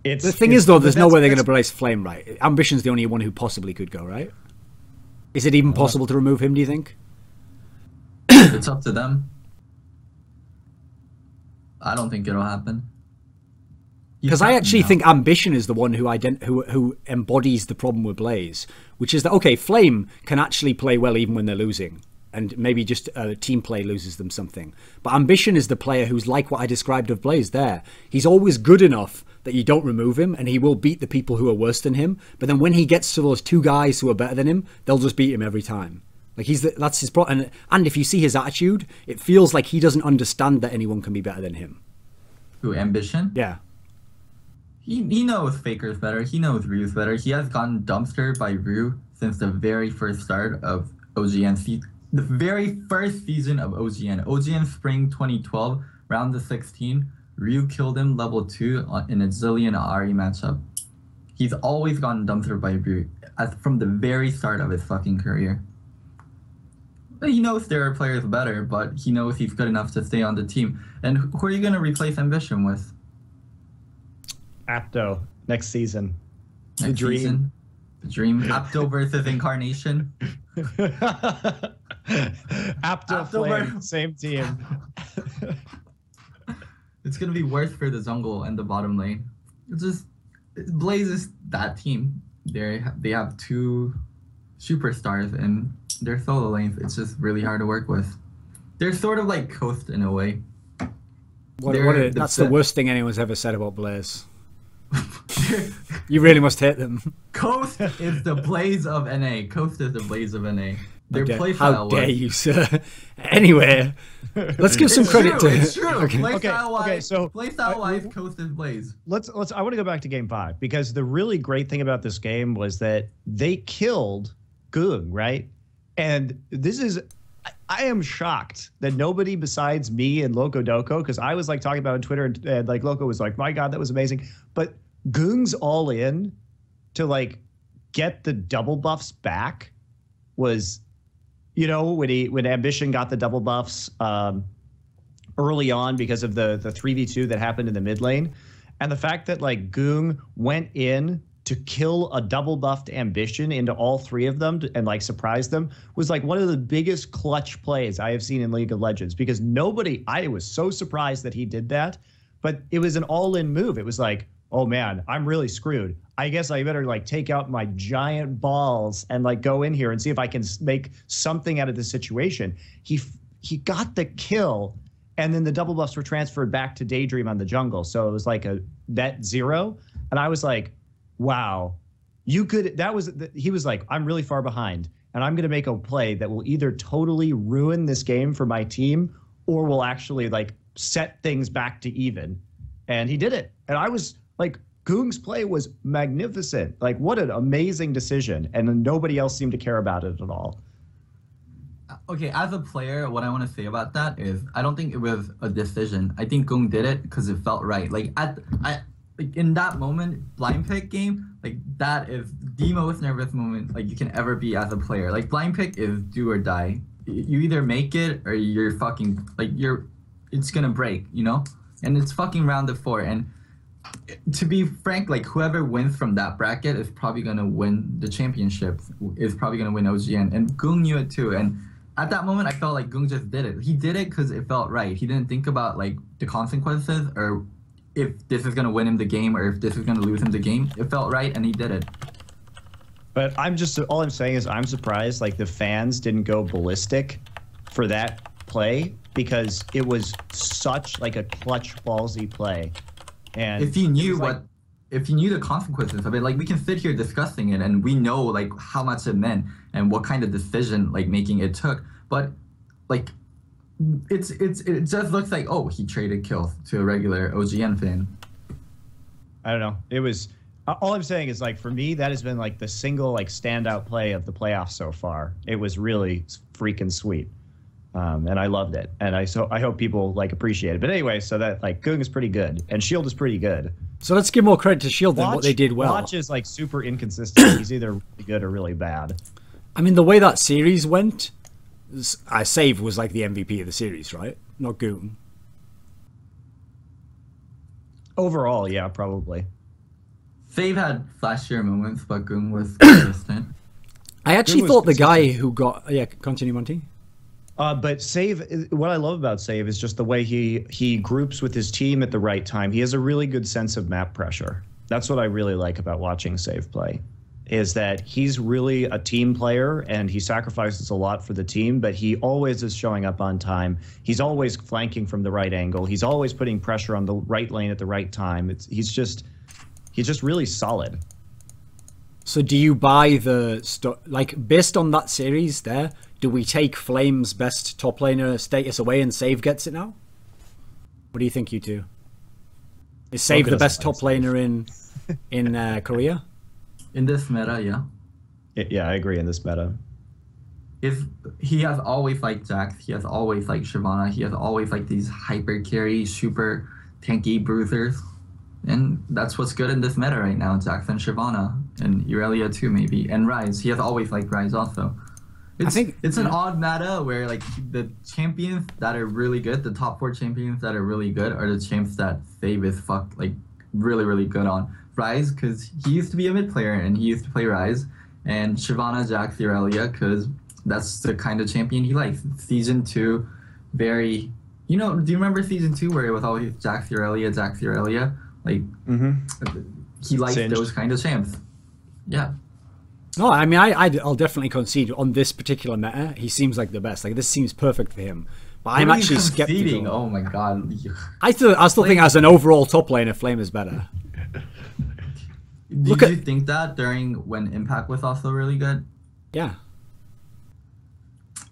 The thing is, though, there's no way they're going to replace Flame, right? Ambition's the only one who possibly could go, right? Is it even possible to remove him, do you think? It's up to them. I don't think it'll happen. Because I actually think Ambition is the one who embodies the problem with Blaze, which is that, okay, Flame can actually play well even when they're losing, and maybe just team play loses them something. But Ambition is the player who's like what I described of Blaze there. He's always good enough that you don't remove him, and he will beat the people who are worse than him. But then when he gets to those 2 guys who are better than him, they'll just beat him every time. Like that's his problem. And if you see his attitude, it feels like he doesn't understand that anyone can be better than him. Who, Ambition? Yeah. He knows Faker's better. He knows Ryu's better. He has gotten dumpstered by Ryu since the very first start of OGN. The very first season of OGN. OGN Spring 2012, round of 16. Ryu killed him level 2 in a Zillion Ari matchup. He's always gotten dumpstered by Ryu from the very start of his fucking career. He knows there are players better, but he knows he's good enough to stay on the team. And who are you going to replace Ambition with? Apto next season. The dream. The dream. Apto versus Incarnation. Apto Flame, same team. It's gonna be worse for the jungle and the bottom lane. Blaze is that team. They have 2 superstars and their solo lanes. It's just really hard to work with. They're sort of like Coast in a way. That's the worst thing anyone's ever said about Blaze. You really must hate them. Coast is the Blaze of NA. Coast is the Blaze of NA. Their playstyle. How dare you, sir? Anyway, let's give some credit to. It's true. Okay. Playstyle-wise, Coast is Blaze. Let's. I want to go back to Game 5 because the really great thing about this game was that they killed Goong, right? And this is. I am shocked that nobody besides me and Locodoco, because I was like talking about it on Twitter and like Loco was like, my God, that was amazing. But Goong's all in to like get the double buffs back was, you know, when Ambition got the double buffs early on because of the 3v2 that happened in the mid lane. And the fact that like Goong went in to kill a double buffed Ambition into all 3 of them and like surprise them was like one of the biggest clutch plays I have seen in League of Legends, because I was so surprised that he did that, but it was an all-in move. It was like, oh man, I'm really screwed. I guess I better like take out my giant balls and like go in here and see if I can make something out of this situation. He got the kill, and then the double buffs were transferred back to Daydream on the jungle. So it was like a net 0. And I was like, wow, he was like, I'm really far behind and I'm going to make a play that will either totally ruin this game for my team or will actually like set things back to even. And he did it. And I was like, Goong's play was magnificent. Like, what an amazing decision. And nobody else seemed to care about it at all. Okay, as a player, what I want to say about that is I don't think it was a decision. I think Goong did it because it felt right. Like in that moment, blind pick game, like that is the most nervous moment like you can ever be as a player. Like blind pick is do or die. You either make it or you're fucking like it's gonna break, you know? And it's fucking round of 4. And to be frank, like whoever wins from that bracket is probably gonna win the championship. Is probably gonna win OGN. And Goong knew it too. And at that moment, I felt like Goong just did it. He did it because it felt right. He didn't think about like the consequences or if this is going to win him the game or if this is going to lose him the game. It felt right and he did it. But all I'm saying is I'm surprised like the fans didn't go ballistic for that play, because it was such like a clutch ballsy play. And if you knew if you knew the consequences of it, like we can sit here discussing it and we know like how much it meant and what kind of decision like making it took, but like it just looks like, oh, he traded kills to a regular OGN fan. I don't know. It was all I'm saying is like for me that has been like the single like standout play of the playoffs so far. It was really freaking sweet. And I loved it. And I hope people like appreciate it. But anyway, so that like Goong is pretty good and Shield is pretty good. So let's give more credit to Shield than what they did well. Watch is like super inconsistent. He's either really good or really bad. I mean, the way that series went, Save was like the MVP of the series, right? Not Goong. Overall, yeah, probably. Save had flashier moments, but Goong was consistent. I actually thought the guy who got... Yeah, continue, Monty. But Save, what I love about Save is just the way he groups with his team at the right time. He has a really good sense of map pressure. That's what I really like about watching Save play, is that he's really a team player and he sacrifices a lot for the team, but he always is showing up on time. He's always flanking from the right angle. He's always putting pressure on the right lane at the right time. He's just really solid. So do you buy like based on that series there, do we take Flame's best top laner status away and Save gets it now? What do you think, you two? Is Save Loco the best doesn't top laner in Korea? In this meta, yeah. Yeah, I agree in this meta. If he has always liked Jax, he has always liked Shyvana, he has always liked these hyper carry, super tanky bruisers. And that's what's good in this meta right now, Jax and Shyvana. And Irelia too, maybe. And Ryze. He has always liked Ryze also. It's an odd meta where like the champions that are really good, the top 4 champions that are really good are the champs that Save is like really, really good on. Ryze, because he used to be a mid player and he used to play Ryze. And Shyvana, Jax, Irelia, because that's the kind of champion he likes. Season 2, very... do you remember Season 2 where it was always Jax, Irelia? Like, he likes those kind of champs. Yeah. No, I mean, I'll definitely concede on this particular meta. He seems like the best. Like, this seems perfect for him. But I'm actually skeptical. Oh my god. I still think as an overall top laner, Flame is better. Did you think that when Impact was also really good? Yeah.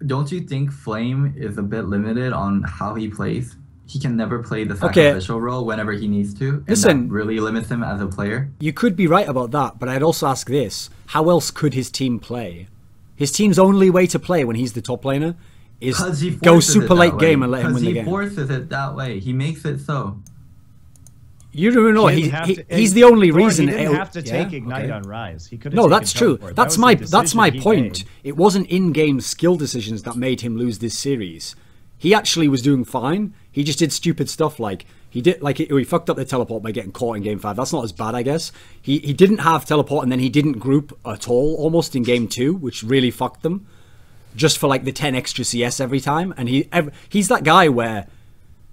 Don't you think Flame is a bit limited on how he plays? He can never play the sacrificial role whenever he needs to, and that really limits him as a player. You could be right about that, but I'd also ask this. How else could his team play? His team's only way to play when he's the top laner is go super late game and let him win the game. Because he forces it that way. He makes it so. You don't know. He's the only reason. He didn't have to take Ignite on Ryze. He could. No, that's true. That's my point. It wasn't in-game skill decisions that made him lose this series. He actually was doing fine. He just did stupid stuff like he fucked up the teleport by getting caught in game 5. That's not as bad, I guess. He didn't have teleport and then he didn't group at all almost in game 2, which really fucked them. Just for like the 10 extra CS every time. And he's that guy where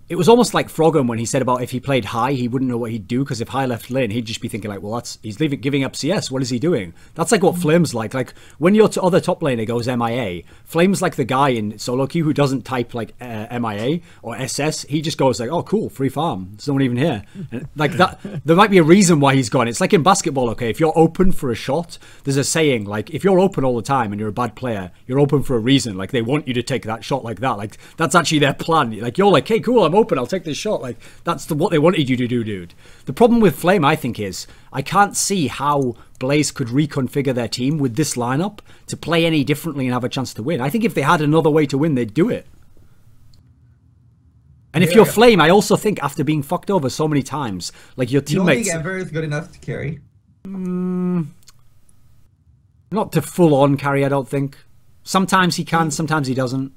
it was almost like Froggen when he said about if he played high, he wouldn't know what he'd do because if high left lane, he'd just be thinking like, well, he's giving up CS. What is he doing? That's like what Flame's like. Like when your other top laner goes MIA, Flame's like the guy in solo queue who doesn't type like MIA or SS. He just goes like, oh, cool, free farm. There's no one even here. And like that, there might be a reason why he's gone. It's like in basketball, okay? If you're open for a shot, there's a saying like, if you're open all the time and you're a bad player, you're open for a reason. Like they want you to take that shot like that. Like that's actually their plan. Like you're like, hey, cool, I'm open. I'll take this shot. Like that's what they wanted you to do, dude. The problem with Flame, I think, is I can't see how Blaze could reconfigure their team with this lineup to play any differently and have a chance to win. I think if they had another way to win, they'd do it. And if you're Flame, I also think after being fucked over so many times, like your teammates... You don't think Ever is good enough to carry? Not to full-on carry, I don't think. Sometimes he can, sometimes he doesn't.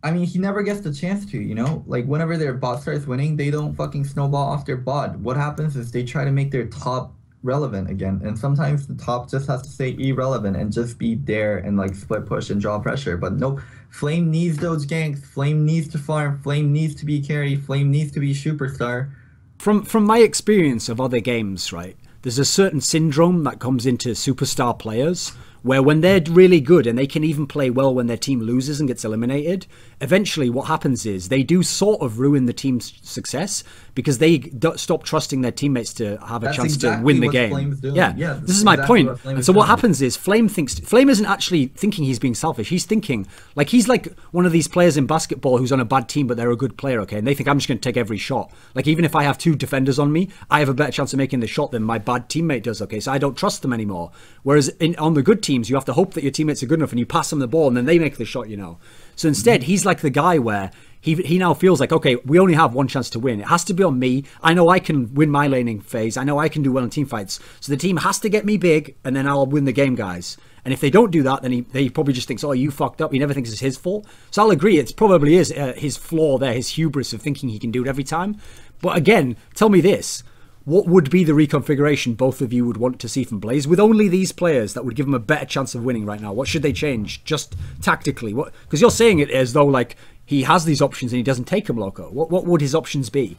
I mean, he never gets the chance to, you know? Like, whenever their bot starts winning, they don't fucking snowball off their bot. What happens is they try to make their top relevant again. And sometimes the top just has to stay irrelevant and just be there and, like, split push and draw pressure. But nope, Flame needs those ganks. Flame needs to farm. Flame needs to be carry. Flame needs to be superstar. From my experience of other games, right, there's a certain syndrome that comes into superstar players where when they're really good and they can even play well when their team loses and gets eliminated, eventually what happens is they do sort of ruin the team's success because they stop trusting their teammates to have a chance to win the game. Yeah, this is my point. And so what happens is Flame isn't actually thinking he's being selfish. He's thinking, like he's like one of these players in basketball who's on a bad team but they're a good player, okay? And they think I'm just going to take every shot. Like even if I have 2 defenders on me, I have a better chance of making the shot than my bad teammate does, okay? So I don't trust them anymore. Whereas on the good teams, you have to hope that your teammates are good enough and you pass them the ball and then they make the shot, you know? So instead, he's like the guy where he now feels like, okay, we only have one chance to win. It has to be on me. I know I can win my laning phase. I know I can do well in team fights. So the team has to get me big and then I'll win the game, guys. And if they don't do that, then he probably just thinks, oh, you fucked up. He never thinks it's his fault. So I'll agree, it probably is his flaw there, his hubris of thinking he can do it every time. But again, tell me this. What would be the reconfiguration both of you would want to see from Blaze with only these players that would give him a better chance of winning right now? What should they change just tactically? Because you're saying it as though like he has these options and he doesn't take them, Loco. What would his options be?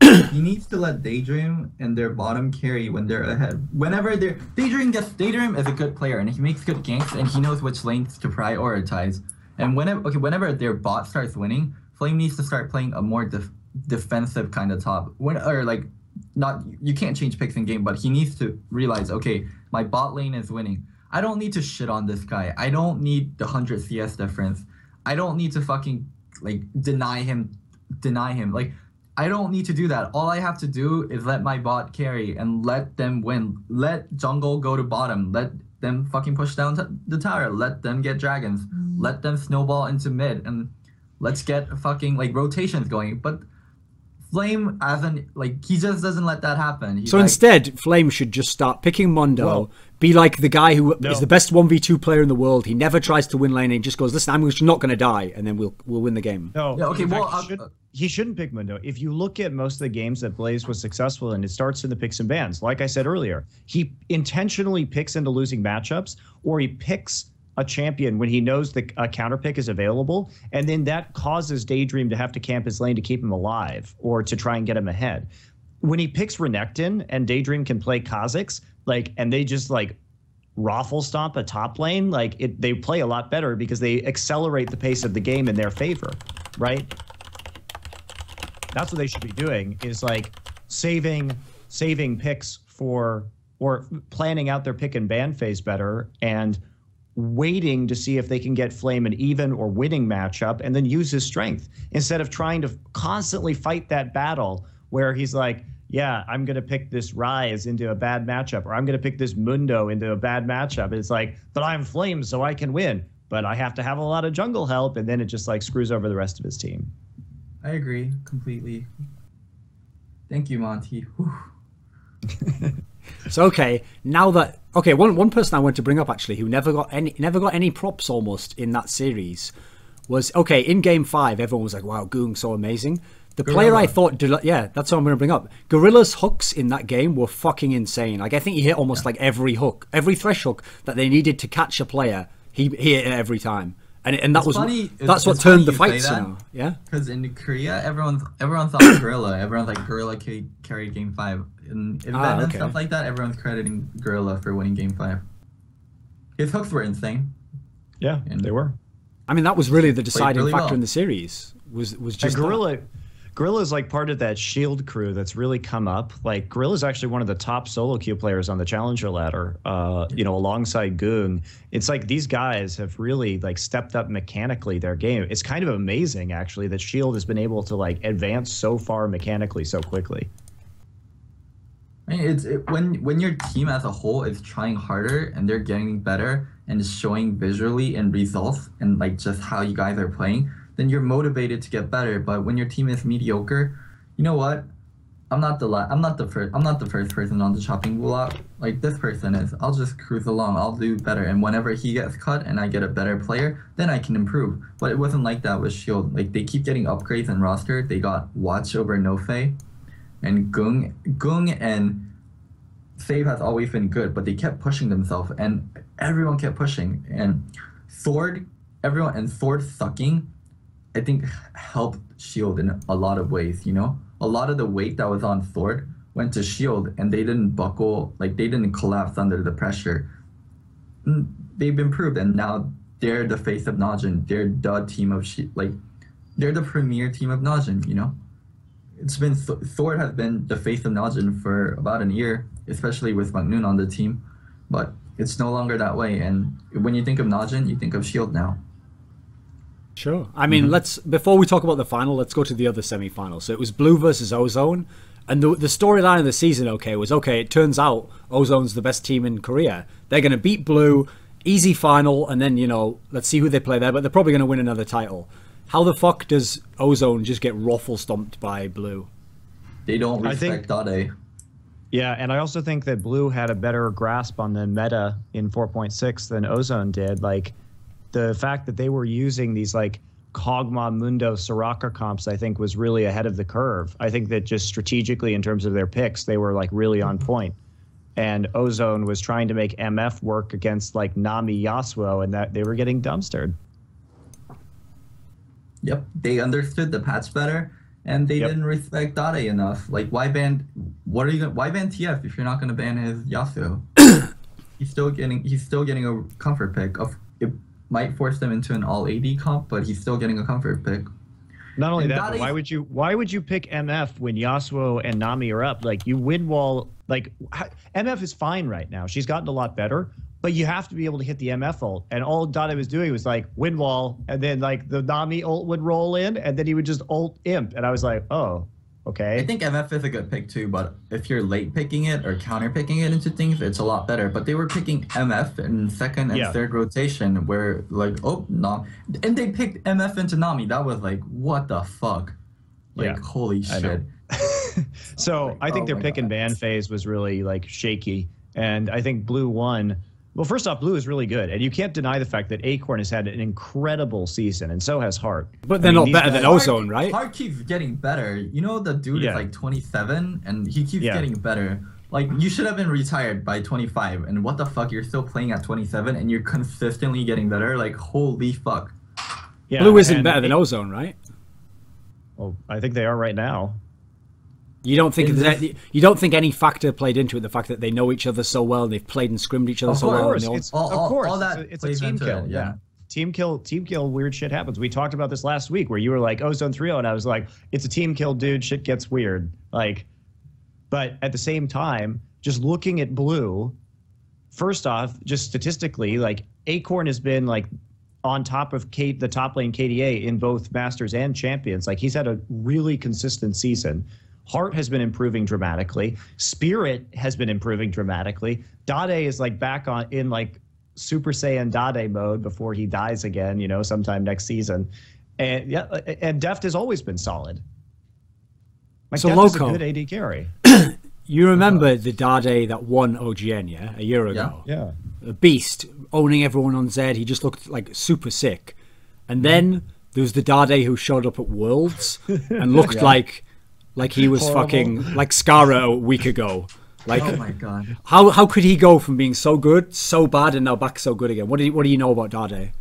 He needs to let Daydream and their bottom carry when they're ahead. Whenever they're... Daydream is a good player and he makes good ganks and he knows which lanes to prioritize. And whenever their bot starts winning, Flame needs to start playing a more defensive kind of top. You can't change picks in game, but he needs to realize, okay, my bot lane is winning. I don't need to shit on this guy. I don't need the 100 CS difference. I don't need to fucking like deny him. Like I don't need to do that. All I have to do is let my bot carry and let them win. Let jungle go to bottom. Let them fucking push down the tower. Let them get dragons. Let them snowball into mid, and let's get fucking like rotations going. But Flame, he just doesn't let that happen. He's so instead, Flame should just start picking Mondo, be like the guy who is the best 1v2 player in the world. He never tries to win lane, and he just goes, listen, I'm just not going to die, and then we'll win the game. No, yeah, okay, he shouldn't pick Mundo. If you look at most of the games that Blaze was successful in, it starts in the picks and bans. Like I said earlier, he intentionally picks into losing matchups, or he picks a champion when he knows a counter pick is available, and then that causes Daydream to have to camp his lane to keep him alive or to try and get him ahead. When he picks Renekton and Daydream can play Kha'Zix, and they just raffle stomp a top lane, they play a lot better because they accelerate the pace of the game in their favor, right? That's what they should be doing, is saving picks or planning out their pick and ban phase better and waiting to see if they can get Flame an even or winning matchup and then use his strength instead of trying to constantly fight that battle where he's like, yeah, I'm going to pick this Ryze into a bad matchup, or I'm going to pick this Mundo into a bad matchup. It's like, but I'm Flame, so I can win, but I have to have a lot of jungle help, and then it just screws over the rest of his team. I agree completely. Thank you, Monty. So one person I want to bring up actually who never got any props almost in that series was in game 5 everyone was like, wow, Goong's so amazing. The player I thought that's what I'm going to bring up. Gorilla's hooks in that game were fucking insane. I think he hit almost every hook, every thresh hook that they needed to catch a player. He hit it every time. And that's what turned the fights now. Yeah, because in Korea, everyone thought Gorilla. Everyone's like Gorilla carried game 5. And stuff like that, everyone's crediting Gorilla for winning game 5. His hooks were insane. Yeah, and they were. I mean, that was really the deciding factor in the series. Was just Gorilla. Gorilla is part of that Shield crew that's really come up. Gorilla is actually one of the top solo queue players on the Challenger ladder. Alongside Goong. It's these guys have really stepped up mechanically their game. It's kind of amazing actually that Shield has been able to advance so far mechanically so quickly. I mean, when your team as a whole is trying harder and they're getting better and showing visually and results and just how you guys are playing, then you're motivated to get better. But when your team is mediocre, you know what? I'm not the first person on the chopping block. This person is. I'll just cruise along. I'll do better. And whenever he gets cut and I get a better player, then I can improve. But it wasn't like that with Shield. They keep getting upgrades in roster. They got Watch over Nofe. And Goong and Save has always been good, but they kept pushing themselves, and everyone kept pushing. And Sword sucking, I think, helped Shield in a lot of ways. A lot of the weight that was on Sword went to Shield, and they didn't buckle, they didn't collapse under the pressure. They've improved, and now they're the face of Najin. They're the team of they're the premier team of Najin. It's been Sword has been the face of Najin for about a year, especially with Magnoon on the team, but it's no longer that way. And when you think of Najin, you think of Shield now. Sure. I mean, before we talk about the final, let's go to the other semi-final. So it was Blue versus Ozone, and the storyline of the season, was it turns out Ozone's the best team in Korea. They're going to beat Blue, easy final, and then let's see who they play there, but they're probably going to win another title. How the fuck does Ozone just get ruffle stomped by Blue? They don't respect Dade. Yeah, and I also think that Blue had a better grasp on the meta in 4.6 than Ozone did. The fact that they were using these Kog'Maw, Mundo, Soraka comps, I think was really ahead of the curve. I think that just strategically in terms of their picks, they were really on point. And Ozone was trying to make MF work against Nami, Yasuo, and that they were getting dumpstered. Yep, they understood the patch better, and they didn't respect Dade enough. Why ban TF if you're not going to ban his Yasuo? he's still getting a comfort pick. It might force them into an all AD comp, but he's still getting a comfort pick. Not only that, but why would you pick MF when Yasuo and Nami are up? You win wall. MF is fine right now. She's gotten a lot better. But you have to be able to hit the MF ult. And all Dade was doing was wind wall, and then the Nami ult would roll in, and then he would just ult imp. And I was like, oh, Okay. I think MF is a good pick too, but if you're late picking it or counter picking it into things, it's a lot better. But they were picking MF in second and third rotation, where like, oh no, and they picked MF into Nami. That was like, what the fuck? Like, holy shit. So I think their pick and ban phase was really like shaky, and I think Blue won. Well, first off, Blue is really good, and you can't deny the fact that Acorn has had an incredible season, and so has Heart. But they're not better than Ozone, right? Heart keeps getting better. You know, the dude is like 27, and he keeps getting better. Like, you should have been retired by 25, and what the fuck, you're still playing at 27, and you're consistently getting better? Like, holy fuck. Yeah, Blue isn't better than Ozone, right? Well, I think they are right now. You don't think any factor played into it? The fact that they know each other so well, and they've played and scrimmed each other so well. Of course, it's a team kill. Yeah, team kill. Weird shit happens. We talked about this last week, where you were like Ozone 3-0, and I was like, it's a team kill, dude. Shit gets weird. Like, but at the same time, just looking at Blue, first off, just statistically, like Acorn has been like on top of the top lane KDA in both Masters and Champions. Like, he's had a really consistent season. Heart has been improving dramatically. Spirit has been improving dramatically. Dade is like back in like Super Saiyan Dade mode before he dies again, you know, sometime next season. And and Deft has always been solid. Like, so Deft Loco, is a good AD carry. You remember the Dade that won OGN, a year ago? Yeah. A beast, owning everyone on Z. He just looked like super sick. And then there was the Dade who showed up at Worlds and looked like he was fucking like Scara a week ago. Like, oh my god, how could he go from being so good, so bad, and now back so good again? What do you know about Dade?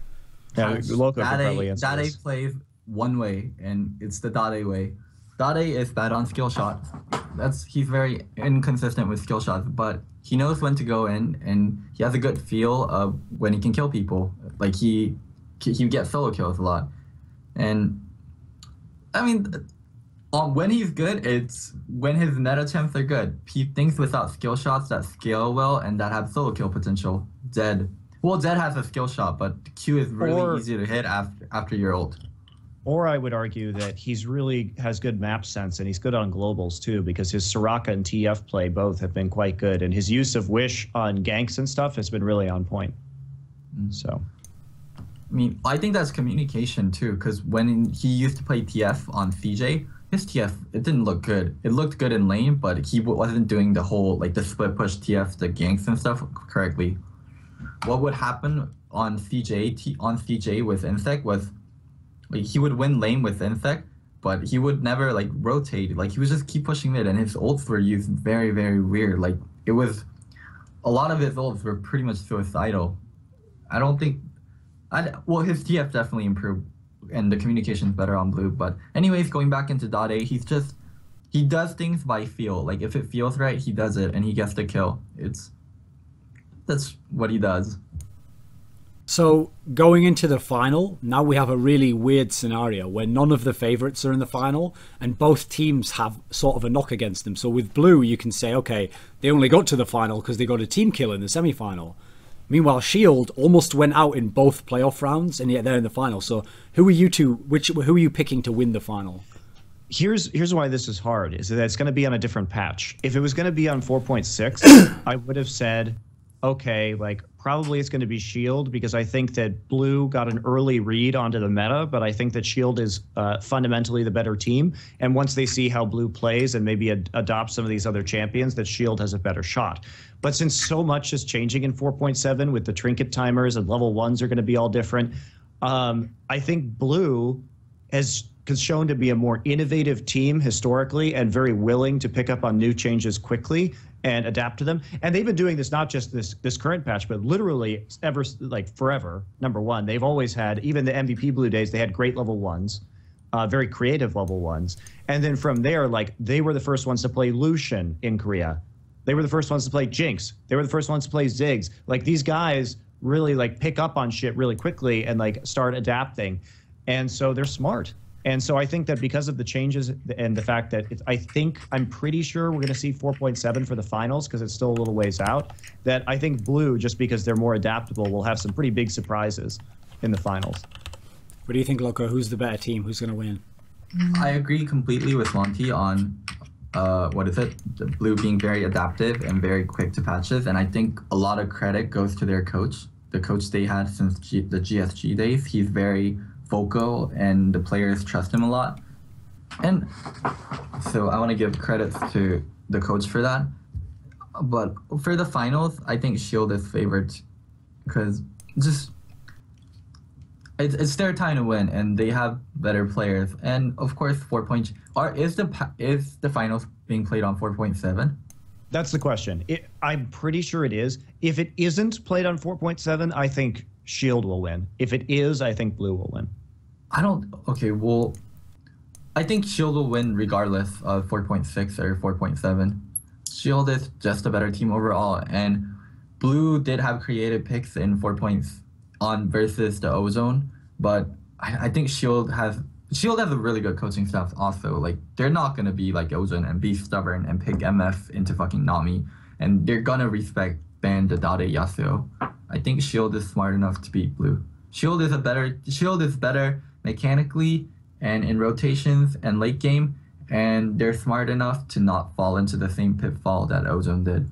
Yeah, Loco probably answer Dade plays one way, and it's the Dade way. Dade is bad on skill shots. He's very inconsistent with skill shots, but he knows when to go in, and he has a good feel of when he can kill people. Like, he gets solo kills a lot, and I mean, when he's good, it's when his net attempts are good. Things without skill shots that scale well and that have solo kill potential. Zed. Well, Zed has a skill shot, but Q is really easy to hit after your ult. Or I would argue that he's really has good map sense, and he's good on globals too, because his Soraka and TF play both have been quite good, and his use of Wish on ganks and stuff has been really on point. So, I mean, I think that's communication too, because when he used to play TF on CJ, his TF, it didn't look good. It looked good in lane, but he wasn't doing the whole, like, the split push TF, the ganks and stuff correctly. What would happen on CJ with Insec was, like, he would win lane with Insec, but he would never, like, rotate. Like, he would just keep pushing mid, and his ults were used very, very weird. Like, it was, a lot of his ults were pretty much suicidal. I don't think, well, his TF definitely improved, and the communication's better on Blue. But anyways, going back into Dade, he does things by feel. Like, if it feels right, he does it, and he gets the kill. That's what he does. So, going into the final, now we have a really weird scenario where none of the favourites are in the final, and both teams have sort of a knock against them. So with Blue, you can say, okay, they only got to the final because they got a team kill in the semi-final. Meanwhile, Shield almost went out in both playoff rounds, and yet they're in the final. So who are you two? Who are you picking to win the final? Here's why this is hard, is that it's going to be on a different patch. If it was going to be on 4.6, I would have said, okay, like, probably it's going to be Shield, because I think that Blue got an early read onto the meta, but I think that Shield is fundamentally the better team. And once they see how Blue plays and maybe adopt some of these other champions, that Shield has a better shot. But since so much is changing in 4.7 with the trinket timers and level 1s are going to be all different, I think Blue has shown to be a more innovative team historically and very willing to pick up on new changes quickly and adapt to them. And they've been doing this not just this current patch, but literally ever, like, forever. Number one, they've always had, even the MVP Blue days, they had great level 1s, very creative level 1s. And then from there, like, they were the first ones to play Lucian in Korea. They were the first ones to play Jinx. They were the first ones to play Ziggs. Like, these guys really, like, pick up on shit really quickly and, like, start adapting. And so they're smart. And so I think that because of the changes and the fact that I'm pretty sure we're going to see 4.7 for the finals, because it's still a little ways out, that I think Blue, just because they're more adaptable, will have some pretty big surprises in the finals. What do you think, Loco? Who's the better team? Who's going to win? I agree completely with Monty on what is it? The Blue being very adaptive and very quick to patches, and I think a lot of credit goes to their coach. The coach they had since the GSG days. He's very vocal, and the players trust him a lot. And so I want to give credits to the coach for that. But for the finals, I think Shield is favored because just it's their time to win, and they have better players. And of course, 4 points. Is the finals being played on 4.7? That's the question. I'm pretty sure it is. If it isn't played on 4.7, I think Shield will win. If it is, I think Blue will win. Okay, well, I think Shield will win regardless of 4.6 or 4.7. Shield is just a better team overall, and Blue did have creative picks in 4 points on versus the Ozone, but I think Shield has a really good coaching staff also. Like, they're not gonna be like Ozone and be stubborn and pick MF into fucking Nami, and they're gonna respect ban the Dade Yasuo. I think Shield is smart enough to beat Blue. Shield is better mechanically and in rotations and late game, and they're smart enough to not fall into the same pitfall that Ozone did.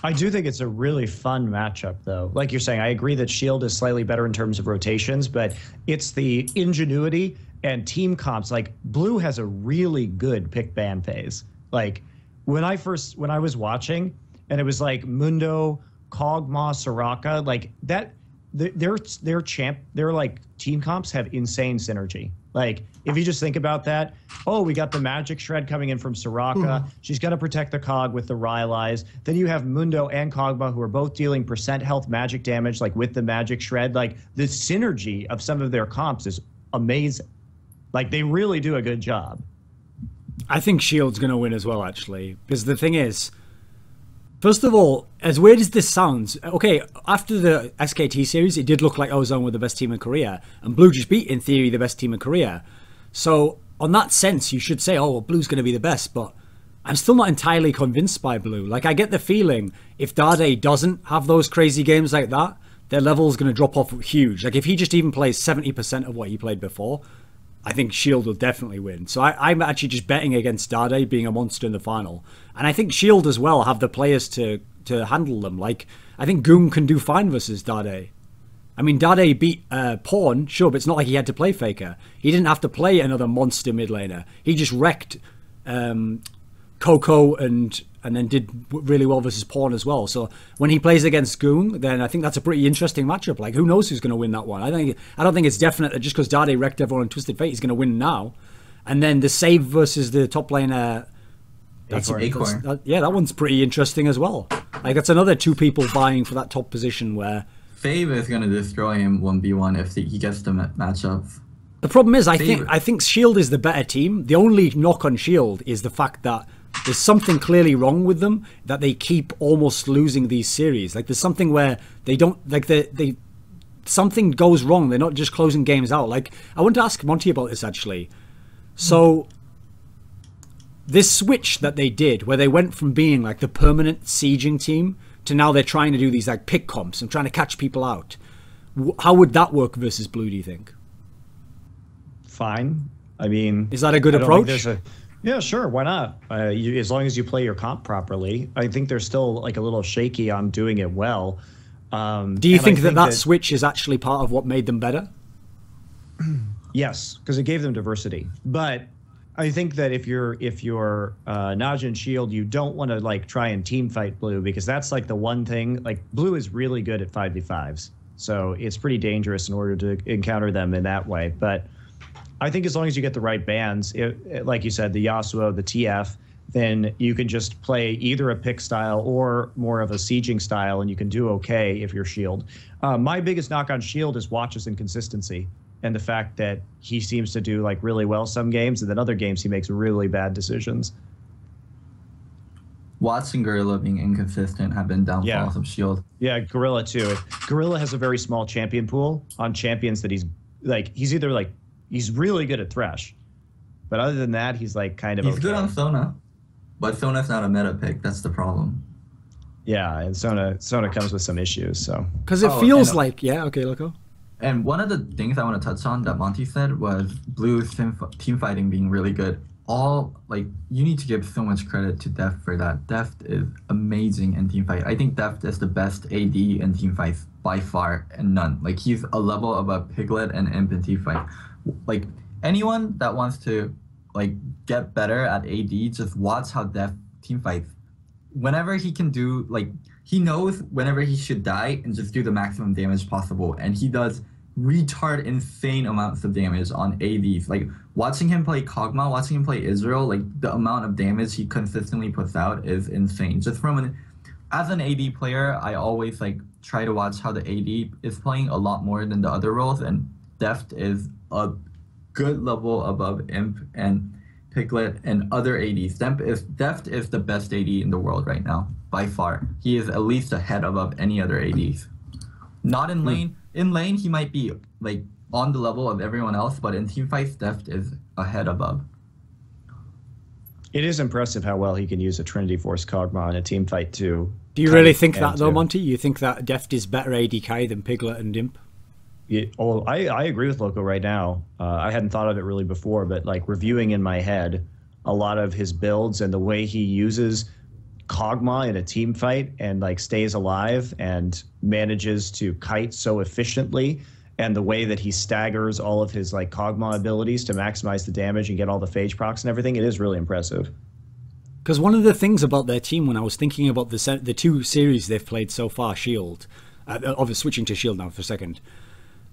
I do think it's a really fun matchup, though. Like you're saying, I agree that Shield is slightly better in terms of rotations, but it's the ingenuity and team comps. Like, Blue has a really good pick ban phase. Like, when I was watching, and it was like Mundo, Kog'Maw, Soraka, like that, their like team comps have insane synergy. Like, if you just think about that, we got the magic shred coming in from Soraka. She's going to protect the Cog with the Rylai's. Then you have Mundo and Kog'Maw, who are both dealing % health magic damage, like with the magic shred. Like, the synergy of some of their comps is amazing. Like, they really do a good job. I think Shield's going to win as well, actually, because the thing is, first of all, as weird as this sounds, okay, after the SKT series, it did look like Ozone were the best team in Korea, and Blue just beat, in theory, the best team in Korea. So, on that sense, you should say, oh, well, Blue's going to be the best, but I'm still not entirely convinced by Blue. Like, I get the feeling, if Dade doesn't have those crazy games like that, their level's going to drop off huge. Like, if he just even plays 70% of what he played before, I think Shield will definitely win. So I'm actually just betting against Dade being a monster in the final. And I think Shield as well have the players to handle them. Like, I think Goong can do fine versus Dade. I mean, Dade beat Pawn, sure, but it's not like he had to play Faker. He didn't have to play another monster mid laner. He just wrecked Coco and then did really well versus Pawn as well. So when he plays against Goong, then I think that's a pretty interesting matchup. Like, who knows who's going to win that one? I don't think it's definite that just because Dade wrecked everyone in Twisted Fate, he's going to win now. And then the save versus the top laner, that one's pretty interesting as well. Like, that's another two people vying for that top position where Fave is going to destroy him 1v1 if he gets the matchups. The problem is, I think Shield is the better team. The only knock on Shield is the fact that there's something clearly wrong with them, that they keep almost losing these series. Like, there's something where they don't, like, something goes wrong. They're not just closing games out. Like, I want to ask Monty about this, actually. So, this switch that they did, where they went from being, like, the permanent sieging team to now they're trying to do these, like, pick comps and trying to catch people out. How would that work versus Blue, do you think? Fine. I mean, is that a good approach? Yeah, sure. Why not? As long as you play your comp properly. I think they're still like a little shaky on doing it well. Do you think that switch is actually part of what made them better? Yes, because it gave them diversity. But I think that if you're Najin Shield, you don't want to like try and team fight Blue, because that's like the one thing. Like, Blue is really good at 5v5s, so it's pretty dangerous in order to encounter them in that way. But I think as long as you get the right bans, like you said, the Yasuo, the TF, then you can just play either a pick style or more of a sieging style, and you can do okay if you're Shield. My biggest knock on Shield is Watch's inconsistency, and the fact that he seems to do like really well some games, and then other games he makes really bad decisions. Watts and Gorilla being inconsistent have been downfalls of Shield. Yeah, Gorilla too. Gorilla has a very small champion pool on champions that he's really good at Thresh, but other than that, he's like kind of. He's good on Sona, but Sona's not a meta pick. That's the problem. Yeah, and Sona comes with some issues. So because it feels like okay, Loco. And one of the things I want to touch on that Monty said was Blue's team fighting being really good. You need to give so much credit to Deft for that. Deft is amazing in team fight. I think Deft is the best AD in team fights by far and none. Like, he's a level above Piglet and Imp in team fight. Like, anyone that wants to get better at AD, just watch how Deft team fights. Whenever he can do, he knows whenever he should die and just do the maximum damage possible, and he does retard insane amounts of damage on ADs. Like, watching him play Kog'Maw, watching him play Israel, the amount of damage he consistently puts out is insane. Just as an AD player, I always try to watch how the AD is playing a lot more than the other roles, and Deft is a good level above Imp and Piglet and other ADs. Deft is the best AD in the world right now, by far. He is at least a head above any other ADs. Not in lane. In lane, he might be on the level of everyone else, but in team fights, Deft is a head above. It is impressive how well he can use a Trinity Force Kog'Maw in a team fight too. Do you really think that though, Monty? You think that Deft is better AD carry than Piglet and Imp? Yeah, I agree with Loco right now. I hadn't thought of it really before, but reviewing in my head a lot of his builds and the way he uses Kog'Maw in a team fight and stays alive and manages to kite so efficiently, and the way that he staggers all of his Kog'Maw abilities to maximize the damage and get all the phage procs and everything, it is really impressive. Because one of the things about their team, when I was thinking about the two series they've played so far, Shield, obviously switching to Shield now for a second,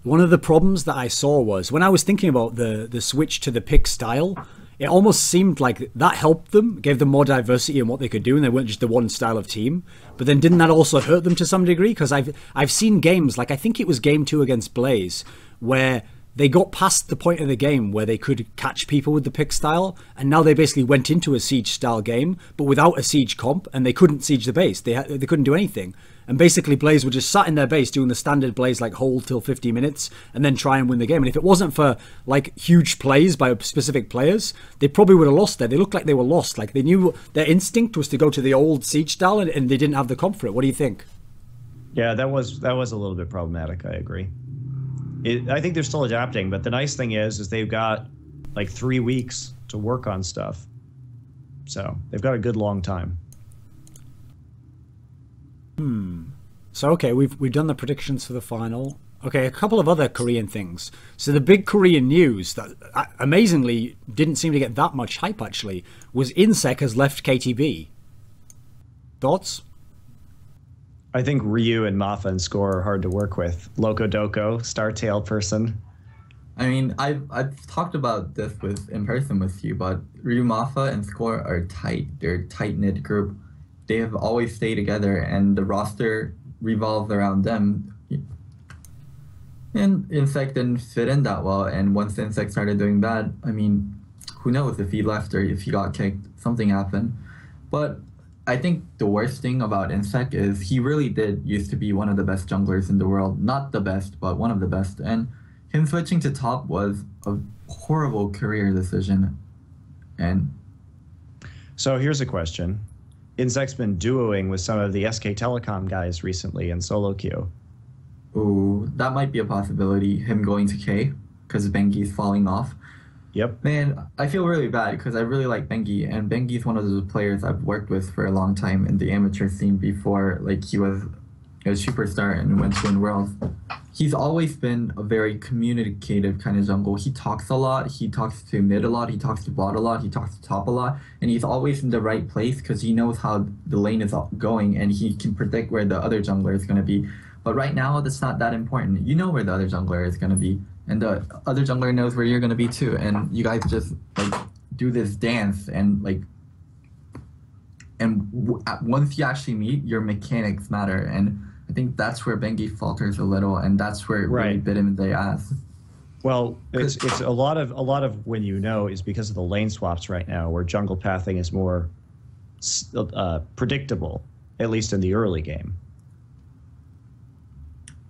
one of the problems that I saw was when I was thinking about the switch to the pick style, it almost seemed like that helped them, gave them more diversity in what they could do, and they weren't just the one style of team. But then didn't that also hurt them to some degree? Because I've seen games, I think it was game 2 against Blaze, where they got past the point of the game where they could catch people with the pick style, and now they basically went into a siege style game, but without a siege comp, and they couldn't siege the base. They couldn't do anything. And basically Blaze were just sat in their base doing the standard Blaze hold till 50 minutes and then try and win the game. And if it wasn't for huge plays by specific players, they probably would have lost there. They looked like they were lost. They knew their instinct was to go to the old siege style, and they didn't have the comp for it. What do you think? Yeah, that was a little bit problematic. I agree. I think they're still adapting, but the nice thing is they've got 3 weeks to work on stuff. So they've got a good long time. So okay, we've done the predictions for the final. Okay, a couple of other Korean things. So the big Korean news that amazingly didn't seem to get that much hype actually was Insec has left KTB. Thoughts? I think Ryu and Mafa and Score are hard to work with. Locodoco, Star Tail person. I mean, I've talked about this in person with you, but Ryu, Mafa, and Score are tight. They're a tight-knit group. They have always stayed together, and the roster revolves around them. And Insec didn't fit in that well, and once Insec started doing bad, I mean, who knows if he left or if he got kicked, something happened. But I think the worst thing about Insec is he really did used to be one of the best junglers in the world. Not the best, but one of the best. And him switching to top was a horrible career decision. And so here's a question. Insec's been duoing with some of the SK Telecom guys recently in solo queue. Ooh, that might be a possibility, him going to K, because Bengi's falling off. Yep. Man, I feel really bad because I really like Bengi, and Bengi's one of those players I've worked with for a long time in the amateur scene before he was a superstar and went to win Worlds. He's always been a very communicative kind of jungle. He talks a lot, he talks to mid a lot, he talks to bot a lot, he talks to top a lot, and he's always in the right place because he knows how the lane is going and he can predict where the other jungler is going to be. But right now, that's not that important. You know where the other jungler is going to be, and the other jungler knows where you're going to be too, and you guys just do this dance and once you actually meet, your mechanics matter, and I think that's where Bengi falters a little, and that's where it really bit him in the ass. Well, it's a lot of when is because of the lane swaps right now, where jungle pathing is more predictable, at least in the early game.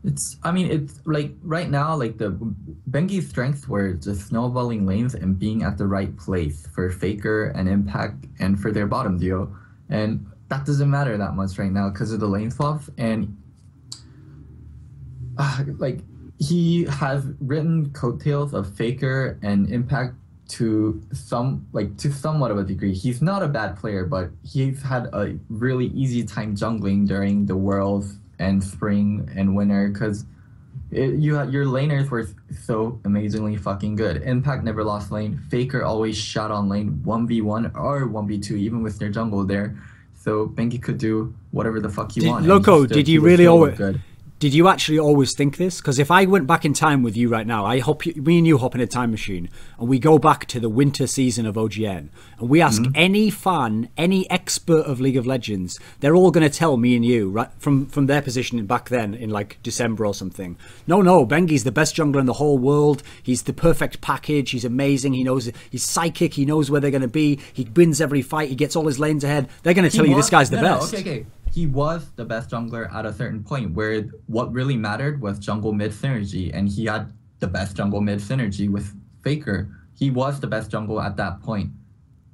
It's right now, the Bengi's strengths were just snowballing lanes and being at the right place for Faker and Impact and for their bottom duo, and that doesn't matter that much right now because of the lane swaps. And he has written coattails of Faker and Impact to somewhat of a degree. He's not a bad player, but he's had a really easy time jungling during the Worlds and Spring and Winter because your laners were so amazingly fucking good. Impact never lost lane. Faker always shot on lane 1v1 or 1v2, even with their jungle there. So Bengi could do whatever the fuck he wanted. Loco, did you really always? Did you actually always think this? Because if I went back in time with you right now, me and you hop in a time machine, and we go back to the winter season of OGN, and we ask any fan, any expert of League of Legends, they're all going to tell me and you, right, from their position back then in like December or something. No, Bengi's the best jungler in the whole world. He's the perfect package. He's amazing. He knows he's psychic. He knows where they're going to be. He wins every fight. He gets all his lanes ahead. They're going to tell you this guy's the best. Okay. He was the best jungler at a certain point where what really mattered was jungle mid synergy, and he had the best jungle mid synergy with Faker. He was the best jungle at that point.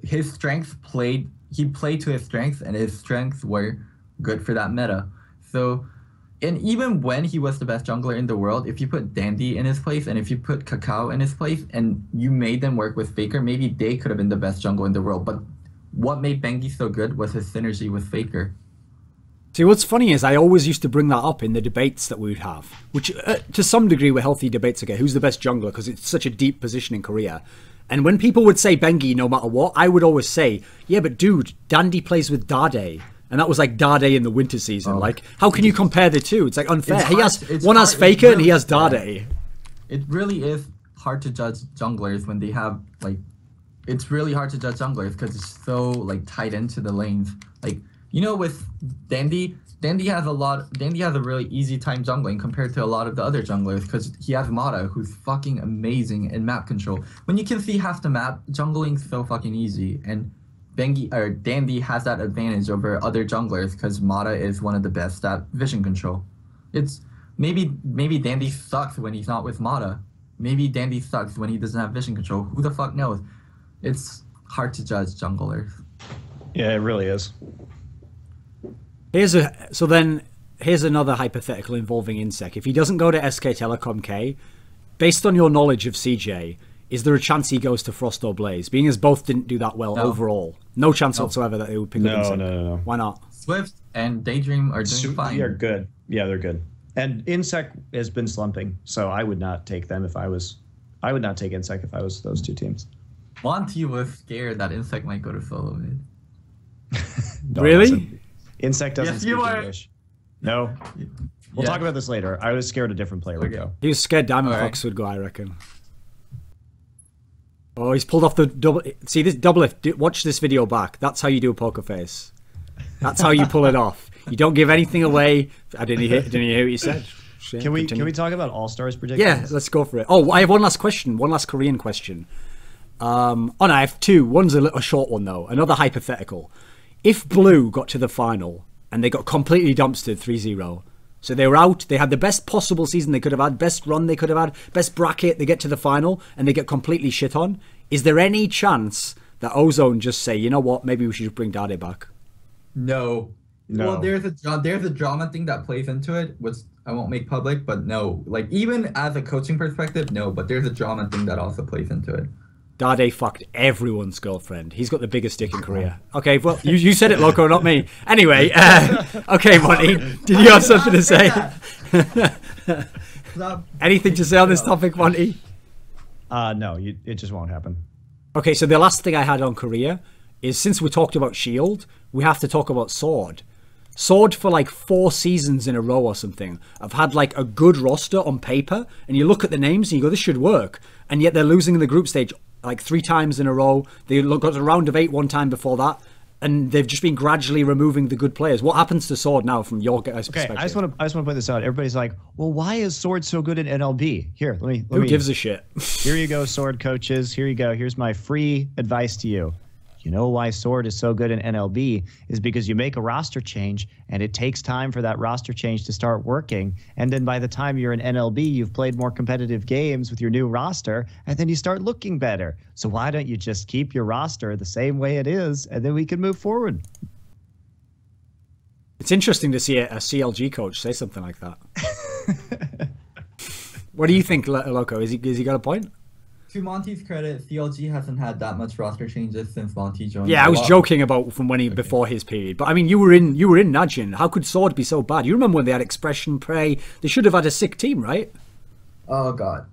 His strengths he played to his strengths, and his strengths were good for that meta. So, and even when he was the best jungler in the world, if you put Dandy in his place and if you put Kakao in his place and you made them work with Faker, maybe they could have been the best jungle in the world. But what made Bengi so good was his synergy with Faker. See, what's funny is I always used to bring that up in the debates that we would have, which to some degree were healthy debates. Okay, who's the best jungler? Because it's such a deep position in Korea. And when people would say Bengi no matter what, I would always say, yeah, but dude, Dandy plays with Dade. And that was like Dade in the winter season. Like, how can you compare the two? It's like unfair. One has Faker and he has Dade. It really is hard to judge junglers when they have, like, it's really hard to judge junglers because it's so, like, tied into the lanes. Like, you know, with Dandy has a really easy time jungling compared to a lot of the other junglers because he has Mata, who's fucking amazing in map control. When you can see half the map, jungling's so fucking easy, and Dandy has that advantage over other junglers because Mata is one of the best at vision control. It's maybe Dandy sucks when he's not with Mata. Maybe Dandy sucks when he doesn't have vision control. Who the fuck knows? It's hard to judge junglers. Yeah, it really is. Here's another hypothetical involving Insec. If he doesn't go to SK Telecom K, based on your knowledge of CJ, is there a chance he goes to Frost or Blaze? Being as both didn't do that well overall. No chance whatsoever that they would pick up Insec. No. Why not? Swift and Daydream are doing fine. They're good. Yeah, they're good. And Insec has been slumping, so I would not take them if I would not take Insec if I was those two teams. Monty was scared that Insec might go to solo mid. Really? Insec doesn't speak English. No. We'll Yeah. talk about this later. I was scared a different player would go. He was scared Diamond Fox would go, I reckon. Oh, he's pulled off the double. See, this double lift. Watch this video back. That's how you do a poker face. That's how you pull it off. You don't give anything away. I didn't hear what you said. Shit, Can we talk about All-Stars predictions? Yeah, let's go for it. Oh, I have one last question. One last Korean question. No, I have two. One's a short one, though. Another hypothetical. If Blue got to the final and they got completely dumpstered 3-0, so they were out, they had the best possible season they could have had, best run they could have had, best bracket, they get to the final and they get completely shit on, is there any chance that Ozone just say, you know what, maybe we should just bring Dade back? No. Well, there's a drama thing that plays into it, which I won't make public, but no. Like, even as a coaching perspective, no, but there's a drama thing that also plays into it. Dade fucked everyone's girlfriend. He's got the biggest dick in Korea. Okay, well, you said it, Loco, not me. Anyway, okay, Monty, did you have something to say? Anything to say on this topic, Monty? No, it just won't happen. Okay, so the last thing I had on Korea is, since we talked about Shield, we have to talk about Sword. Sword for like 4 seasons in a row or something. I've had like a good roster on paper, and you look at the names and you go, this should work. And yet they're losing in the group stage like 3 times in a row. They got a round of 8 one time before that, and they've just been gradually removing the good players. What happens to Sword now from your guys' perspective? I just want to point this out. Everybody's like, well, why is Sword so good in NLB? Here, let me. Who gives a shit? Here you go, Sword coaches. Here you go. Here's my free advice to you. You know why Sword is so good in NLB is because you make a roster change and it takes time for that roster change to start working. And then by the time you're in NLB, you've played more competitive games with your new roster, and then you start looking better. So why don't you just keep your roster the same way it is, and then we can move forward. It's interesting to see a CLG coach say something like that. What do you think, Loco? Is he got a point? To Monty's credit, CLG hasn't had that much roster changes since Monty joined. Yeah, I was joking about from when before his period. But I mean, you were in Najin. How could Sword be so bad? You remember when they had Xpecial, Prey? They should have had a sick team, right? Oh god.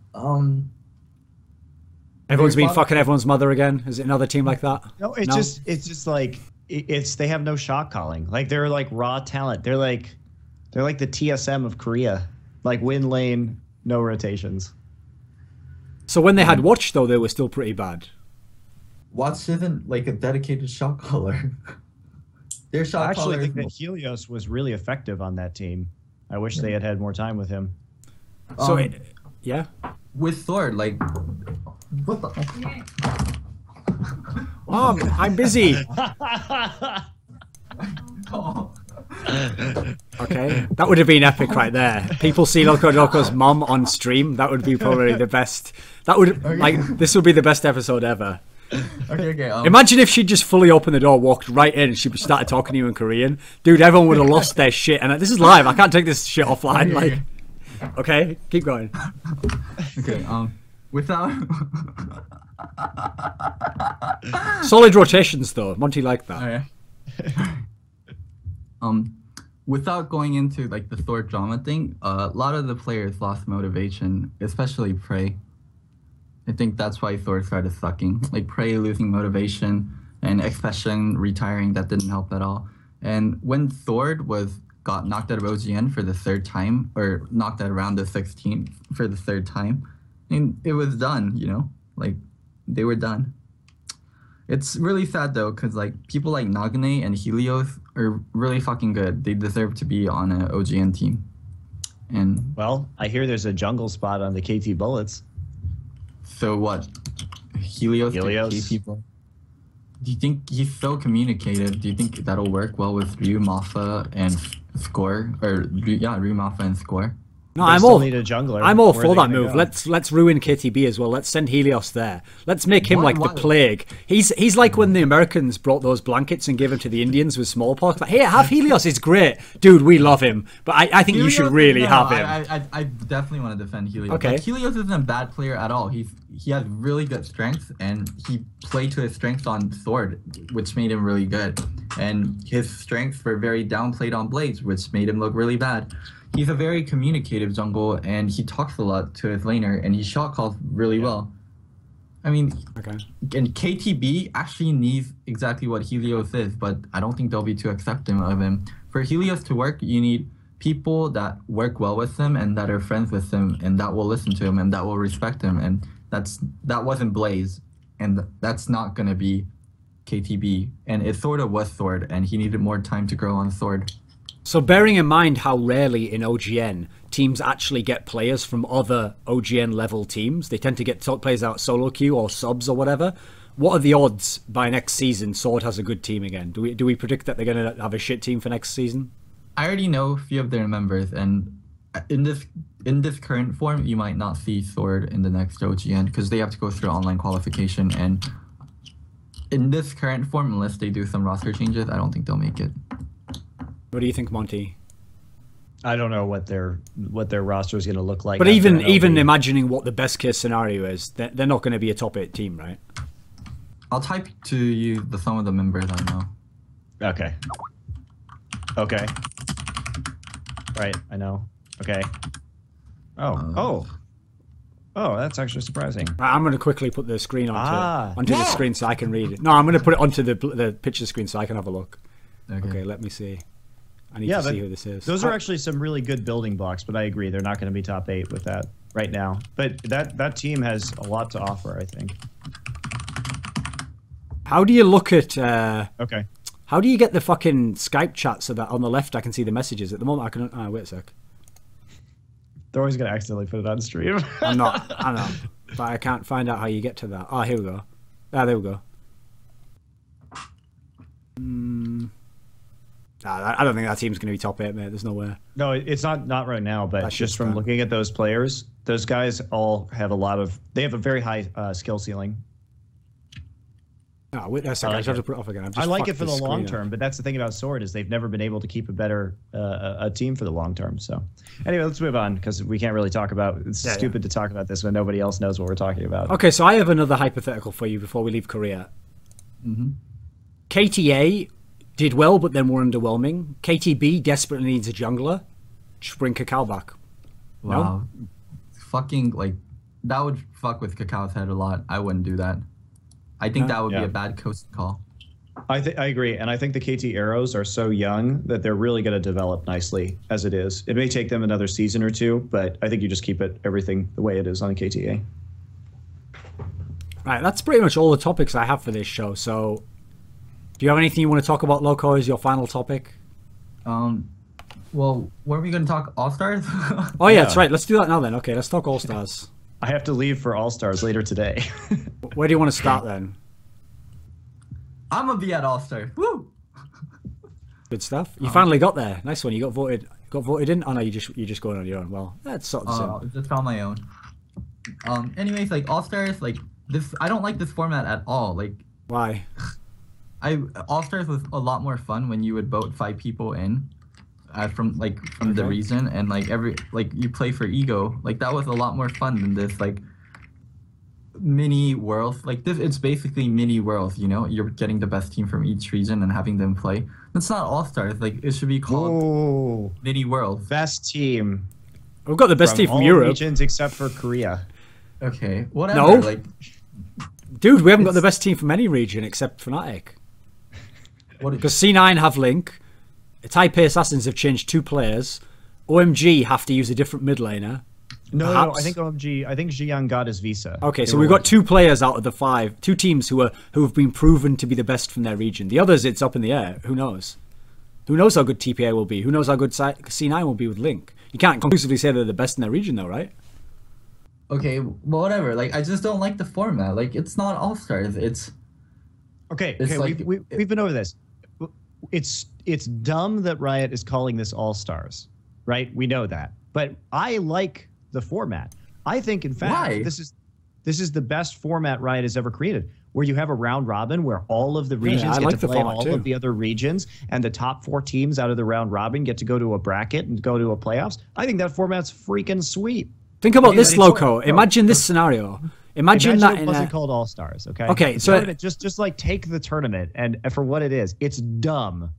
Everyone's been fucking everyone's mother again. Is it another team like that? No, it's just like they have no shot calling. Like they're like raw talent. They're like the TSM of Korea. Like win lane, no rotations. So when they had Watch, though, they were still pretty bad. Watch isn't like a dedicated shot caller. Their shot I actually caller think that Helios was really effective on that team. I wish they had more time with him. So, yeah. With Thor, like, what the? Mom, I'm busy. Okay, that would have been epic right there. People see Locodoco's mom on stream. That would be probably the best. That would this would be the best episode ever. Okay. Imagine if she'd just fully opened the door, walked right in, and she started talking to you in Korean. Dude, everyone would have lost their shit. And this is live. I can't take this shit offline. Okay, keep going. Okay. Without solid rotations though. Monty liked that. Without going into like the Thor drama thing, a lot of the players lost motivation, especially Prey. I think that's why Thor started sucking. Like Prey losing motivation and Xpecial retiring, that didn't help at all. And when Thor got knocked out of OGN for the third time, or knocked out around the 16th for the third time, and it was done, you know? Like, they were done. It's really sad though, because like people like Nagane and Helios are really fucking good. They deserve to be on an OGN team. And well, I hear there's a jungle spot on the KT Bullets. So what? Helios. KT Bullets? Do you think he's so communicative? Do you think that'll work well with Ryu, Mafa, and Score? Or yeah, Ryu, Mafa, and Score. No, I'm all need a jungler. I'm all for that move. Go? Let's ruin KTB as well. Let's send Helios there. Let's make him like the plague. He's like when the Americans brought those blankets and gave them to the Indians with smallpox. Like, here, have Helios. It's great, dude. We love him, but I think Helios, you should really have him. I definitely want to defend Helios. Okay, like, Helios isn't a bad player at all. He has really good strengths, and he played to his strengths on Sword, which made him really good. And his strengths were very downplayed on Blades, which made him look really bad. He's a very communicative jungle, and he talks a lot to his laner, and he shot calls really well. I mean, and KTB actually needs exactly what Helios is, but I don't think they'll be too accepting of him. For Helios to work, you need people that work well with him and that are friends with him and that will listen to him and that will respect him. And that wasn't Blaze, and that's not going to be KTB. And it sort of was Sword, and he needed more time to grow on Sword. So bearing in mind how rarely in OGN teams actually get players from other OGN level teams, they tend to get players out solo queue or subs or whatever. What are the odds by next season Sword has a good team again? Do we predict that they're going to have a shit team for next season? I already know a few of their members, and in this current form, you might not see Sword in the next OGN because they have to go through online qualification. And in this current form, unless they do some roster changes, I don't think they'll make it. What do you think, Monty? I don't know what their roster is going to look like. But even imagining what the best case scenario is, they're not going to be a top 8 team, right? I'll type to you some of the members I know. Okay. Okay. Right, I know. Okay. Oh, that's actually surprising. Right, I'm going to quickly put the screen onto the screen so I can read it. No, I'm going to put it onto the picture screen so I can have a look. Okay, let me see. I need to see who this is. Those are actually some really good building blocks, but I agree they're not going to be top 8 with that right now. But that team has a lot to offer, I think. How do you look at? Okay. How do you get the fucking Skype chat so that on the left I can see the messages? At the moment I can. Wait a sec. They're always going to accidentally put it on stream. I know, but I can't find out how you get to that. Oh, here we go. Ah, there we go. I don't think that team's going to be top 8, mate. There's nowhere. No, it's not right now. But just from looking at those players, those guys all have they have a very high skill ceiling. Oh, wait a second. I have to put it off again. I like it for the long term, but that's the thing about Sword is they've never been able to keep a better a team for the long term. So anyway, let's move on because we can't really talk about. It's stupid to talk about this when nobody else knows what we're talking about. Okay, so I have another hypothetical for you before we leave Korea. KTA did well, but then were underwhelming. KTB desperately needs a jungler. Just bring Kakao back. Wow. No? Fucking, like, that would fuck with Kakao's head a lot. I wouldn't do that. I think that would be a bad coast call. I agree, and I think the KT Arrows are so young that they're really going to develop nicely as it is. It may take them another season or two, but I think you just keep everything the way it is on KTA. Right, that's pretty much all the topics I have for this show. So, do you have anything you want to talk about, Loco, as your final topic? Well, were we going to talk All-Stars? Oh, yeah, that's right. Let's do that now then. Okay, let's talk All-Stars. I have to leave for All-Stars later today. Where do you want to start then? I'm going to be at All-Stars. Woo! Good stuff. You finally got there. Nice one. You got voted in? Oh, no, you're just going on your own. Well, that's sort of the same. Just on my own. Anyways, like, All-Stars, like, this, I don't like this format at all. Like, why? All-Stars was a lot more fun when you would vote 5 people in. From the region, and you play for ego, like that was a lot more fun than this like mini worlds. Like this, it's basically mini worlds. You know, you're getting the best team from each region and having them play. That's not All Stars. Like it should be called mini worlds. Best team. We've got the best team from Europe. Regions except for Korea. Okay, whatever. No, like, dude, we haven't got the best team from any region except Fnatic. Because C9 have Link. Taipei Assassins have changed 2 players. OMG have to use a different mid laner. No, I think Xi'an got his visa. Okay, so we've got 2 players out of the 5, 2 teams who have been proven to be the best from their region. The others, it's up in the air. Who knows? Who knows how good TPA will be? Who knows how good C9 will be with Link? You can't conclusively say they're the best in their region, though, right? Okay, well, whatever. Like, I just don't like the format. Like, it's not All Stars. It's okay. Like, we've been over this. It's dumb that Riot is calling this All Stars, right? We know that, but I like the format. I think, in fact, this is the best format Riot has ever created, where you have a round robin where all of the regions get to play all of the other regions, and the top 4 teams out of the round robin get to go to a bracket and go to a playoffs. I think that format's freaking sweet. Think about this, Loco. Imagine this scenario. Imagine that it wasn't called All Stars. Okay. Okay. So just like take the tournament and for what it is, it's dumb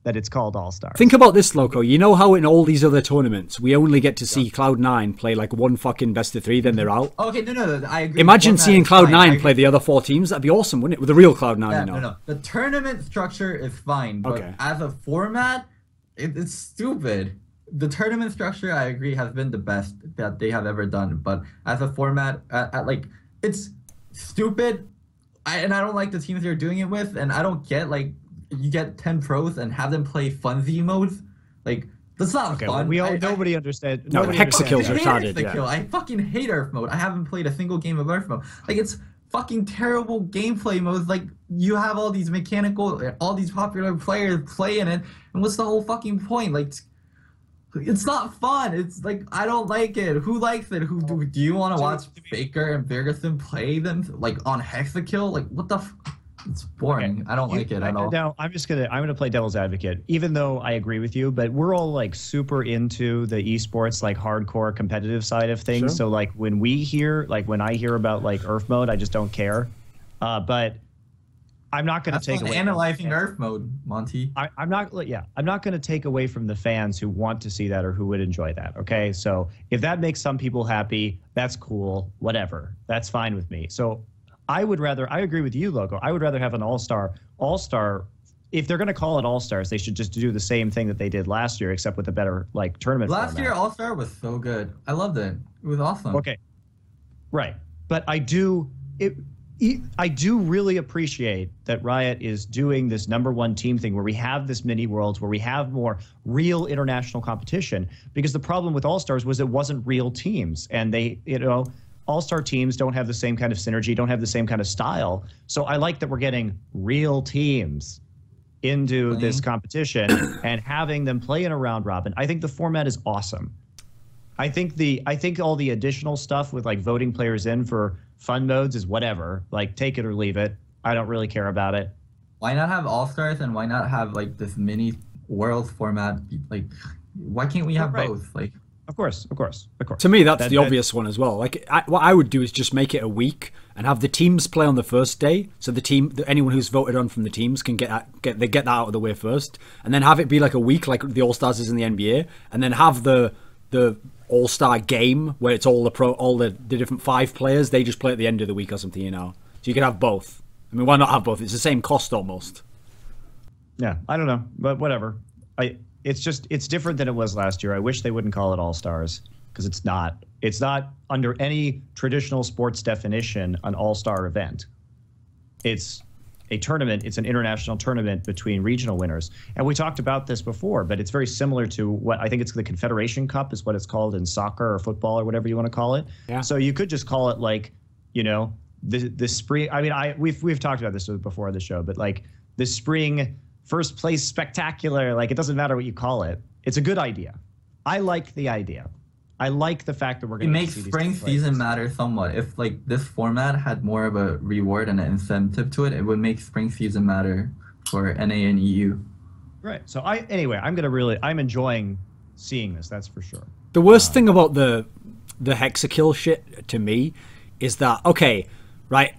that it's called All Stars. Think about this, Loco. You know how in all these other tournaments we only get to see Cloud9 play like one fucking best of 3, then they're out. Okay, no, I agree. Imagine seeing Cloud9 play the other 4 teams. That'd be awesome, wouldn't it? With the real Cloud9, yeah, you know. No. The tournament structure is fine, but as a format, it's stupid. The tournament structure, I agree, has been the best that they have ever done. But as a format, like, it's stupid. And I don't like the teams they're doing it with. And I don't get, like, you get 10 pros and have them play Funzy modes. Like, that's not fun. Nobody understands. No, hexakills are retarded. Yeah. I fucking hate Earth mode. I haven't played a single game of Earth mode. Like, it's fucking terrible gameplay modes. Like, you have all these all these popular players playing it. And what's the whole fucking point? Like, it's not fun. It's like, I don't like it. Who likes it? Do you want to watch Faker and Ferguson play them like on Hexakill? Like, what the it's boring. Okay. I don't like it at all. Now, I'm gonna play devil's advocate, even though I agree with you, but we're all like super into the esports, like hardcore competitive side of things. Sure. So like when I hear about like Earth mode, I just don't care. But I'm not going to take away analyzing Earth mode, Monty. I'm not going to take away from the fans who want to see that or who would enjoy that. Okay, so if that makes some people happy, that's cool. Whatever, that's fine with me. So I agree with you, Loco. I would rather have an all-star. If they're going to call it All-Stars, they should just do the same thing that they did last year, except with a better like tournament. Last year, All-Star was so good. I loved it. It was awesome. Okay, right. But I do really appreciate that Riot is doing this #1 team thing where we have this mini worlds, where we have more real international competition, because the problem with All-Stars was it wasn't real teams, and they, All-Star teams don't have the same kind of synergy, don't have the same kind of style. So I like that we're getting real teams into this competition and having them play in a round robin. I think the format is awesome. I think all the additional stuff with like voting players in for Fun modes is whatever. Like, take it or leave it. I don't really care about it. Why not have All-Stars and why not have like this mini Worlds format? Like, why can't we have both? Like, of course. To me, that's the obvious one as well. Like, what I would do is just make it a week and have the teams play on the first day, so anyone who's voted on from the teams can get that out of the way first, and then have it be like a week, like the All Stars is in the NBA, and then have the All Star game where it's all the different 5 players. They just play at the end of the week or something, So you could have both. I mean, why not have both? It's the same cost almost. Yeah, I don't know, but whatever. It's different than it was last year. I wish they wouldn't call it All Stars, because it's not. It's not under any traditional sports definition an all-star event. It's a tournament. It's an international tournament between regional winners. And we talked about this before, but it's very similar to what I think it's the Confederation Cup is what it's called in soccer or football or whatever you want to call it. Yeah. So you could just call it like, the spring. I mean, we've talked about this before on the show, but like the spring first place spectacular, like it doesn't matter what you call it. It's a good idea. I like the idea. I like the fact that we're going to see these spring season matter somewhat. If like this format had more of a reward and an incentive to it, it would make spring season matter for NA and EU. Right. So I'm enjoying seeing this. That's for sure. The worst thing about the Hexakill shit to me is that, okay, right,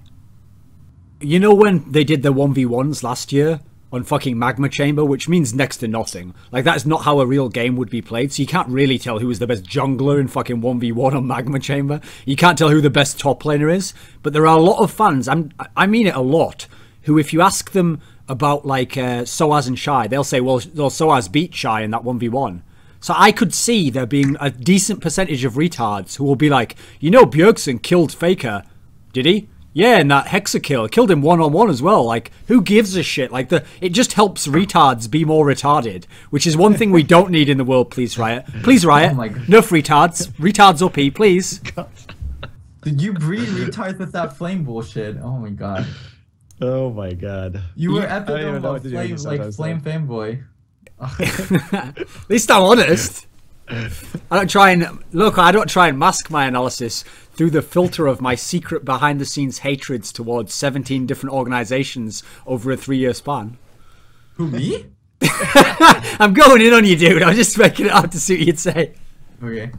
when they did the 1v1s last year on fucking Magma Chamber, which means next to nothing. Like, that is not how a real game would be played, so you can't really tell who is the best jungler in fucking 1v1 on Magma Chamber. You can't tell who the best top laner is. But there are a lot of fans, I mean it a lot, who if you ask them about, like, Soaz and Shy, they'll say, well, Soaz beat Shy in that 1v1. So I could see there being a decent percentage of retards who will be like, Bjergsen killed Faker. Did he? Yeah, and that Hexakill killed him one-on-one as well. Like, who gives a shit? Like, it just helps retards be more retarded, which is one thing we don't need in the world, please, Riot. Please, Riot. Oh enough retards. Retards OP, please. Did you breed retards with that flame bullshit? Oh my god. Oh my god. You were epic of flame fanboy. At least I'm honest. I don't try and mask my analysis through the filter of my secret behind-the-scenes hatreds towards 17 different organizations over a 3-year span. Who, me? I'm going in on you, dude. I'm just making it up to see what you'd say. Okay.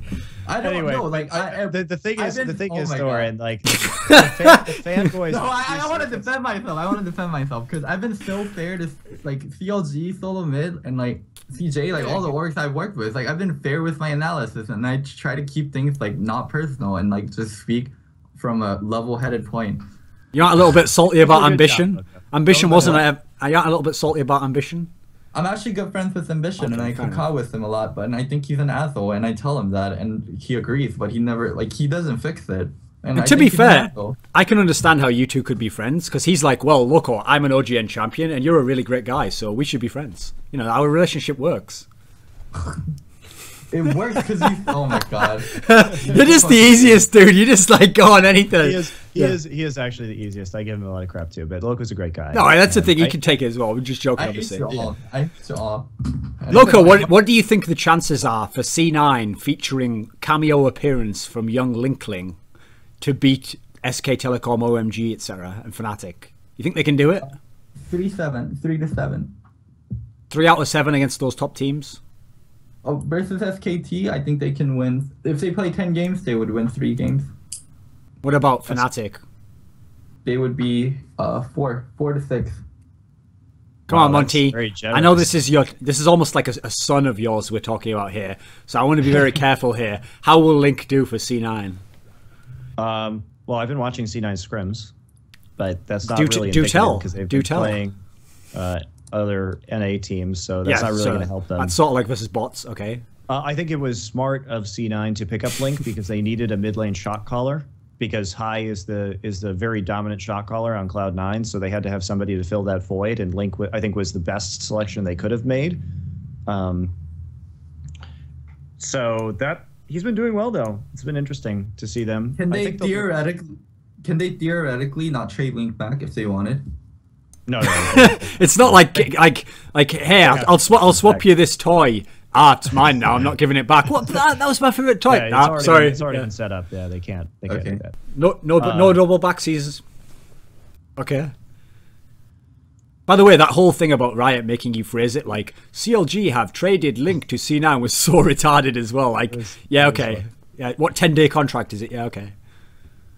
I don't know. Like, the thing is, Thorin, like, the fanboys. No, I want to defend myself. Because I've been so fair to, like, CLG, Solo Mid, and, like, CJ, like, all the orgs I've worked with. Like, I've been fair with my analysis, and I try to keep things, like, not personal and, like, just speak from a level-headed point. You're not a little bit salty about Ambition? Ambition wasn't a... Are you not a little bit salty about Ambition? I'm actually good friends with Ambition, and I caca with him a lot, but I think he's an asshole, and I tell him that, and he agrees, but he never, like, he doesn't fix it. And to be fair, I can understand how you two could be friends, because he's like, well, look, I'm an OGN champion, and you're a really great guy, so we should be friends. Our relationship works. It works because he's... Oh my god. You're just the easiest, dude. You just, like, go on anything. He is actually the easiest. I give him a lot of crap, too, but Loco's a great guy. No, that's the thing. You can take it as well. We're just joking, obviously. I used to all. Loco, what do you think the chances are for C9 featuring cameo appearance from young Linkling to beat SK Telecom, OMG, etc., and Fnatic? You think they can do it? 3-7. 3 out of 7 against those top teams? Oh, versus SKT, I think they can win. If they play 10 games, they would win 3 games. What about Fnatic? They would be 4 to 6. Come on, Monty. I know this is almost like a son of yours we're talking about here, so I want to be very careful here. How will Link do for C9? Well, I've been watching C9 scrims, but that's not really do tell because they've been playing other NA teams, so that's not really going to help them. That's sort of like versus bots, okay. I think it was smart of C9 to pick up Link because they needed a mid lane shot caller, because High is the very dominant shot caller on Cloud9, so they had to have somebody to fill that void, and Link I think was the best selection they could have made. So that he's been doing well though. It's been interesting to see them. Can they theoretically not trade Link back if they wanted? No. It's not like hey, I'll swap you this toy It's mine now. I'm not giving it back. What? That was my favorite toy. Yeah, Sorry. It's already been set up. Yeah, they can't do that. No double back seasons. Okay. By the way, that whole thing about Riot making you phrase it like CLG have traded Link to C9 was so retarded as well. Like, okay. Yeah, what 10-day contract is it? Yeah, okay.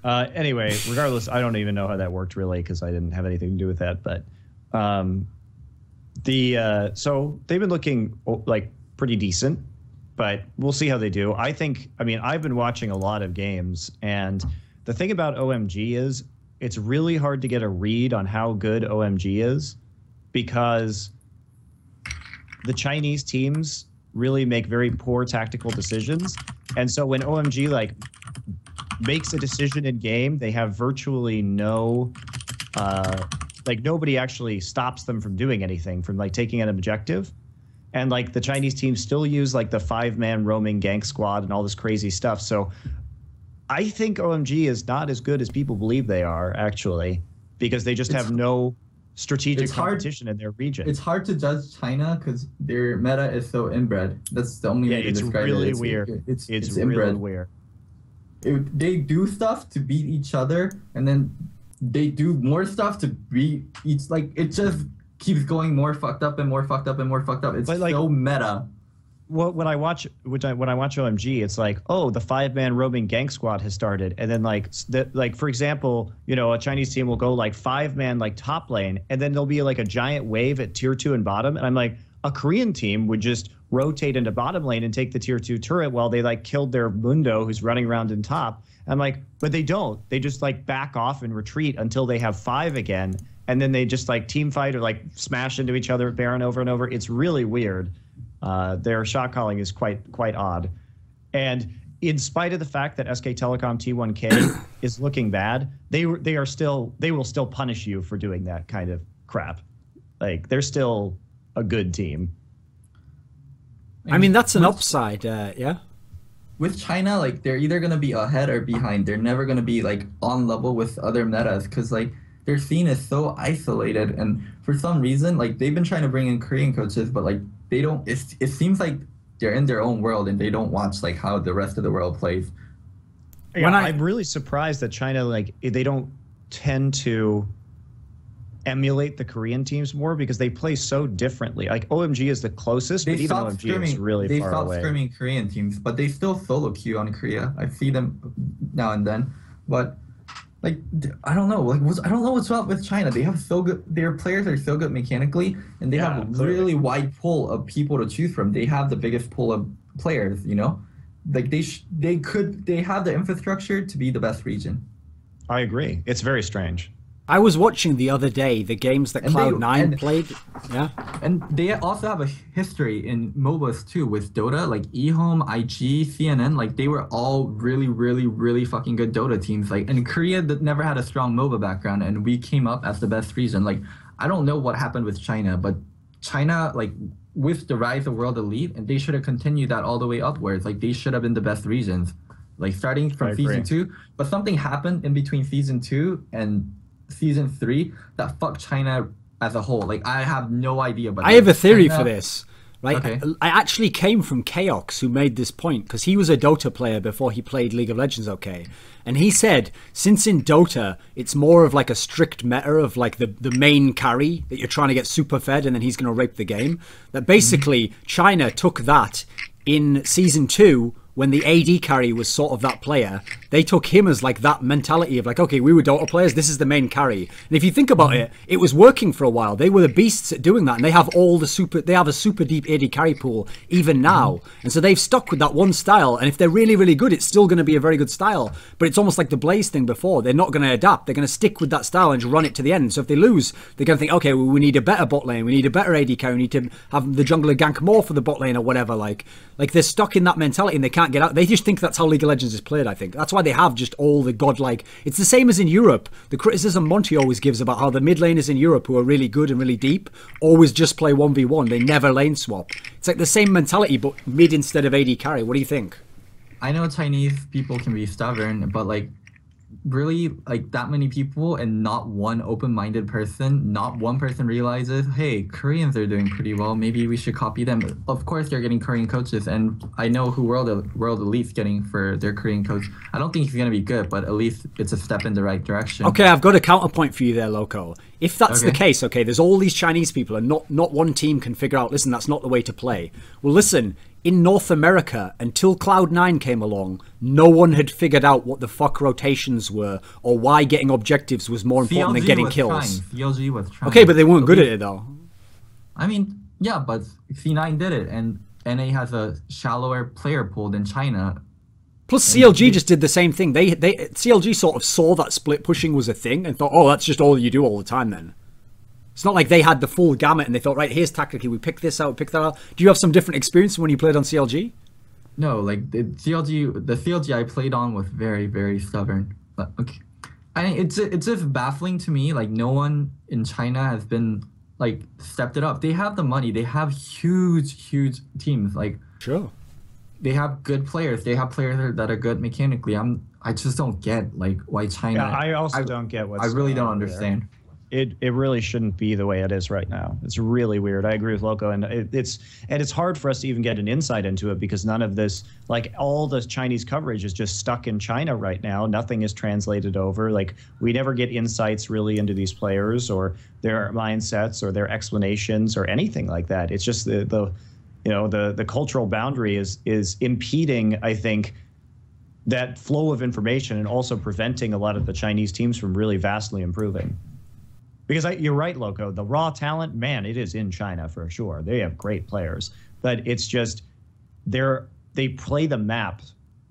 Anyway, regardless, I don't even know how that worked really because I didn't have anything to do with that. But so they've been looking like pretty decent, but we'll see how they do. I mean, I've been watching a lot of games, and the thing about OMG is it's really hard to get a read on how good OMG is because the Chinese teams really make very poor tactical decisions. And so when OMG like makes a decision in game, they have virtually no, like nobody actually stops them from doing anything, from like taking an objective. And like the Chinese teams still use like the 5-man roaming gank squad and all this crazy stuff. So I think OMG is not as good as people believe they are, actually, because they just have no strategic competition in their region. It's hard to judge China because their meta is so inbred. That's the only way to describe it. Really weird. It's really weird. They do stuff to beat each other, and then they do more stuff to beat each. Like it just keeps going more fucked up and more fucked up and more fucked up. It's like, so meta. Well, when I watch OMG, it's like, oh, the 5-man roaming gank squad has started, and then like for example, you know, a Chinese team will go like 5-man like top lane, and then there'll be like a giant wave at tier 2 and bottom, and I'm like, a Korean team would just rotate into bottom lane and take the tier 2 turret while they like killed their Mundo who's running around in top. I'm like, but they don't. They just like back off and retreat until they have 5 again, and then they just like team fight or like smash into each other at Baron over and over. It's really weird. Their shot calling is quite odd, and in spite of the fact that SK Telecom T1K is looking bad, they will still punish you for doing that kind of crap. Like they're still a good team. I mean, that's an upside, yeah. With China, like they're either gonna be ahead or behind. They're never gonna be like on level with other metas because like their scene is so isolated, and for some reason, like they've been trying to bring in Korean coaches, but like they don't. It seems like they're in their own world and they don't watch like how the rest of the world plays. Yeah, I'm really surprised that China like they don't tend to emulate the Korean teams more because they play so differently. Like OMG is the closest, but even OMG is really far away. They stopped screaming Korean teams, but they still solo queue on Korea. I see them now and then, but like I don't know. Like I don't know what's up with China. They have so good. Their players are so good mechanically, and they have a really wide pool of people to choose from. They have the biggest pool of players. You know, like they have the infrastructure to be the best region. I agree. It's very strange. I was watching the other day the games that Cloud9 played. Yeah. And they also have a history in MOBAs too with Dota, like eHome, IG, CNN. Like they were all really, really, really fucking good Dota teams. Like in Korea that never had a strong MOBA background, and we came up as the best region. Like I don't know what happened with China, but China, like with the rise of World Elite, and they should have continued that all the way upwards. Like they should have been the best regions. Like starting from season 2. But something happened in between season 2 and season 3 that fucked China as a whole. Like I have no idea, but I have a theory for this. Right, okay. I actually came from Chaos, who made this point because he was a Dota player before he played League of Legends. Okay, and he said since in Dota it's more of like a strict meta of like the main carry that you're trying to get super fed, and then he's going to rape the game. That basically China took that in season 2. When the AD carry was sort of that player, they took him as like that mentality of like, okay, we were Dota players, this is the main carry. And if you think about it, it was working for a while. They were the beasts at doing that, and they have a super deep AD carry pool even now. And so they've stuck with that one style, and if they're really, really good, it's still going to be a very good style. But it's almost like the Blaze thing before. They're not going to adapt. They're going to stick with that style and just run it to the end. So if they lose, they're going to think, okay, well, we need a better bot lane, we need a better AD carry, we need to have the jungler gank more for the bot lane or whatever. Like they're stuck in that mentality and they can't get out. They just think that's how League of Legends is played, I think. That's why they have just all the godlike... It's the same as in Europe. The criticism Monty always gives about how the mid laners in Europe who are really good and really deep always just play 1v1. They never lane swap. It's like the same mentality, but mid instead of AD carry. What do you think? I know Chinese people can be stubborn, but like really like that many people and not one open-minded person, not one person realizes, hey, Koreans are doing pretty well, maybe we should copy them. Of course they're getting Korean coaches, and I know who World Elite's getting for their Korean coach. I don't think he's gonna be good, but at least it's a step in the right direction. Okay, I've got a counterpoint for you there, Loco. If that's the case, okay, there's all these Chinese people and not one team can figure out, listen, that's not the way to play. Well, listen, in North America, until Cloud9 came along, no one had figured out what the fuck rotations were or why getting objectives was more important than getting kills. CLG was trying. Okay, but they weren't good at it, though. I mean, yeah, but C9 did it, and NA has a shallower player pool than China. Plus, CLG just did the same thing. CLG sort of saw that split pushing was a thing and thought, oh, that's just all you do all the time then. It's not like they had the full gamut and they thought, right, here's tactically, we pick this out, pick that out. Do you have some different experience when you played on CLG? No, like the CLG I played on was very, very stubborn. But okay, it's just baffling to me. Like no one in China has been like stepped it up. They have the money. They have huge teams. Like sure, they have good players. They have players that are good mechanically. I just don't get like why China. Yeah, I also don't get what's I really don't understand. There. It really shouldn't be the way it is right now. It's really weird. I agree with Loco, and it's hard for us to even get an insight into it because none of this, like all the Chinese coverage is just stuck in China right now. Nothing is translated over. Like we never get insights really into these players or their mindsets or their explanations or anything like that. It's just the cultural boundary is impeding, I think, that flow of information and also preventing a lot of the Chinese teams from really vastly improving. Because you're right, Loco. The raw talent, man, it is in China for sure. They have great players, but it's just they play the map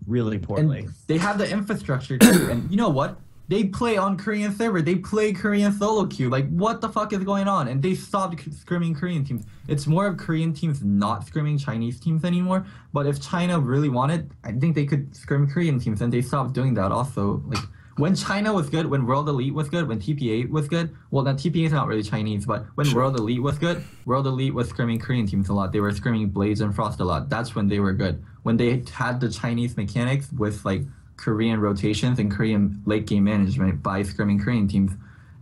really poorly. And they have the infrastructure too. And you know what? They play on Korean server. They play Korean solo queue. Like what the fuck is going on? And they stopped scrimming Korean teams. It's more of Korean teams not scrimming Chinese teams anymore. But if China really wanted, I think they could scrim Korean teams, and they stopped doing that also. Like. When China was good, when World Elite was good, when TPA was good, well, now TPA is not really Chinese, but when World Elite was good, World Elite was scrimming Korean teams a lot. They were scrimming Blades and Frost a lot. That's when they were good. When they had the Chinese mechanics with like Korean rotations and Korean late game management by scrimming Korean teams.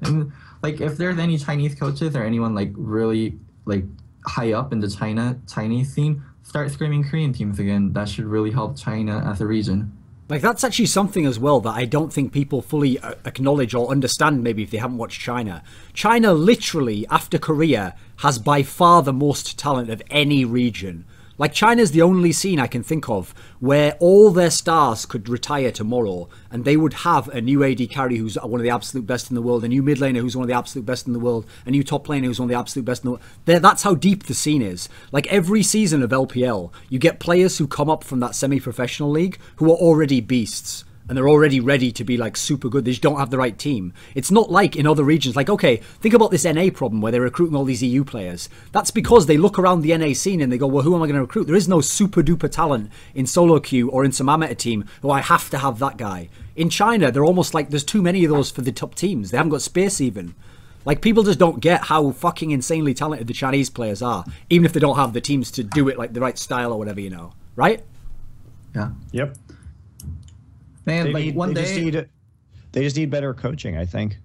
And like if there's any Chinese coaches or anyone like really like high up in the Chinese scene, start scrimming Korean teams again. That should really help China as a region. Like, that's actually something as well that I don't think people fully acknowledge or understand, maybe if they haven't watched China. China literally, after Korea, has by far the most talent of any region. Like, China's the only scene I can think of where all their stars could retire tomorrow and they would have a new AD carry who's one of the absolute best in the world, a new mid laner who's one of the absolute best in the world, a new top laner who's one of the absolute best in the world. That's how deep the scene is. Like, every season of LPL, you get players who come up from that semi-professional league who are already beasts. And they're already ready to be like super good. They just don't have the right team. It's not like in other regions. Like, okay, think about this NA problem where they're recruiting all these EU players. That's because they look around the NA scene and they go, well, who am I going to recruit? There is no super duper talent in solo queue or in some amateur team. Oh, I have to have that guy. In China, they're almost like there's too many of those for the top teams. They haven't got space even. Like, people just don't get how fucking insanely talented the Chinese players are, even if they don't have the teams to do it like the right style or whatever, you know. Right? Yeah. Yep. Man, like they just need better coaching, I think.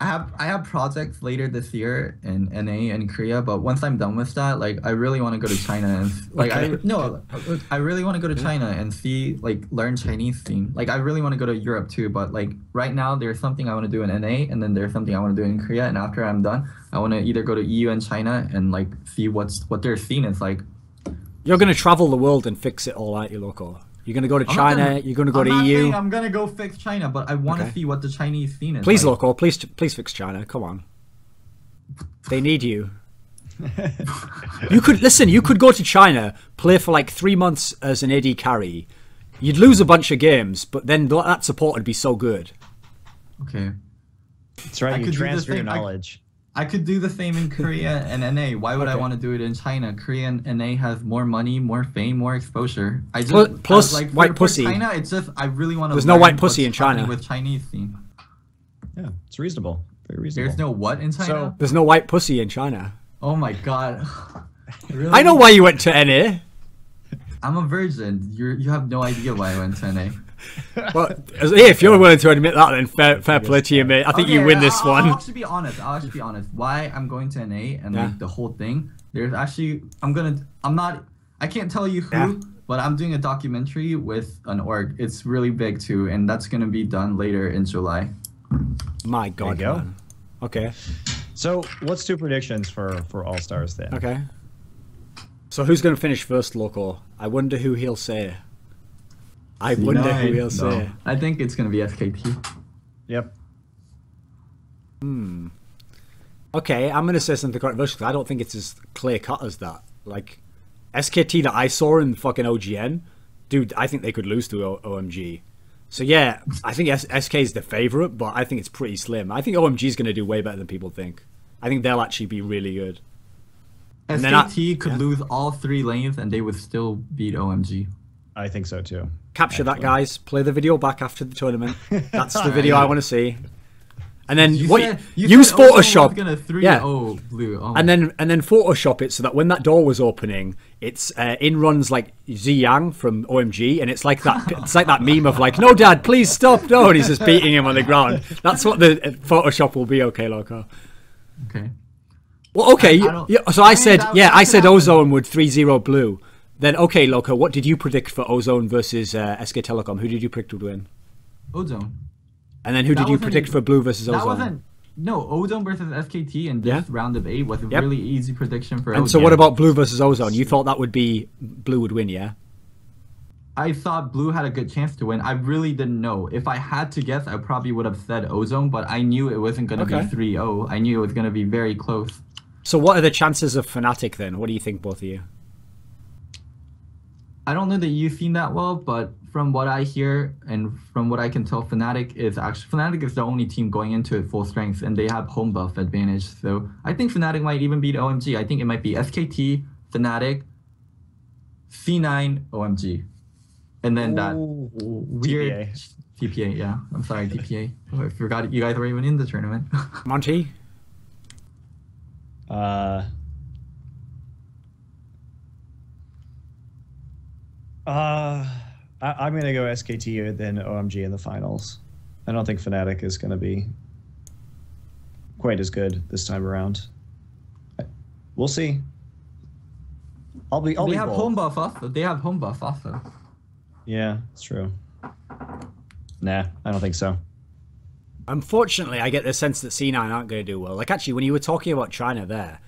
I have projects later this year in NA and Korea, but once I'm done with that, like I really want to go to China and like I really want to go to China and see like learn Chinese scene. Like I really want to go to Europe too, but like right now there's something I want to do in NA and then there's something I want to do in Korea, and after I'm done, I want to either go to EU and China and like see what their scene is like. You're gonna travel the world and fix it all, aren't you, Loco? You're going to go to China, you're going to go to EU. I'm going to go fix China, but I want to see what the Chinese scene is. Please, like. Loco, please fix China. Come on. They need you. You could go to China, play for like 3 months as an AD carry. You'd lose a bunch of games, but then that support would be so good. Okay. That's right, you transfer your knowledge. I could do the same in Korea and NA. Why would I want to do it in China? Korea and NA has more money, more fame, more exposure. Plus like, white pussy. China, it's just I really want to. There's no white pussy in China with Chinese scene. Yeah, it's reasonable. Very reasonable. There's no what in China? There's no white pussy in China. Oh my god. Really? I know why you went to NA. I'm a virgin. You have no idea why I went to NA. But if you're willing to admit that, then fair play to you, mate. I think you win this one. I'll actually be honest. Why I'm going to NA and like the whole thing. There's actually I can't tell you who, but I'm doing a documentary with an org. It's really big too, and that's gonna be done later in July. My God, man. Okay. So let's do predictions for All Stars then. Okay. So who's gonna finish first, Loco? I wonder who he'll say. I wonder who he'll say. I think it's gonna be SKT. Yep. Okay, I'm gonna say something controversial because I don't think it's as clear cut as that. Like SKT that I saw in fucking OGN, dude, I think they could lose to OMG. So yeah, I think SK is the favorite, but I think it's pretty slim. I think OMG is gonna do way better than people think. I think they'll actually be really good. SKT could lose all 3 lanes and they would still beat OMG. I think so too. Capture that, guys. Play the video back after the tournament. That's the video I want to see. And then use Photoshop. Blue. Oh. And then Photoshop it so that when that door was opening, it's in runs like Ziyang from OMG, and it's like that. It's like that meme of like, "No, Dad, please stop!" No, and he's just beating him on the ground. That's what the Photoshop will be. Okay, Loco. Okay. Well, okay. So I said Ozone would 3-0 blue. Then okay, Loco. What did you predict for Ozone versus SK Telecom? Who did you predict would win? Ozone. And then who did you predict for blue versus Ozone? Ozone versus SKT in this round of 8 was a really easy prediction for And OGN. so what about blue versus Ozone? You thought that would be blue would win, yeah? I thought blue had a good chance to win. I really didn't know. If I had to guess, I probably would have said Ozone, but I knew it wasn't going to be 3-0. I knew it was going to be very close. So what are the chances of Fnatic then? What do you think, both of you? I don't know that you've seen that well, but from what I hear and from what I can tell, Fnatic is the only team going into it full strength, and they have home buff advantage. So I think Fnatic might even beat OMG. I think it might be SKT, Fnatic, C9, OMG, and then that weird TPA. Yeah, I'm sorry, TPA. Oh, I forgot you guys were even in the tournament. Monty? I'm going to go SKT then OMG in the finals. I don't think Fnatic is going to be quite as good this time around. We'll see. They have home buff also. Yeah, it's true. Nah, I don't think so. Unfortunately, I get the sense that C9 aren't going to do well. Like, actually, when you were talking about China there,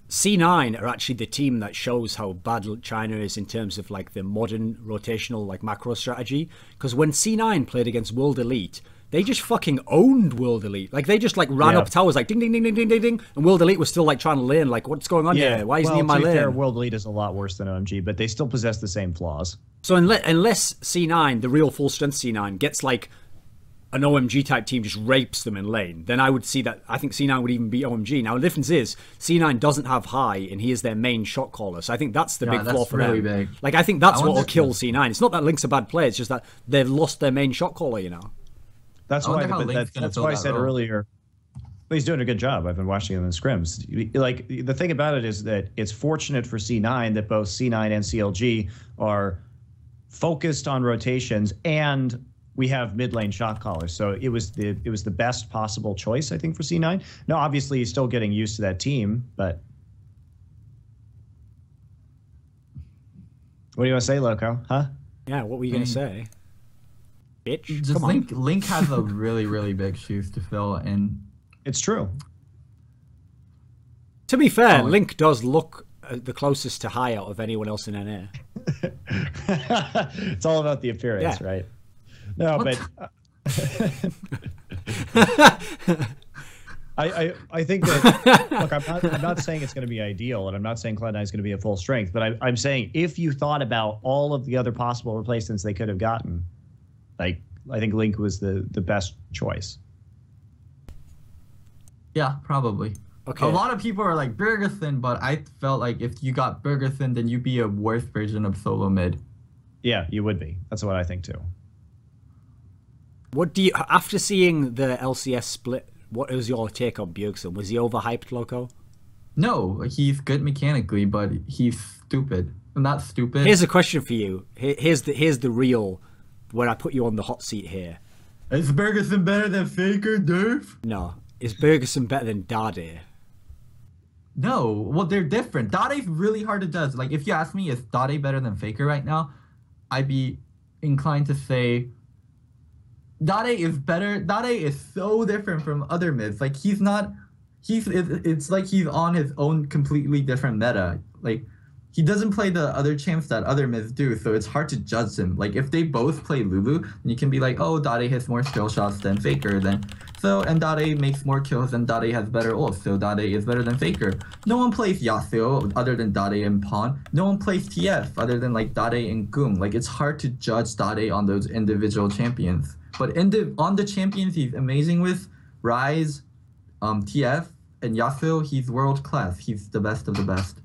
C9 are actually the team that shows how bad China is in terms of like the modern rotational like macro strategy. Because when C9 played against World Elite, they just fucking owned World Elite. Like they just like ran up towers like ding ding ding ding ding ding ding, and World Elite was still like trying to lane like what's going on here? Why isn't he in my lane? Fair, World Elite is a lot worse than OMG, but they still possess the same flaws. So unless C9, the real full strength C9, gets like an OMG type team just rapes them in lane, then I would see that. I think C9 would even beat OMG. Now the difference is C9 doesn't have high, and he is their main shot caller. So I think that's the big flaw for them. Big. Like I think that's what will kill C9. It's not that Link's a bad player; it's just that they've lost their main shot caller. You know. That's why. That's why I said earlier. But he's doing a good job. I've been watching him in scrims. Like the thing about it is that it's fortunate for C9 that both C9 and CLG are focused on rotations and we have mid lane shot callers, so it was the best possible choice, I think, for C9. Now, obviously, he's still getting used to that team, but what do you want to say, Loco? Huh? Yeah, what were you gonna say, bitch? Just Come on. Link has a really big shoes to fill, and it's true. To be fair, Link does look the closest to high out of anyone else in NA. It's all about the appearance, right? No, but I think that, look, I'm not saying it's going to be ideal, and I'm not saying Cloud9 is going to be at full strength, but I'm saying if you thought about all of the other possible replacements they could have gotten, like I think Link was the best choice. Yeah, probably. Okay. A lot of people are like Bergerson, but I felt like if you got Bergerson, then you'd be a worse version of solo mid. Yeah, you would be. That's what I think too. What do you, after seeing the LCS split, what was your take on Bjergsen? Was he overhyped, Loco? No, he's good mechanically, but he's stupid. I'm not stupid. Here's a question for you. Here's the real when I put you on the hot seat here. Is Bergerson better than Faker, Durf? No. Is Bergerson better than Dade? No. Well, they're different. Dade's really hard to judge. Like, if you ask me, is Dade better than Faker right now? I'd be inclined to say Dade is better. Dade is so different from other mids. Like, he's not... It's like he's on his own completely different meta. Like, he doesn't play the other champs that other mids do, so it's hard to judge him. Like, if they both play Lulu, then you can be like, oh, Dade hits more skill shots than Faker, and Dade makes more kills, and Dade has better ults, so Dade is better than Faker. No one plays Yasuo other than Dade and Pawn. No one plays TF other than, like, Dade and Goom. Like, it's hard to judge Dade on those individual champions. But on the champions he's amazing with, Ryze, TF, and Yasuo, he's world class. He's the best of the best.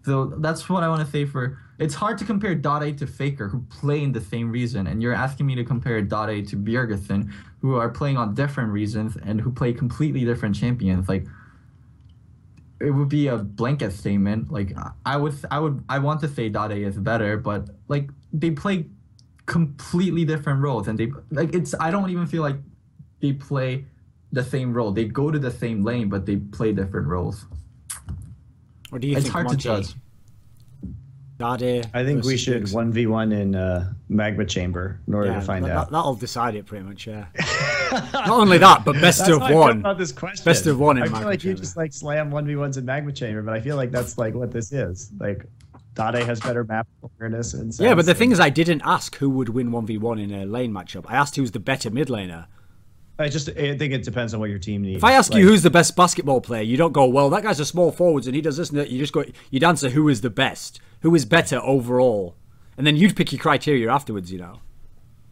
So that's what I want to say for... It's hard to compare Dade to Faker, who play in the same region, and you're asking me to compare Dade to Bjergsen, who are playing on different regions and who play completely different champions. Like, it would be a blanket statement. Like, I want to say Dade is better, but like they play completely different roles, and I don't even feel like they play the same role. They go to the same lane, but they play different roles. Or do you it's think hard Monty, to judge. Dade I think we should 1v1 in Magma Chamber in order to find out. That'll decide it pretty much, yeah. Not only that, but best of one. About this question. Best of one in I feel Magma like Chamber. you just like slam 1v1s in Magma Chamber, but I feel like that's like what this is. Like, Dade has better map awareness and sense. Yeah, but the thing is, I didn't ask who would win 1v1 in a lane matchup. I asked who's the better mid laner. I think it depends on what your team needs. If I ask you who's the best basketball player, you don't go, well, that guy's a small forwards and he does this and that. You just go, you'd answer who is the best, who is better overall, and then you'd pick your criteria afterwards. You know.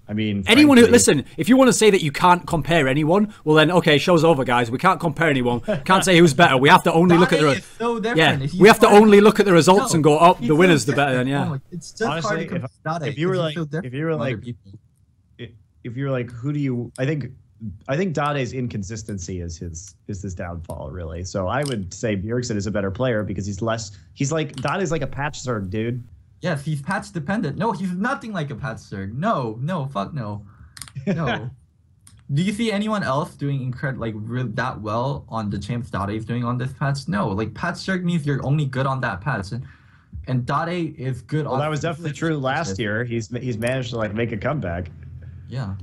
I mean, anyone who listen, if you want to say that you can't compare anyone, well then okay, show's over, guys. We can't compare anyone. Can't say who's better. We have to only look at the so we have to only look at the results and go, oh, the winner's the better. Then yeah. It's just honestly, hard to if you were like, who do you? I think Dade's inconsistency is his downfall, really. So I would say Bjergsen is a better player because he's like Dade's like a patch surg, dude. Yes, he's patch dependent. No, he's nothing like a patch surg. No, fuck no. No. Do you see anyone else doing that well on the champs Dade's doing on this patch? No, like patch surg means you're only good on that patch. And Dade is good on... Well, that was definitely true last year. He's managed to like make a comeback. Yeah.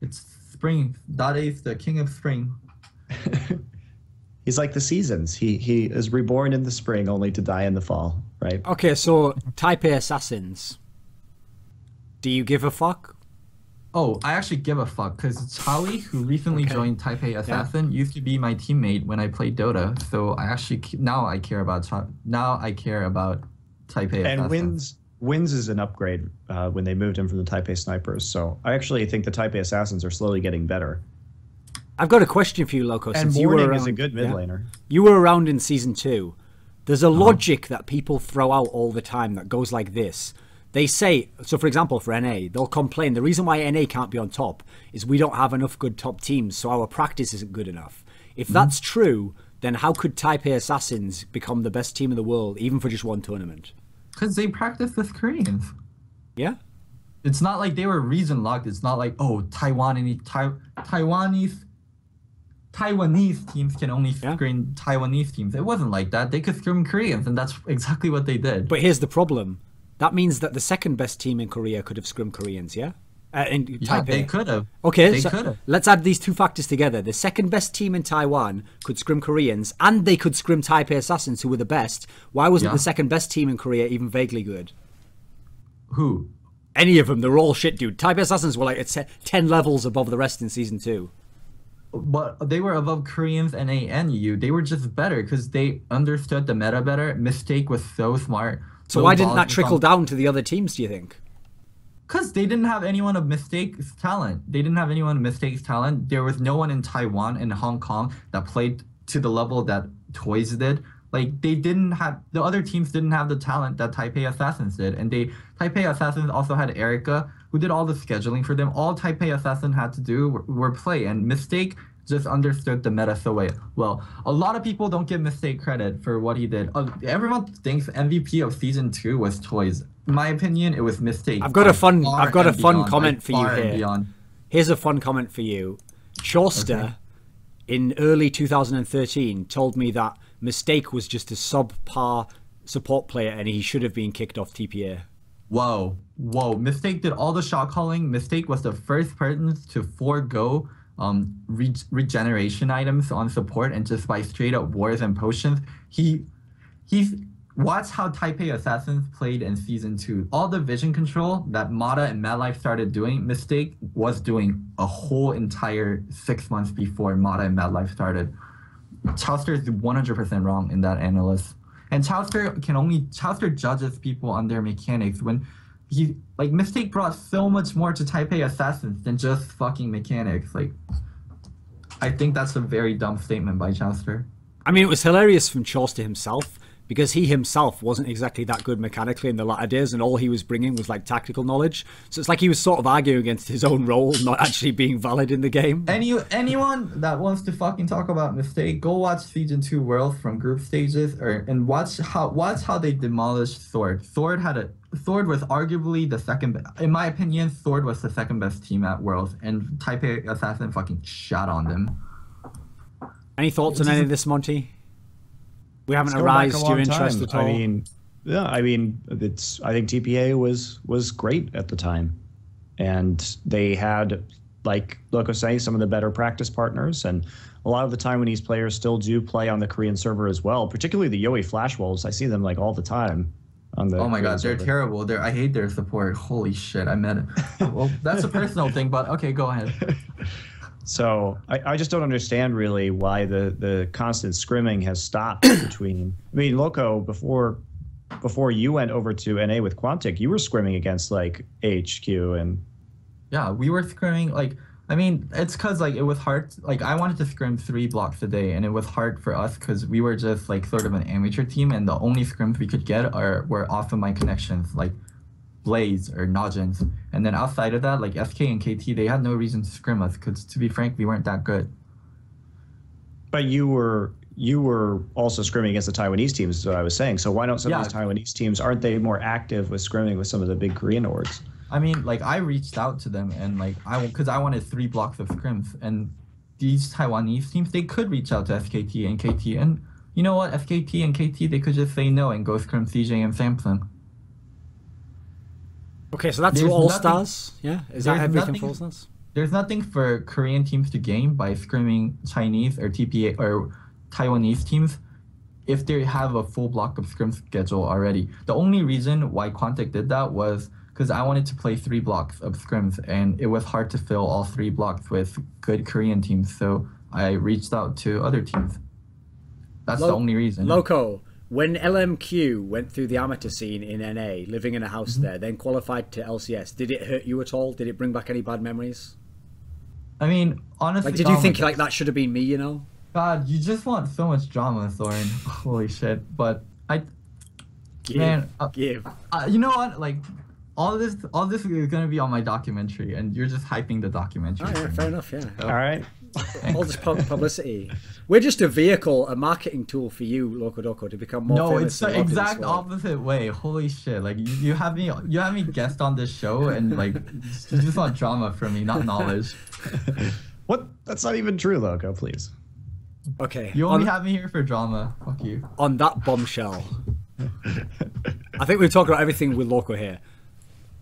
It's spring. Dade's the king of spring. He's like the seasons. He is reborn in the spring only to die in the fall, right? Okay, so Type A assassins. Do you give a fuck? Oh, I actually give a fuck because Charlie, who recently joined Type A Assassin, used to be my teammate when I played Dota. So I actually now I care about Type A Assassin. And Wins is an upgrade when they moved him from the Type A Snipers. So I actually think the Type A Assassins are slowly getting better. I've got a question for you, Loco. And since you were around, is a good mid laner. You were around in Season 2. There's a logic that people throw out all the time that goes like this. They say, so for example, for NA, they'll complain, the reason why NA can't be on top is we don't have enough good top teams, so our practice isn't good enough. If that's true, then how could Type A Assassins become the best team in the world, even for just one tournament? Because they practice with Koreans. Yeah? It's not like they were region locked. It's not like, oh, Taiwanese teams can only screen Taiwanese teams. It wasn't like that. They could screen Koreans, and that's exactly what they did. But here's the problem. That means that the second best team in Korea could have scrimmed Koreans, yeah? They could have. Okay, let's add these two factors together. The second best team in Taiwan could scrim Koreans, and they could scrim Type A Assassins, who were the best. Why wasn't the second best team in Korea even vaguely good? Who? Any of them. They're all shit, dude. Type A Assassins were like 10 levels above the rest in Season 2. But they were above Koreans and EU. They were just better because they understood the meta better. Mistake was so smart. So why didn't that trickle down to the other teams, do you think? Because they didn't have anyone of Mistake's talent. There was no one in Taiwan and Hong Kong that played to the level that Toys did. Like, the other teams didn't have the talent that Type A Assassins did. And Type A Assassins also had Erica, who did all the scheduling for them. All Type A Assassin had to do were play. And Mistake just understood the meta so well. A lot of people don't give Mistake credit for what he did. Everyone thinks MVP of season 2 was Toys. In my opinion, it was Mistake. I've got a fun comment for you here. Here's a fun comment for you. Chauster, in early 2013, told me that Mistake was just a subpar support player and he should have been kicked off TPA. Whoa. Mistake did all the shot calling. Mistake was the first person to forego regeneration items on support and just by straight up wars and potions. He's watch how Taipei Assassins played in season 2. All the vision control that Mata and Mad Life started doing, Mistake was doing a whole entire 6 months before Mata and Mad Life started. Chauster is 100% wrong in that analysis. And Chauster judges people on their mechanics when Mistake brought so much more to Taipei Assassins than just fucking mechanics. I think that's a very dumb statement by Chauster. I mean, it was hilarious from Chauster himself, because he himself wasn't exactly that good mechanically in the latter days, and all he was bringing was like tactical knowledge. So it's like he was sort of arguing against his own role, not actually being valid in the game. Anyone that wants to fucking talk about Mistake, go watch Season 2 Worlds from group stages, and watch how they demolished Sword. Sword was arguably the second, in my opinion, Sword was the second best team at Worlds, and Taipei Assassin fucking shot on them. Any thoughts on any of this, Monty? We haven't aroused your interest at all. I think TPA was great at the time, and they had, like Loco say, some of the better practice partners, and a lot of the Taiwanese players still do play on the Korean server as well, particularly the Yoi Flash Wolves. I see them like all the time on the. Oh my god, they're terrible. I hate their support. Holy shit, I met it. Well, that's a personal thing, but okay, go ahead. So I just don't understand really why the constant scrimming has stopped between. I mean, Loco, before you went over to NA with Quantic, you were scrimming against like HQ and. Yeah, we were scrimming it's because it was hard. I wanted to scrim 3 blocks a day, and it was hard for us because we were just sort of an amateur team, and the only scrims we could get were off of my connections, like Blaze or Nojins. And then outside of that, SK and KT, they had no reason to scrim us because, to be frank, we weren't that good. But you were also scrimming against the Taiwanese teams, is what I was saying. So why don't some of these Taiwanese teams, aren't they more active with scrimming with some of the big Korean orgs? I mean, I reached out to them, and because I wanted 3 blocks of scrims, and these Taiwanese teams, they could reach out to SKT and KT, and you know what, SKT and KT, they could just say no and go scrim CJ and Samsung. Okay, so that's All Stars, yeah? Is that everything for All Stars? There's nothing for Korean teams to gain by scrimming Chinese or TPA or Taiwanese teams if they have a full block of scrim schedule already. The only reason why Quantic did that was because I wanted to play 3 blocks of scrims, and it was hard to fill all 3 blocks with good Korean teams, so I reached out to other teams. That's the only reason. Loco, when LMQ went through the amateur scene in NA, living in a house there, then qualified to LCS, did it hurt you at all? Did it bring back any bad memories? I mean, honestly... did you think that should have been me, you know? God, you just want so much drama, Thorin. Holy shit. But you know what? All this is gonna be on my documentary, and you're just hyping the documentary. Oh, yeah, fair enough, yeah. All right. All this publicity. We're just a vehicle, a marketing tool for you, Locodoco, to become more famous. No, it's the exact opposite way. Holy shit! You have me guest on this show, and you just want drama from me, not knowledge. What? That's not even true, Loco. Please. Okay. You only have me here for drama. Fuck you. On that bombshell, I think we've talked about everything with Loco here.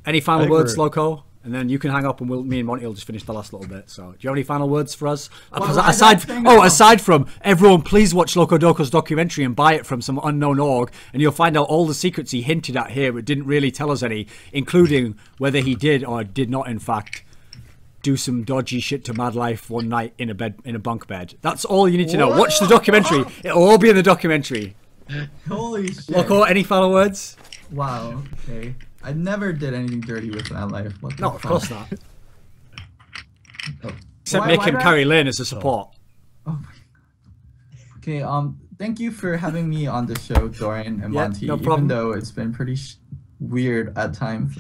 Any final words, Loco? And then you can hang up, and me and Monty will just finish the last little bit. So, do you have any final words for us? Aside from everyone, please watch Locodoco's documentary and buy it from some unknown org, and you'll find out all the secrets he hinted at here, but didn't really tell us any, including whether he did or did not, in fact, do some dodgy shit to Mad Life one night in a bunk bed. That's all you need to know. Watch the documentary. It'll all be in the documentary. Holy shit. Loco, any final words? Wow. Okay. I never did anything dirty with Mad Life. No, of course not. Except make him carry Lane as a support. Oh my. Okay, thank you for having me on the show, Thorin and Monty. No problem. Even though it's been pretty weird at times.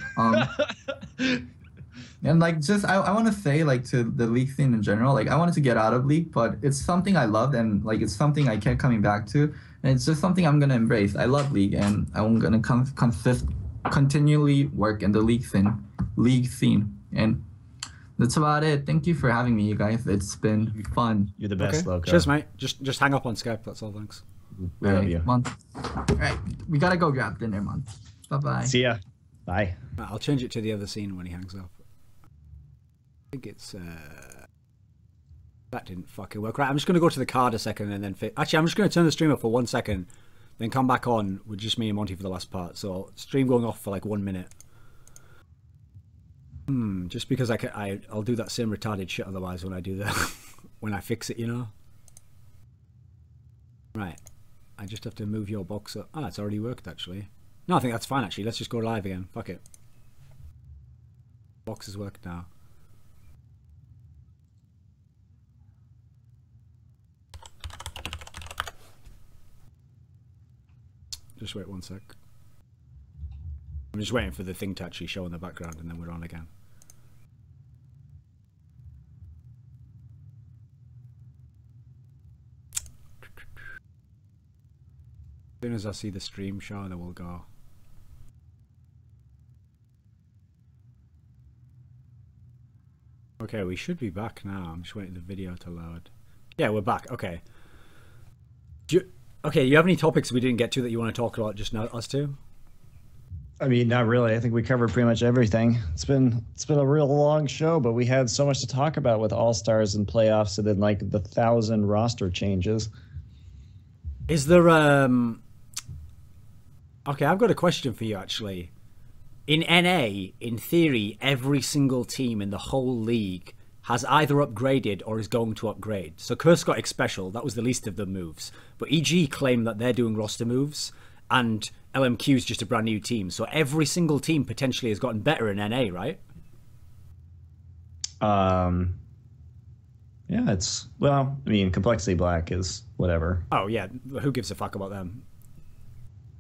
And like, just I want to say like to the league scene in general, like I wanted to get out of league, but it's something I loved and like it's something I kept coming back to, and it's just something I'm gonna embrace. I love league, and I'm gonna continually work in the league scene, and that's about it. Thank you for having me, you guys. It's been fun. You're the best, Loco. Cheers, mate. Just hang up on Skype. That's all. Thanks. We love you. All right, we gotta go grab dinner, man. Bye bye. See ya. Bye. I'll change it to the other scene when he hangs up. I think it's that didn't fucking work. Right, I'm just gonna go to the card a second and then actually I'm just gonna turn the stream off for 1 second, then come back on with just me and Monty for the last part. So stream going off for like 1 minute. Just because I'll do that same retarded shit otherwise when I do that when I fix it, you know. Right, I just have to move your box up. Ah, it's already worked actually. No, I think that's fine actually. Let's just go live again. Fuck it. Box has worked now. Just wait 1 sec. I'm just waiting for the thing to actually show in the background and then we're on again. As soon as I see the stream show, then we'll go. Okay, we should be back now. I'm just waiting for the video to load. Yeah, we're back. Okay. Okay, you have any topics we didn't get to that you want to talk about just now, us two? I mean, not really. I think we covered pretty much everything. It's been a real long show, but we had so much to talk about with All-Stars and playoffs and then like the 1,000 roster changes. Is there okay, I've got a question for you actually. In NA, in theory, every single team in the whole league has either upgraded or is going to upgrade. So Curse got Xpecial, that was the least of the moves. But EG claim that they're doing roster moves, and LMQ is just a brand new team. So every single team potentially has gotten better in NA, right? Yeah, it's, well, I mean, Complexity Black is whatever. Oh yeah, who gives a fuck about them?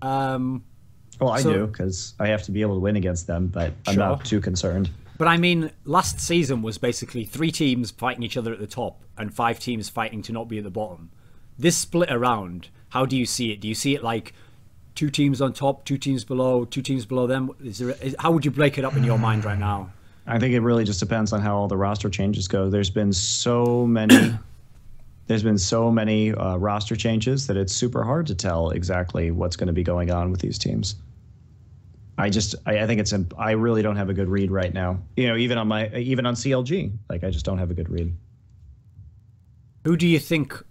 Well, I do, because I have to be able to win against them, but I'm not too concerned. But I mean, last season was basically 3 teams fighting each other at the top and 5 teams fighting to not be at the bottom. This split around, how do you see it? Do you see it like 2 teams on top, 2 teams below, 2 teams below them? How would you break it up in your mind right now? I think it really just depends on how all the roster changes go. There's been so many roster changes that it's super hard to tell exactly what's going to be going on with these teams. I think I really don't have a good read right now. You know, even on CLG, like I just don't have a good read. Who do you think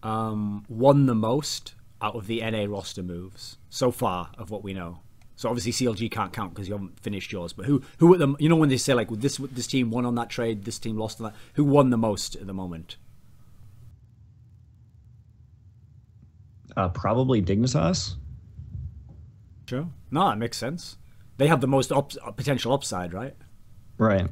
won the most out of the NA roster moves so far of what we know? So obviously CLG can't count because you haven't finished yours. But who at them? You know when they say like this team won on that trade, this team lost on that. Who won the most at the moment? Probably Dignitas. Sure. No, that makes sense. They have the most potential upside, right? Right.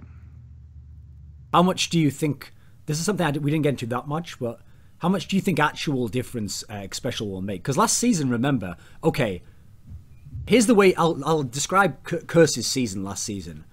How much do you think... This is something we didn't get into that much, but how much do you think actual difference Xpecial will make? Because last season, remember... Okay, here's the way I'll describe Curse's season last season.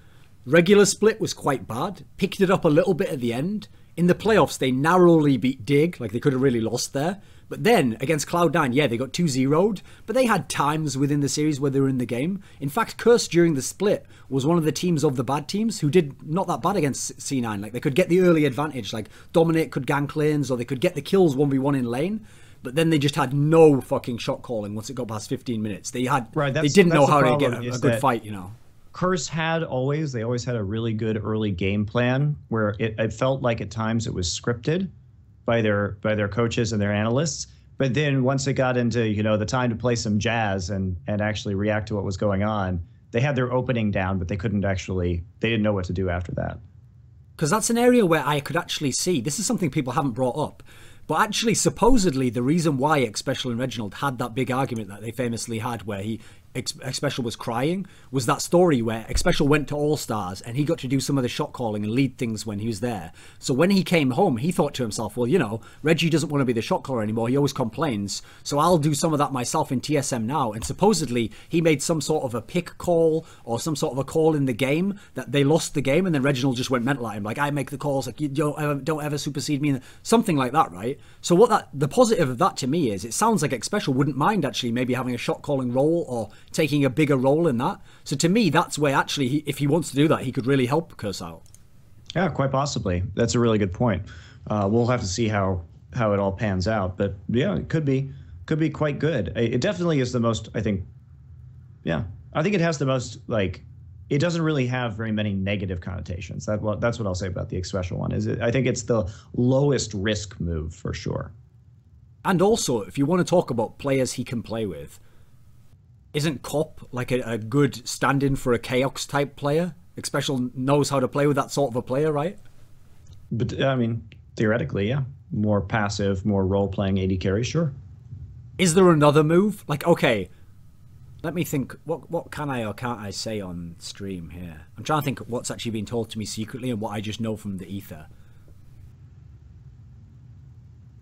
Regular split was quite bad. Picked it up a little bit at the end. In the playoffs, they narrowly beat Dig. Like, they could have really lost there. But then, against Cloud9, yeah, they got 2-0'd, but they had times within the series where they were in the game. In fact, Curse during the split was one of the teams of the bad teams who did not that bad against C9. Like, they could get the early advantage, like Dominate could gank lanes, or they could get the kills 1v1 in lane, but then they just had no fucking shot calling once it got past 15 minutes. They didn't know how to get a good fight, you know. Curse they always had a really good early game plan where it felt like at times it was scripted by their coaches and their analysts, but then once it got into, you know, the time to play some jazz and actually react to what was going on, they had their opening down, but they didn't know what to do after that. Because that's an area where I could actually see, this is something people haven't brought up, but actually supposedly the reason why Xpecial and Reginald had that big argument that they famously had where he Xpecial was crying was that story where Xpecial went to All Stars and he got to do some of the shot calling and lead things when he was there. So when he came home, he thought to himself, well, you know, Reggie doesn't want to be the shot caller anymore. He always complains. So I'll do some of that myself in TSM now. And supposedly he made some sort of a pick call or some sort of a call in the game that they lost the game. And then Reginald just went mental at him. Like, I make the calls. Like, you don't ever supersede me. Something like that, right? So the positive of that to me is it sounds like Xpecial wouldn't mind actually maybe having a shot calling role or taking a bigger role in that. So to me, that's where actually, if he wants to do that, he could really help Curse out. Yeah, quite possibly. That's a really good point. We'll have to see how it all pans out. But yeah, it could be quite good. It definitely is the most, I think. Yeah, I think it has the most, like, it doesn't really have very many negative connotations. That's what I'll say about the Xpecial one. I think it's the lowest risk move for sure. And also, if you want to talk about players he can play with, isn't Cop like a good stand-in for a Chaos type player? Xpecial knows how to play with that sort of a player, right? But I mean, theoretically, yeah. More passive, more role-playing AD carry, sure. Is there another move? Like, okay, let me think. What can I or can't I say on stream here? I'm trying to think what's actually been told to me secretly and what I just know from the ether.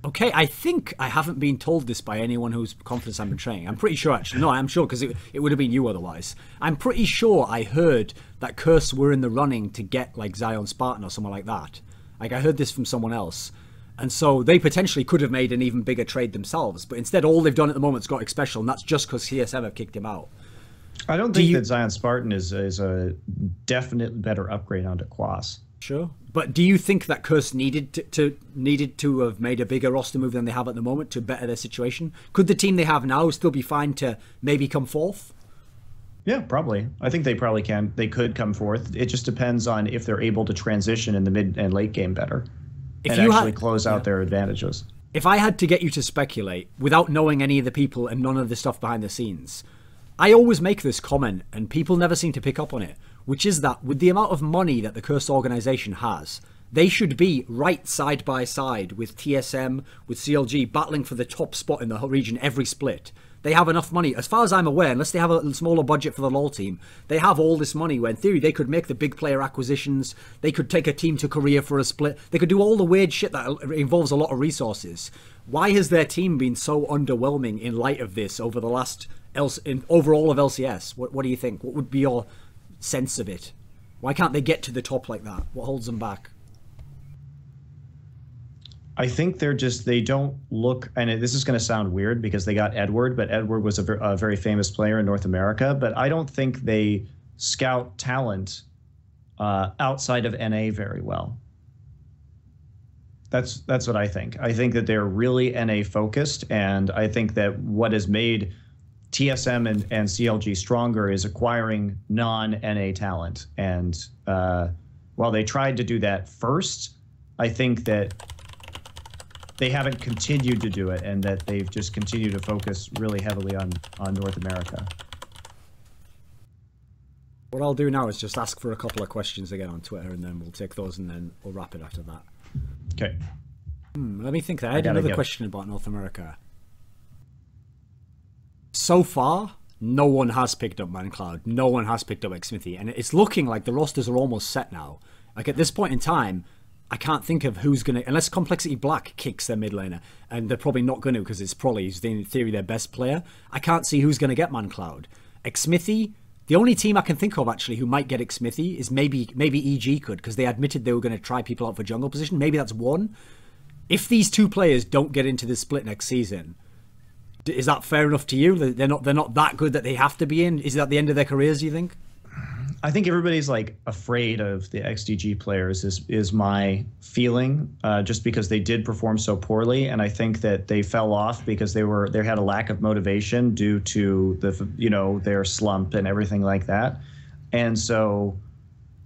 Okay, I think I haven't been told this by anyone whose confidence I'm betraying. I'm pretty sure, actually. No, I'm sure, because it would have been you otherwise. I'm pretty sure I heard that Curse were in the running to get, like, Zion Spartan or someone like that. Like, I heard this from someone else. And so they potentially could have made an even bigger trade themselves. But instead, all they've done at the moment is got Xpecial, and that's just because CSM have kicked him out. I don't think that Zion Spartan is a definite better upgrade onto Quas. Sure. But do you think that Curse needed to have made a bigger roster move than they have at the moment to better their situation? Could the team they have now still be fine to maybe come fourth? Yeah, probably. I think they probably can. They could come fourth. It just depends on if they're able to transition in the mid and late game better and actually close out their advantages. If I had to get you to speculate without knowing any of the people and none of the stuff behind the scenes, I always make this comment and people never seem to pick up on it, which is that with the amount of money that the Cursed organization has, they should be right side by side with TSM, with CLG, battling for the top spot in the whole region every split. They have enough money. As far as I'm aware, unless they have a smaller budget for the LoL team, they have all this money where in theory they could make the big player acquisitions, they could take a team to Korea for a split, they could do all the weird shit that involves a lot of resources. Why has their team been so underwhelming in light of this over the last, over all of LCS? What do you think? What would be your sense of it? Why can't they get to the top like that? What holds them back? I think they don't look, and this is going to sound weird because they got Edward, but Edward was a very famous player in North America, but I don't think they scout talent outside of NA very well. That's what I think. I think that they're really NA focused, and I think that what has made TSM and CLG stronger is acquiring non-NA talent. And while they tried to do that first, I think that they haven't continued to do it, and that they've just continued to focus really heavily on North America. What I'll do now is just ask for a couple of questions again on Twitter, and then we'll take those, and then we'll wrap it after that. Okay. Let me think. I had another question about North America. So far, no one has picked up ManCloud. No one has picked up Xsmithy, and it's looking like the rosters are almost set now. Like at this point in time, I can't think of who's going to... Unless Complexity Black kicks their mid laner, and they're probably not going to because it's probably, in theory, their best player. I can't see who's going to get ManCloud. Xsmithy, the only team I can think of, actually, who might get Xsmithy is maybe EG could, because they admitted they were going to try people out for jungle position. Maybe that's one. If these two players don't get into this split next season, is that fair enough to you? They're not that good that they have to be in? Is that the end of their careers, do you think? I think everybody's like afraid of the XDG players is my feeling, just because they did perform so poorly, and I think that they fell off because they had a lack of motivation due to their slump and everything like that, and so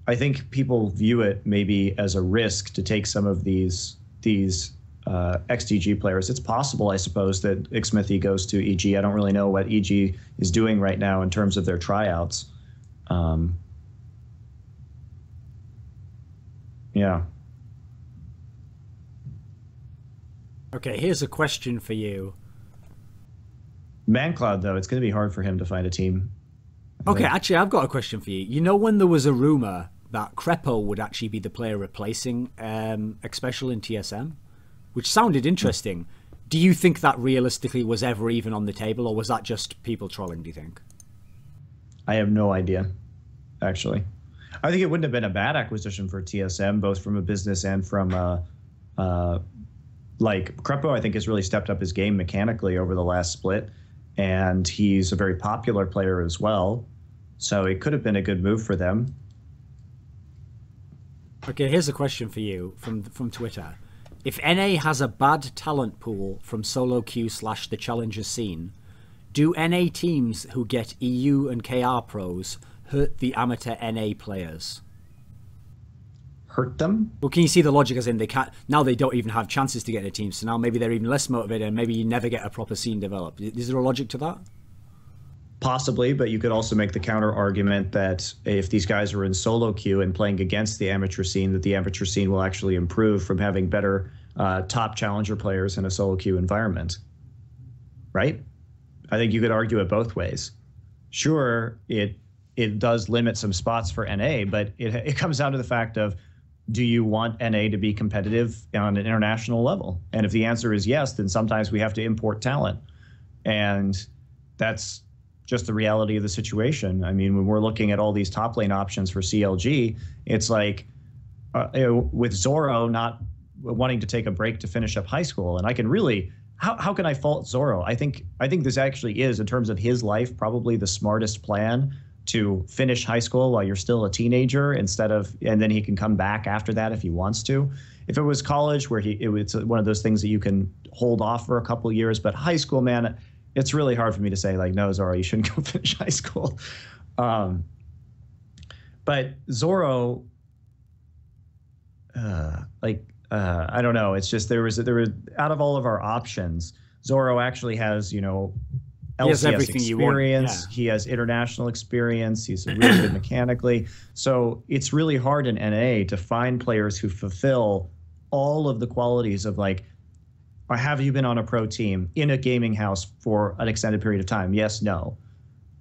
I think people view it maybe as a risk to take some of these XDG players. It's possible, I suppose, that Xsmithy goes to EG. I don't really know what EG is doing right now in terms of their tryouts. Yeah. Okay, here's a question for you. ManCloud, though, it's going to be hard for him to find a team. Okay, actually, I've got a question for you. You know when there was a rumor that Crepo would actually be the player replacing Xpecial in TSM, which sounded interesting. Do you think that realistically was ever even on the table, or was that just people trolling, do you think? I have no idea, actually. I think it wouldn't have been a bad acquisition for TSM, both from a business and from like Crepo, I think has really stepped up his game mechanically over the last split, and he's a very popular player as well. So it could have been a good move for them. Okay, here's a question for you from Twitter. If NA has a bad talent pool from solo queue / the challenger scene, do NA teams who get EU and KR pros hurt the amateur NA players? Hurt them? Well, can you see the logic as in they can't, now they don't even have chances to get in a team, so now maybe they're even less motivated and maybe you never get a proper scene developed. Is there a logic to that? Possibly, but you could also make the counter argument that if these guys are in solo queue and playing against the amateur scene, that the amateur scene will actually improve from having better top challenger players in a solo queue environment. Right? I think you could argue it both ways. Sure, it does limit some spots for NA, but it comes down to the fact of, do you want NA to be competitive on an international level? And if the answer is yes, then sometimes we have to import talent. And that's just the reality of the situation. I mean, when we're looking at all these top lane options for CLG, it's like with Zoro not wanting to take a break to finish up high school, and I can really, how can I fault Zoro? I think this actually is, in terms of his life, probably the smartest plan, to finish high school while you're still a teenager instead of, and then he can come back after that if he wants to. If it was college where it's one of those things that you can hold off for a couple of years, but high school, man, it's really hard for me to say like, no, Zoro, you shouldn't go finish high school. But Zoro, I don't know. It's just there was out of all of our options, Zoro actually has, LCS experience. Yeah. He has international experience. He's really good mechanically. So it's really hard in NA to find players who fulfill all of the qualities of like, have you been on a pro team in a gaming house for an extended period of time? Yes, no.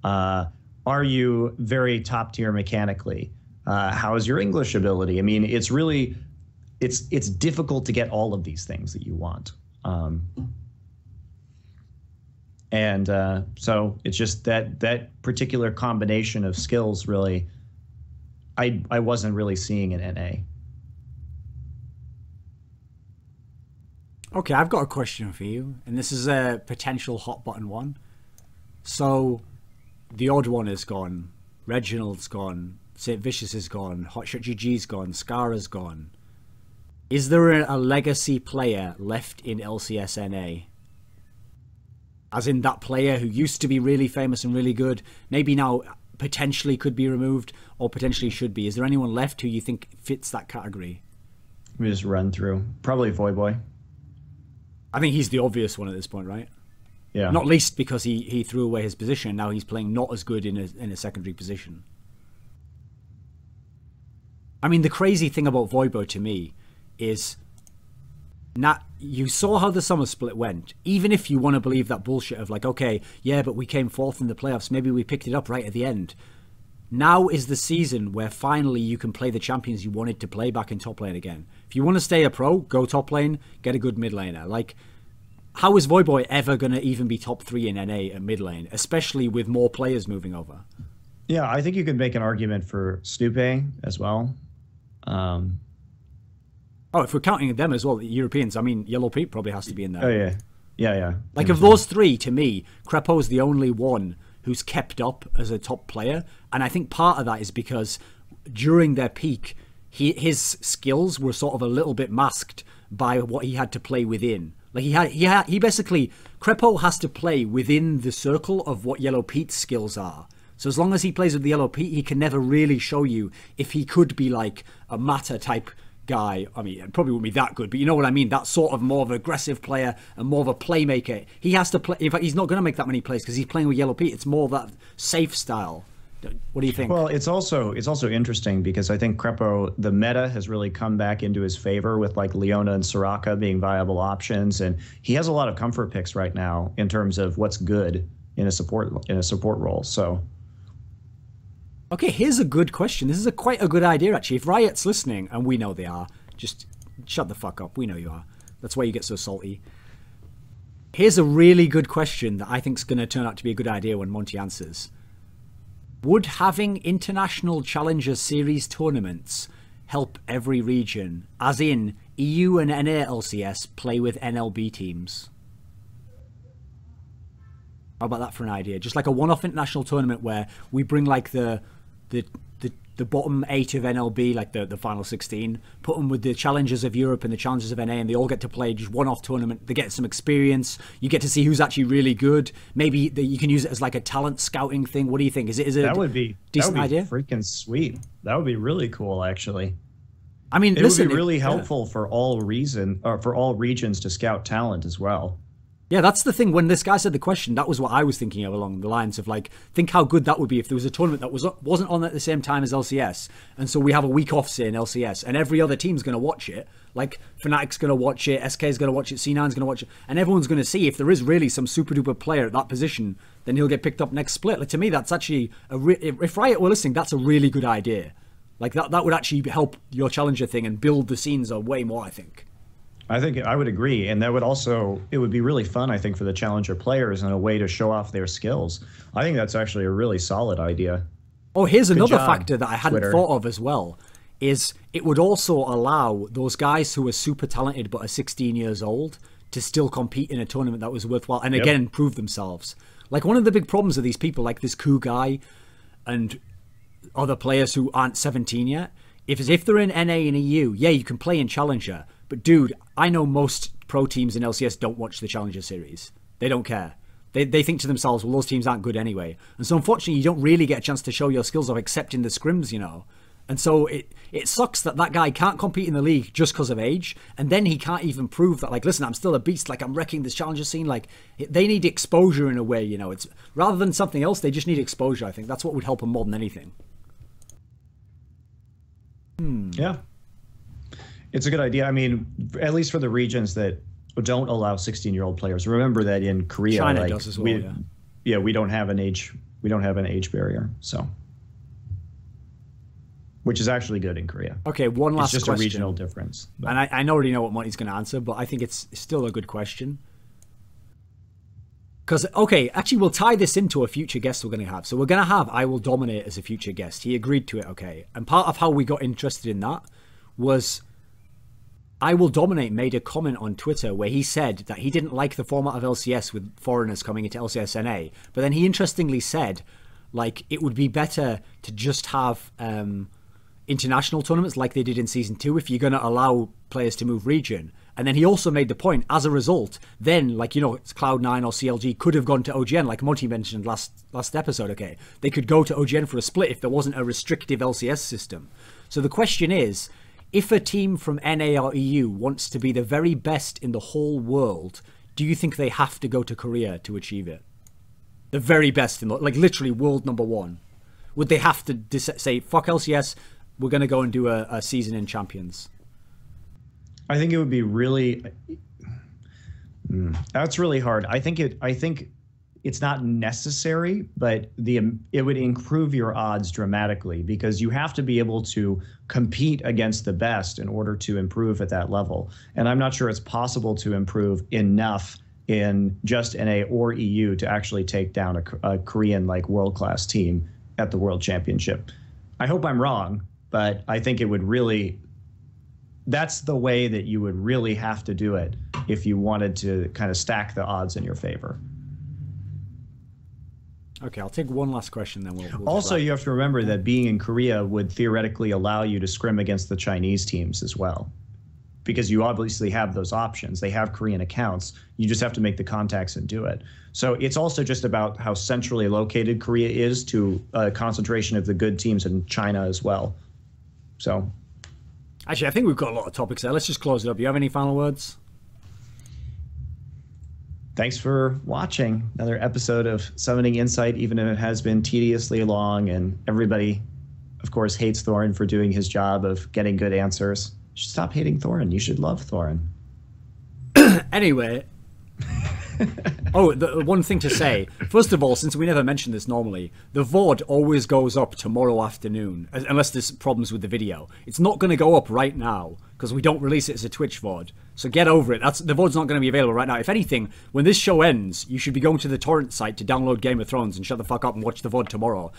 Are you very top tier mechanically? How is your English ability? I mean, it's really, it's difficult to get all of these things that you want. So it's just that particular combination of skills really, I wasn't really seeing in NA. Okay, I've got a question for you, and this is a potential hot button one. So, the odd one is gone, Reginald's gone, St. Vicious is gone, Hotshot GG's gone, Scara's gone. Is there a legacy player left in LCS NA? As in that player who used to be really famous and really good, maybe now potentially could be removed, or potentially should be. Is there anyone left who you think fits that category? Let me just run through. Probably Voyboy. I think he's the obvious one at this point, right? Yeah. Not least because he threw away his position. Now he's playing not as good in a secondary position. I mean, the crazy thing about Voyboy to me is, you saw how the summer split went. Even if you want to believe that bullshit of like, okay, yeah, but we came fourth in the playoffs, maybe we picked it up right at the end. Now is the season where finally you can play the champions you wanted to play back in top lane again. If you want to stay a pro, go top lane, get a good mid laner. Like, how is Voyboy ever going to even be top 3 in NA at mid lane, especially with more players moving over? Yeah, I think you could make an argument for Stupe as well. Oh, if we're counting them as well, the Europeans, I mean, Yellow Pete probably has to be in there. Oh, yeah. Yeah. Like, of those three, to me, Crepo's the only one who's kept up as a top player. And I think part of that is because during their peak, his skills were sort of a little bit masked by what he had to play within. Like, he basically, Crepo has to play within the circle of what Yellow Pete's skills are. So as long as he plays with the Yellow Pete, he can never really show you if he could be like a Mata type guy. I mean, it probably wouldn't be that good, but you know what I mean? That sort of more of an aggressive player and more of a playmaker. He has to play. In fact, he's not going to make that many plays because he's playing with Yellow Pete. It's more that safe style. What do you think? Well, it's also interesting because I think Crepo, the meta has really come back into his favor with like Leona and Soraka being viable options, and he has a lot of comfort picks right now in terms of what's good in a support role. So, okay, here's a good question. This is quite a good idea actually. If Riot's listening, and we know they are, just shut the fuck up. We know you are. That's why you get so salty. Here's a really good question that I think is going to turn out to be a good idea when Monty answers. Would having international Challenger Series tournaments help every region, as in EU and NA LCS play with NLB teams? How about that for an idea? Just like a one-off international tournament where we bring like the bottom 8 of NLB, like the final 16, put them with the challengers of Europe and the challengers of NA, and they all get to play just one-off tournament. They get some experience. You get to see who's actually really good. Maybe you can use it as like a talent scouting thing. What do you think? Is it that would be decent idea? Freaking sweet. That would be really cool, actually. I mean, it would be really helpful for all regions to scout talent as well. Yeah, that's the thing. When this guy said the question, that was what I was thinking of along the lines of like, think how good that would be if there was a tournament that wasn't on at the same time as LCS, and so we have a week off, say, in LCS, and every other team's going to watch it. Like, Fnatic's going to watch it, SK's going to watch it, C9's going to watch it, and everyone's going to see if there is really some super-duper player at that position, then he'll get picked up next split. Like, to me, that's actually, if Riot were listening, that's a really good idea. Like, that would actually help your Challenger thing and build the scenes way more, I think. I think I would agree, and that would also, it would be really fun, I think, for the Challenger players and a way to show off their skills. I think that's actually a really solid idea. Oh, here's another factor that I hadn't thought of as well, is it would also allow those guys who are super talented but are 16 years old to still compete in a tournament that was worthwhile and again prove themselves. Like, one of the big problems of these people, like this Coup guy and other players who aren't 17 yet, if they're in NA and EU, yeah, you can play in Challenger. But dude, I know most pro teams in LCS don't watch the Challenger Series. They don't care. They think to themselves, well, those teams aren't good anyway. And so unfortunately, you don't really get a chance to show your skills off except in the scrims, you know. And so it sucks that guy can't compete in the league just because of age. And then he can't even prove that, like, listen, I'm still a beast. Like, I'm wrecking this Challenger scene. Like, they need exposure in a way, you know. It's rather than something else, they just need exposure, I think. That's what would help them more than anything. Yeah. It's a good idea. I mean, at least for the regions that don't allow 16-year-old players. Remember that in Korea, China does as well. We don't have an age barrier, so which is actually good in Korea. Okay, one last question. It's just a regional difference. But. And I already know what Monty's going to answer, but I think it's still a good question. Because, okay, actually, we'll tie this into a future guest we're going to have. So we're going to have I Will Dominate as a future guest. He agreed to it, okay. And part of how we got interested in that was I Will Dominate made a comment on Twitter where he said that he didn't like the format of LCS with foreigners coming into LCS NA. But then he interestingly said, like, it would be better to just have international tournaments like they did in Season 2 if you're going to allow players to move region. And then he also made the point, as a result, then, like, you know, it's Cloud9 or CLG could have gone to OGN, like Monty mentioned last episode, okay? They could go to OGN for a split if there wasn't a restrictive LCS system. So the question is, if a team from NA or EU wants to be the very best in the whole world, do you think they have to go to Korea to achieve it? The very best, like literally world #1. Would they have to say, fuck LCS, we're going to go and do a season in Champions? I think it would be really... That's really hard. I think it's not necessary, but it would improve your odds dramatically because you have to be able to compete against the best in order to improve at that level. And I'm not sure it's possible to improve enough in just NA or EU to actually take down a Korean like world-class team at the World Championship. I hope I'm wrong, but I think it would really... That's the way that you would really have to do it if you wanted to kind of stack the odds in your favor. Okay, I'll take one last question, then we'll also, you have to remember that being in Korea would theoretically allow you to scrim against the Chinese teams as well, because you obviously have those options. They have Korean accounts. You just have to make the contacts and do it. So it's also just about how centrally located Korea is to a concentration of the good teams in China as well. So, actually, I think we've got a lot of topics there. Let's just close it up. Do you have any final words? thanks for watching another episode of Summoning Insight, even if it has been tediously long, and everybody, of course, hates Thorin for doing his job of getting good answers. You should stop hating Thorin. You should love Thorin. Anyway. Oh, the one thing to say. First of all, since we never mention this normally, the VOD always goes up tomorrow afternoon, unless there's problems with the video. It's not going to go up right now, because we don't release it as a Twitch VOD. So get over it. The VOD's not going to be available right now. If anything, when this show ends, you should be going to the torrent site to download Game of Thrones and shut the fuck up and watch the VOD tomorrow.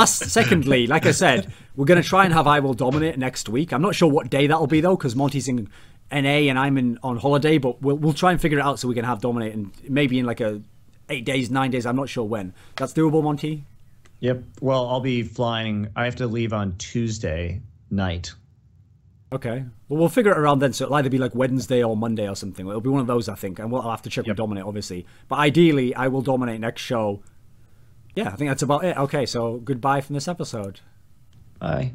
Secondly, like I said, we're going to try and have I Will Dominate next week. I'm not sure what day that'll be, though, because Monty's in NA and I'm on holiday, but we'll try and figure it out so we can have Dominate, and maybe in like 8 days, 9 days, I'm not sure when. That's doable, Monty? Yep. Well, I'll be flying. I have to leave on Tuesday night. Okay. Well, we'll figure it around then, so it'll either be like Wednesday or Monday or something. It'll be one of those, I think, and I'll have to check with Dominate, obviously. But ideally, I Will Dominate next show. Yeah, I think that's about it. Okay, so goodbye from this episode. Bye.